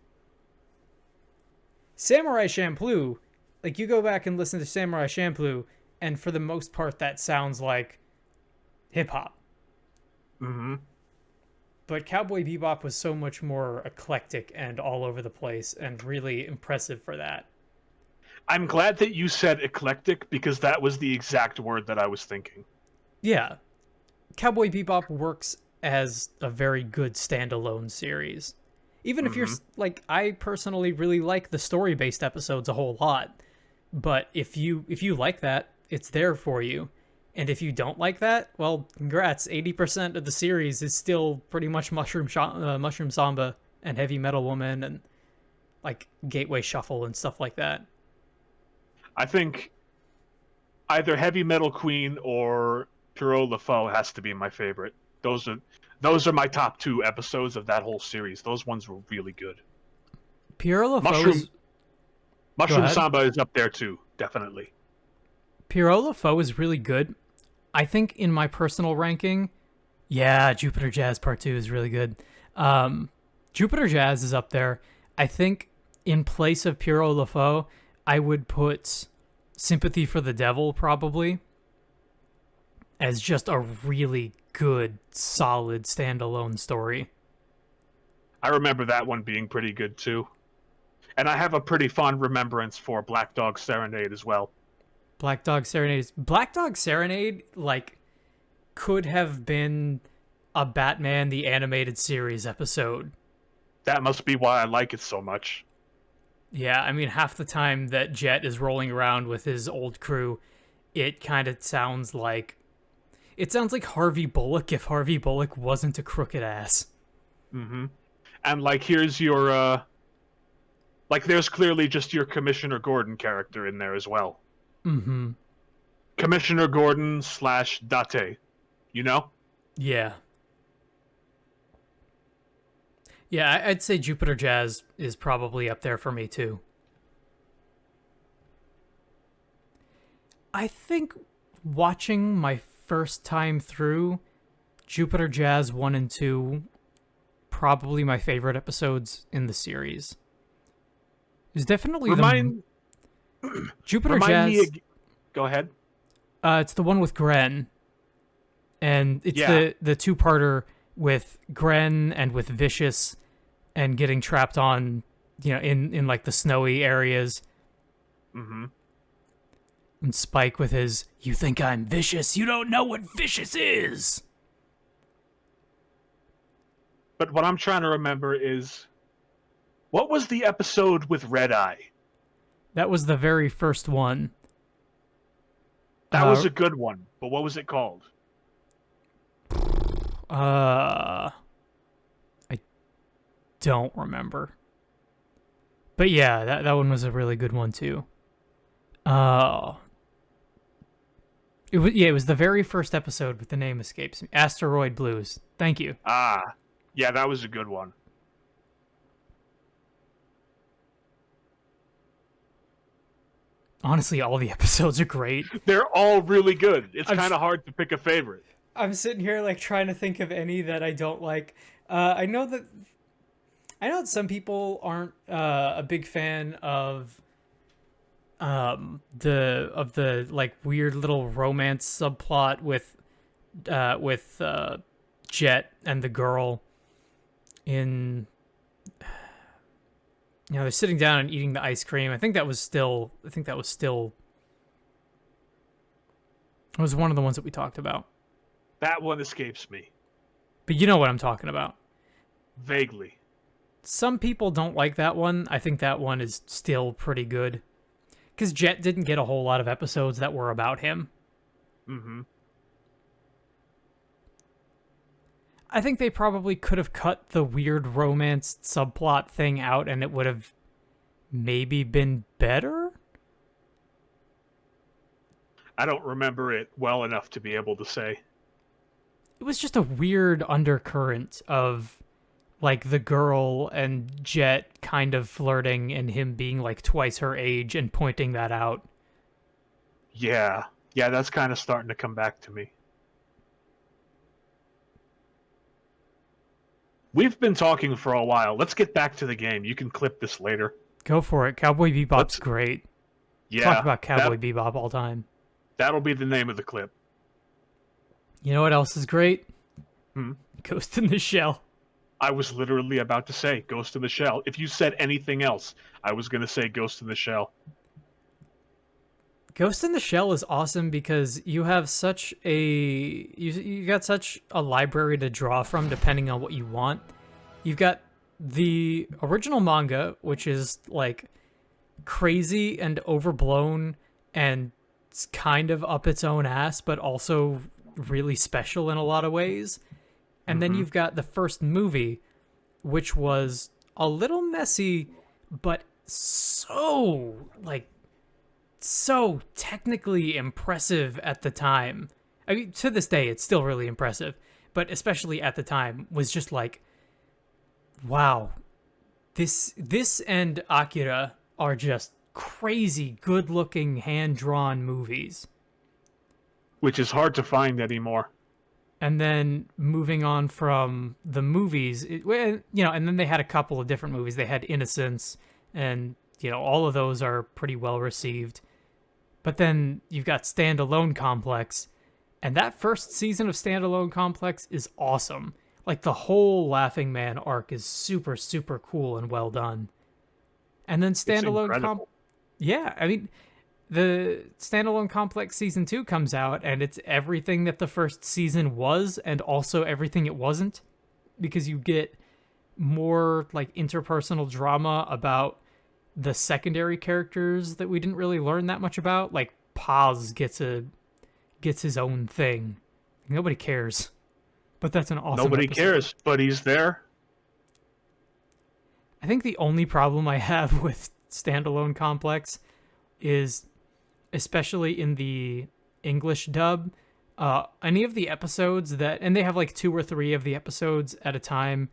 Samurai Champloo, like, you go back and listen to Samurai Champloo, and for the most part that sounds like hip-hop.
Mm-hmm.
But Cowboy Bebop was so much more eclectic and all over the place, and really impressive for that.
I'm glad that you said eclectic, because that was the exact word that I was thinking.
Yeah. Cowboy Bebop works as a very good standalone series. Even if you're, like, I personally really like the story-based episodes a whole lot. But if you like that, it's there for you. And if you don't like that, well, congrats. 80% of the series is still pretty much Mushroom Samba and Heavy Metal Woman and, like, Gateway Shuffle and stuff like that.
I think either Heavy Metal Queen or Pierrot Le Faux has to be my favorite. Those are my top 2 episodes of that whole series. Those ones were really good.
Pierrot Le Faux...
Mushroom Samba is up there too, definitely.
Pierrot Le Faux is really good. I think in my personal ranking, yeah, Jupiter Jazz Part 2 is really good. Jupiter Jazz is up there. I think in place of Pierrot Le Faux, I would put Sympathy for the Devil, probably, as just a really good, solid, standalone story.
I remember that one being pretty good too. And I have a pretty fond remembrance for Black Dog Serenade as well.
Black Dog Serenade. Black Dog Serenade, like, could have been a Batman the Animated Series episode.
That must be why I like it so much.
Yeah, I mean, half the time that Jet is rolling around with his old crew, it kind of sounds like... It sounds like Harvey Bullock if Harvey Bullock wasn't a crooked ass.
Mm-hmm. And, like, here's your, like, there's clearly just your Commissioner Gordon character in there as well.
Mm-hmm.
Commissioner Gordon / Date. You know?
Yeah. Yeah, I'd say Jupiter Jazz is probably up there for me, too. I think watching my first time through, Jupiter Jazz 1 and 2, probably my favorite episodes in the series. It's definitely Jupiter Jazz.
Go ahead.
It's the one with Gren. And it's the two-parter with Gren and with Vicious and getting trapped on, you know, in like the snowy areas.
Mm-hmm.
And Spike with his, "You think I'm vicious? You don't know what vicious is!"
But what I'm trying to remember is, what was the episode with Red Eye?
That was the very first one.
That was a good one, but what was it called?
I don't remember. But yeah, that one was a really good one too. It was the very first episode, but the name escapes me. Asteroid Blues. Thank you.
Ah, yeah, that was a good one.
Honestly, all the episodes are great.
They're all really good. It's kind of hard to pick a favorite.
I'm sitting here like trying to think of any that I don't like. I know that some people aren't a big fan of the like weird little romance subplot with Jet and the girl in, you know, they're sitting down and eating the ice cream. I think that was one of the ones that we talked about.
That one escapes me.
But you know what I'm talking about.
Vaguely.
Some people don't like that one. I think that one is still pretty good. Because Jet didn't get a whole lot of episodes that were about him.
Mm-hmm.
I think they probably could have cut the weird romance subplot thing out and it would have maybe been better?
I don't remember it well enough to be able to say.
It was just a weird undercurrent of, like, the girl and Jet kind of flirting and him being, like, twice her age and pointing that out.
Yeah. Yeah, that's kind of starting to come back to me. We've been talking for a while. Let's get back to the game. You can clip this later.
Go for it. Cowboy Bebop's great.
Yeah.
Talk about Cowboy Bebop all time.
That'll be the name of the clip.
You know what else is great?
Hmm?
Ghost in the Shell.
I was literally about to say Ghost in the Shell. If you said anything else, I was going to say Ghost in the Shell.
Ghost in the Shell is awesome because you have such a you got such a library to draw from depending on what you want. You've got the original manga, which is like crazy and overblown and it's kind of up its own ass, but also really special in a lot of ways. And then you've got the first movie, which was a little messy, but so technically impressive at the time. I mean, to this day, it's still really impressive, but especially at the time was just like, wow, this and Akira are just crazy good-looking hand-drawn movies.
Which is hard to find anymore.
And then moving on from the movies, and then they had a couple of different movies. They had Innocence, and, all of those are pretty well received. But then you've got Standalone Complex, and that first season of Standalone Complex is awesome. Like, the whole Laughing Man arc is super, super cool and well done. And then standalone yeah, I mean, the standalone Complex Season 2 comes out, and it's everything that the first season was, and also everything it wasn't. Because you get more, like, interpersonal drama about the secondary characters that we didn't really learn that much about. Like, Paz gets his own thing. Nobody cares. But that's an awesome
Nobody
episode.
cares, but he's there.
I think the only problem I have with standalone Complex is, especially in the English dub, any of the episodes that, and they have like 2 or 3 of the episodes at a time,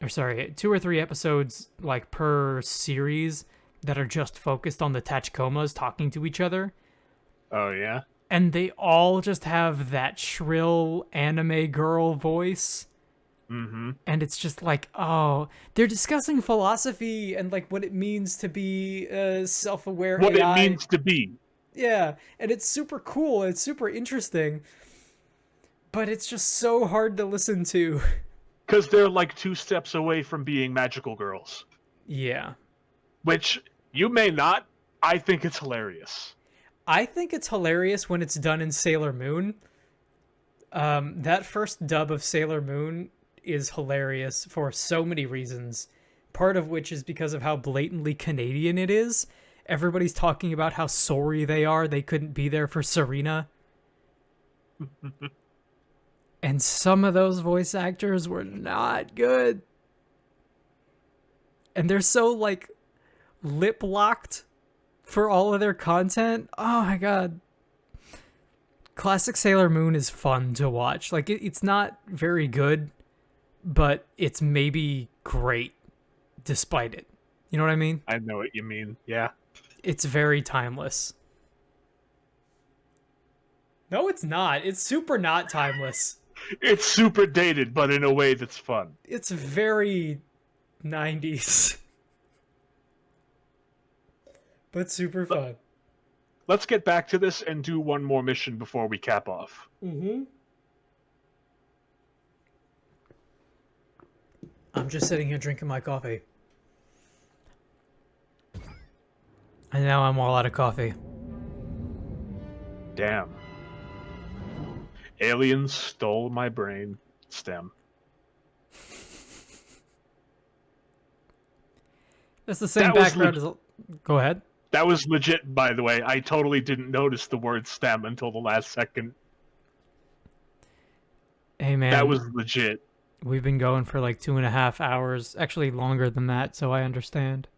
or sorry, 2 or 3 episodes like per series that are just focused on the Tachikomas talking to each other.
Oh, yeah?
And they all just have that shrill anime girl voice.
Mm-hmm.
And it's just like, oh, they're discussing philosophy and like what it means to be self-aware
What
AI.
it means to be.
Yeah, and it's super cool. It's super interesting. But it's just so hard to listen to.
Because they're like 2 steps away from being magical girls.
Yeah.
Which, you may not. I think it's hilarious.
I think it's hilarious when it's done in Sailor Moon. That first dub of Sailor Moon is hilarious for so many reasons. Part of which is because of how blatantly Canadian it is. Everybody's talking about how sorry they are they couldn't be there for Serena. And some of those voice actors were not good. And they're so, like, lip-locked for all of their content. Oh my god. Classic Sailor Moon is fun to watch. Like, it's not very good, but it's maybe great despite it. You know what I mean?
I know what you mean, yeah.
It's very timeless. No, it's not. It's super not timeless.
It's super dated, but in a way that's fun.
It's very 90s. But super fun.
Let's get back to this and do one more mission before we cap off.
Mm-hmm. I'm just sitting here drinking my coffee. And now I'm all out of coffee.
Damn. Aliens stole my brain stem.
That's the same background as... Go ahead.
That was legit, by the way. I totally didn't notice the word stem until the last second.
Hey, man.
That was legit.
We've been going for like 2.5 hours. Actually, longer than that, so I understand.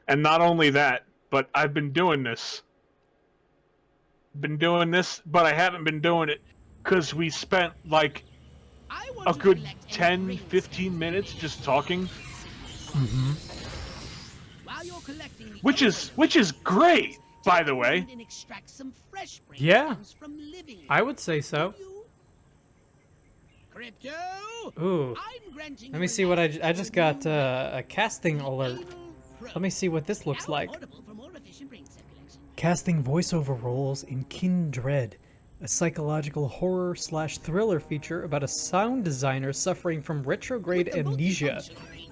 And not only that, but I've been doing this. But I haven't been doing it because we spent like a good 10, 15 minutes just talking.
Mm-hmm.
Which is great, by the way.
Yeah, I would say so. Ooh, let me see what I just got a casting alert. Let me see what this looks like. Casting voiceover roles in Kindred, a psychological horror/thriller feature about a sound designer suffering from retrograde amnesia.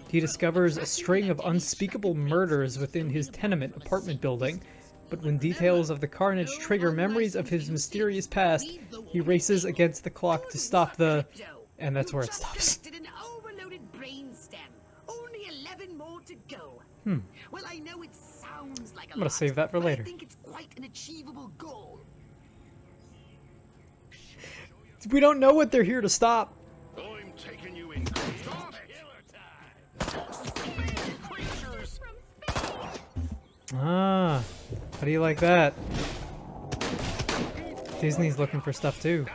He discovers a string of unspeakable murders within his tenement apartment building, but when details of the carnage trigger memories of his mysterious past, he races against the clock to stop the... And that's where it stops.
An overloaded brainstem. Only 11 more to go. Well, I know it sounds like
I'm gonna save that for later.
I think it's quite an achievable goal.
We don't know what they're here to stop.
I'm taking you in.
Ah, how do you like that? Disney's looking for stuff too.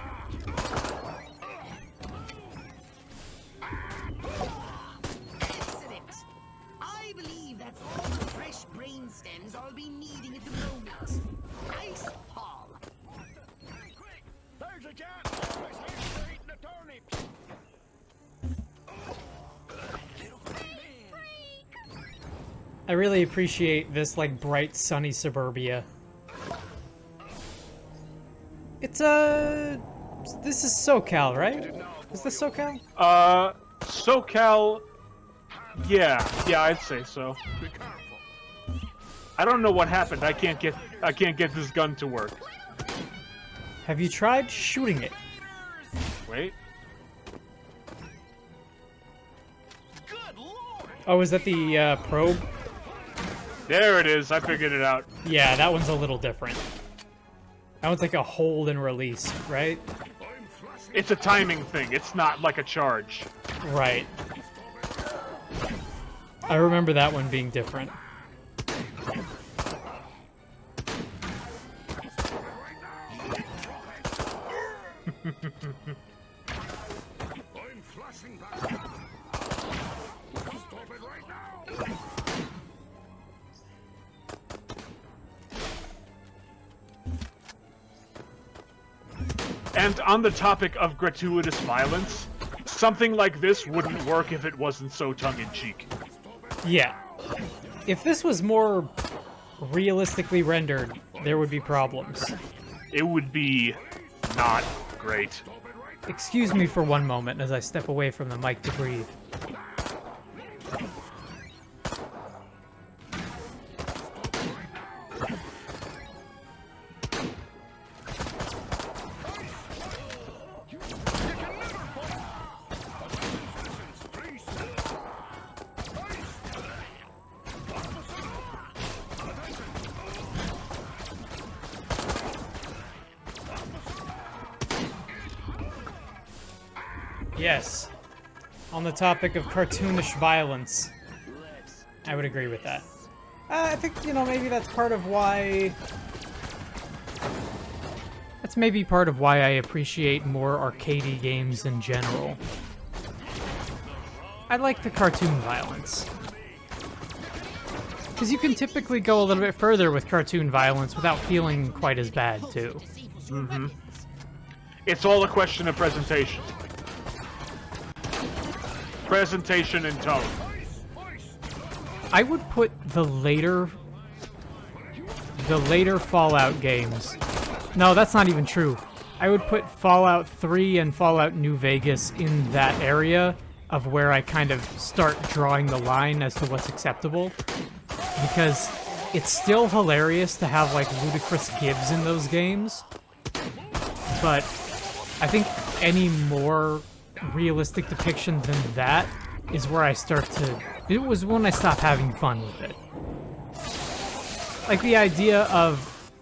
Excellent. I believe that's all the fresh brainstems I'll be needing at the moment. Nice haul.
Hey, quick! There's a cat! He's eating the turnips!
I really appreciate this, like, bright, sunny suburbia. It's, this is SoCal, right? Is this SoCal?
SoCal. Yeah, I'd say so. I don't know what happened. I can't get this gun to work.
Have you tried shooting it?
Wait.
Oh, is that the probe?
There it is. I figured it out.
Yeah, that one's a little different. That one's like a hold and release, right?
It's a timing thing. It's not like a charge.
Right. I remember that one being different.
And on the topic of gratuitous violence, something like this wouldn't work if it wasn't so tongue-in-cheek.
Yeah. If this was more realistically rendered, there would be problems.
It would be not great.
Excuse me for one moment as I step away from the mic to breathe. Yes. On the topic of cartoonish violence, I would agree with that. I think, you know, maybe that's part of why... That's maybe part of why I appreciate more arcadey games in general. I like the cartoon violence. Because you can typically go a little bit further with cartoon violence without feeling quite as bad, too.
Mm-hmm. It's all a question of presentation. Presentation and tone.
I would put the later Fallout games. No, that's not even true. I would put Fallout 3 and Fallout New Vegas in that area of where I kind of start drawing the line as to what's acceptable. Because it's still hilarious to have, like, ludicrous gibbs in those games. But I think any more realistic depiction than that is where I start to... It was when I stopped having fun with it. Like, the idea of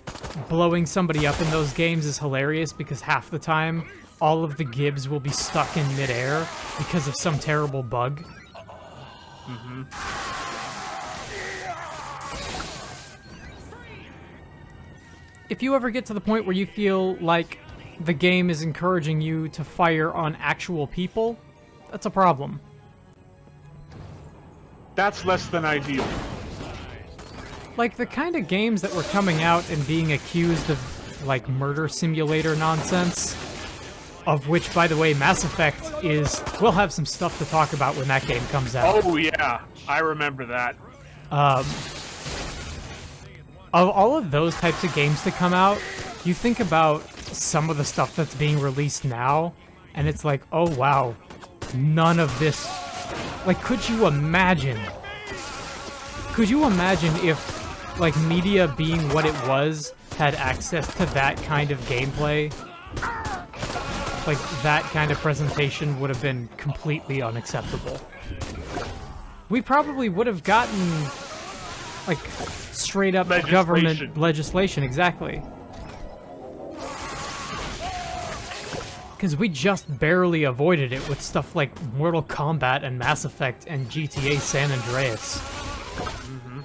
blowing somebody up in those games is hilarious because half the time all of the gibbs will be stuck in midair because of some terrible bug.
Mm-hmm.
If you ever get to the point where you feel like the game is encouraging you to fire on actual people, that's a problem.
That's less than ideal.
Like, the kind of games that were coming out and being accused of, like, murder simulator nonsense, of which, by the way, Mass Effect is... We'll have some stuff to talk about when that game comes out.
Oh, yeah. I remember that.
Of all of those types of games to come out, you think about some of the stuff that's being released now, and it's like, oh wow, none of this... Like, could you imagine if, like, media being what it was, had access to that kind of gameplay? Like, that kind of presentation would have been completely unacceptable. We probably would have gotten, like, straight-up government legislation, exactly. Because we just barely avoided it with stuff like Mortal Kombat and Mass Effect and GTA San Andreas.
Mm-hmm.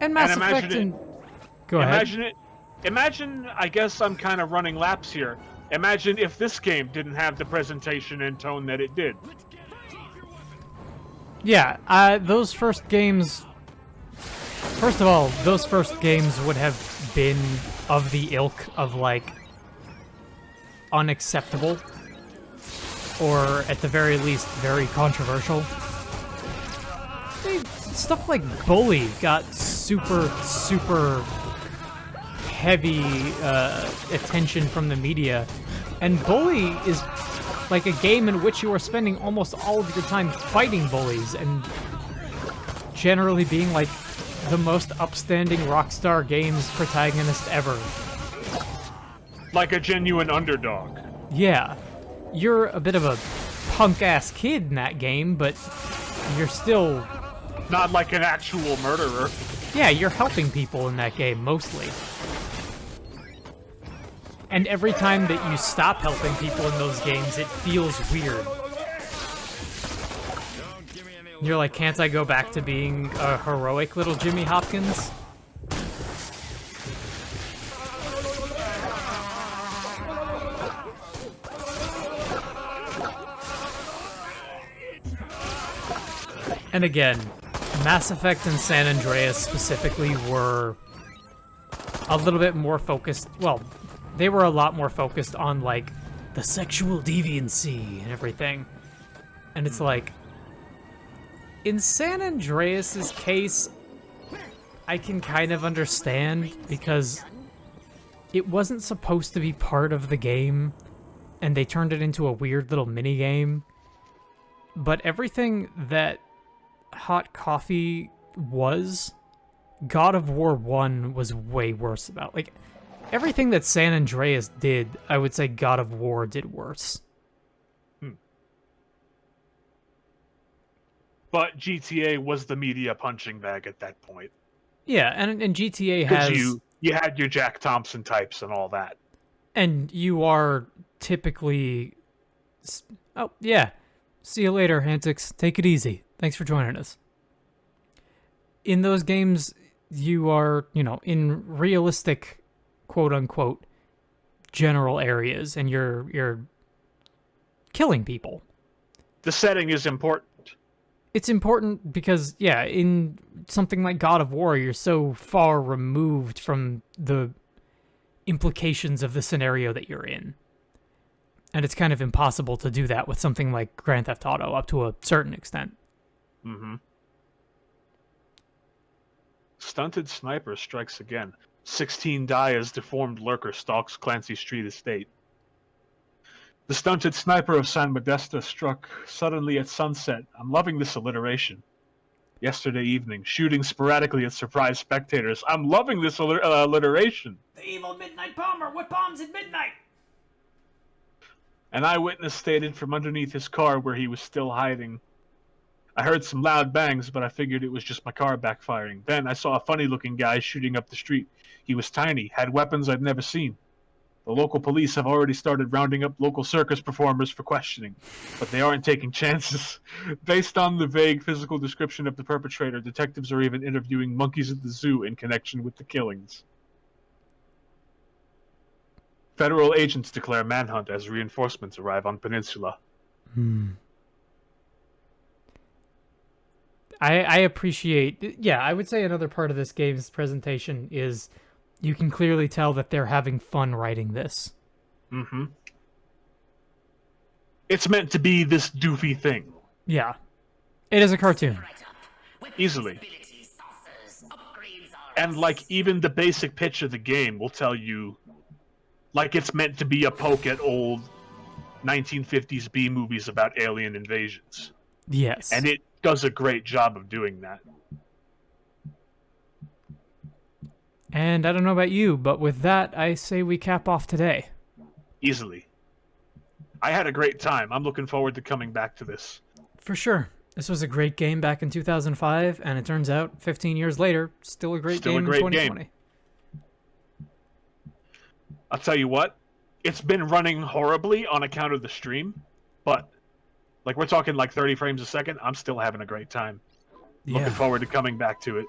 And Mass Effect and... Go ahead.
Imagine, I guess I'm kind of running laps here. Imagine if this game didn't have the presentation and tone that it did.
Yeah, those first games... First of all, those first games would have been of the ilk of, like, unacceptable, or at the very least, very controversial. Stuff like Bully got super heavy attention from the media, And Bully is like a game in which you are spending almost all of your time fighting bullies and generally being like the most upstanding Rockstar Games protagonist ever.
Like a genuine underdog.
Yeah. You're a bit of a punk-ass kid in that game, but you're still...
Not like an actual murderer.
Yeah, you're helping people in that game, mostly. And every time that you stop helping people in those games, it feels weird. You're like, can't I go back to being a heroic little Jimmy Hopkins? And again, Mass Effect and San Andreas specifically were a little bit more focused, well, they were a lot more focused on, like, the sexual deviancy and everything. And it's like, in San Andreas's case, I can kind of understand, because it wasn't supposed to be part of the game, and they turned it into a weird little mini-game. But everything that Hot Coffee was, God of War 1 was way worse about. Like, everything that San Andreas did, I would say God of War did worse.
But GTA was the media punching bag at that point.
Yeah, and GTA has...
Because you had your Jack Thompson types and all that.
And you are typically... Oh, yeah. See you later, Antics. Take it easy. Thanks for joining us. In those games, you are, you know, in realistic, quote-unquote, general areas, and you're killing people.
The setting is important.
It's important because, yeah, in something like God of War, you're so far removed from the implications of the scenario that you're in. And it's kind of impossible to do that with something like Grand Theft Auto, up to a certain extent.
Mm-hmm. Stunted Sniper strikes again. 16 die as deformed lurker stalks Clancy Street estate. The stunted sniper of San Modesta struck suddenly at sunset. I'm loving this alliteration. Yesterday evening, shooting sporadically at surprised spectators. I'm loving this alliteration.
The evil midnight bomber! What bombs at midnight?
An eyewitness stated from underneath his car where he was still hiding. I heard some loud bangs, but I figured it was just my car backfiring. Then I saw a funny-looking guy shooting up the street. He was tiny, had weapons I'd never seen. The local police have already started rounding up local circus performers for questioning, but they aren't taking chances. Based on the vague physical description of the perpetrator, detectives are even interviewing monkeys at the zoo in connection with the killings. Federal agents declare manhunt as reinforcements arrive on Peninsula.
I appreciate... Yeah, I would say another part of this game's presentation is you can clearly tell that they're having fun writing this.
Mm-hmm. It's meant to be this doofy thing.
Yeah. It is a cartoon.
Easily. And, like, even the basic pitch of the game will tell you, like, it's meant to be a poke at old 1950s B movies about alien invasions.
Yes.
And it does a great job of doing that.
And I don't know about you, but with that, I say we cap off today.
Easily. I had a great time. I'm looking forward to coming back to this.
For sure. This was a great game back in 2005, and it turns out, 15 years later, still a great game in 2020.
I'll tell you what, it's been running horribly on account of the stream, but, like, we're talking like 30 frames a second, I'm still having a great time. Looking forward to coming back to it.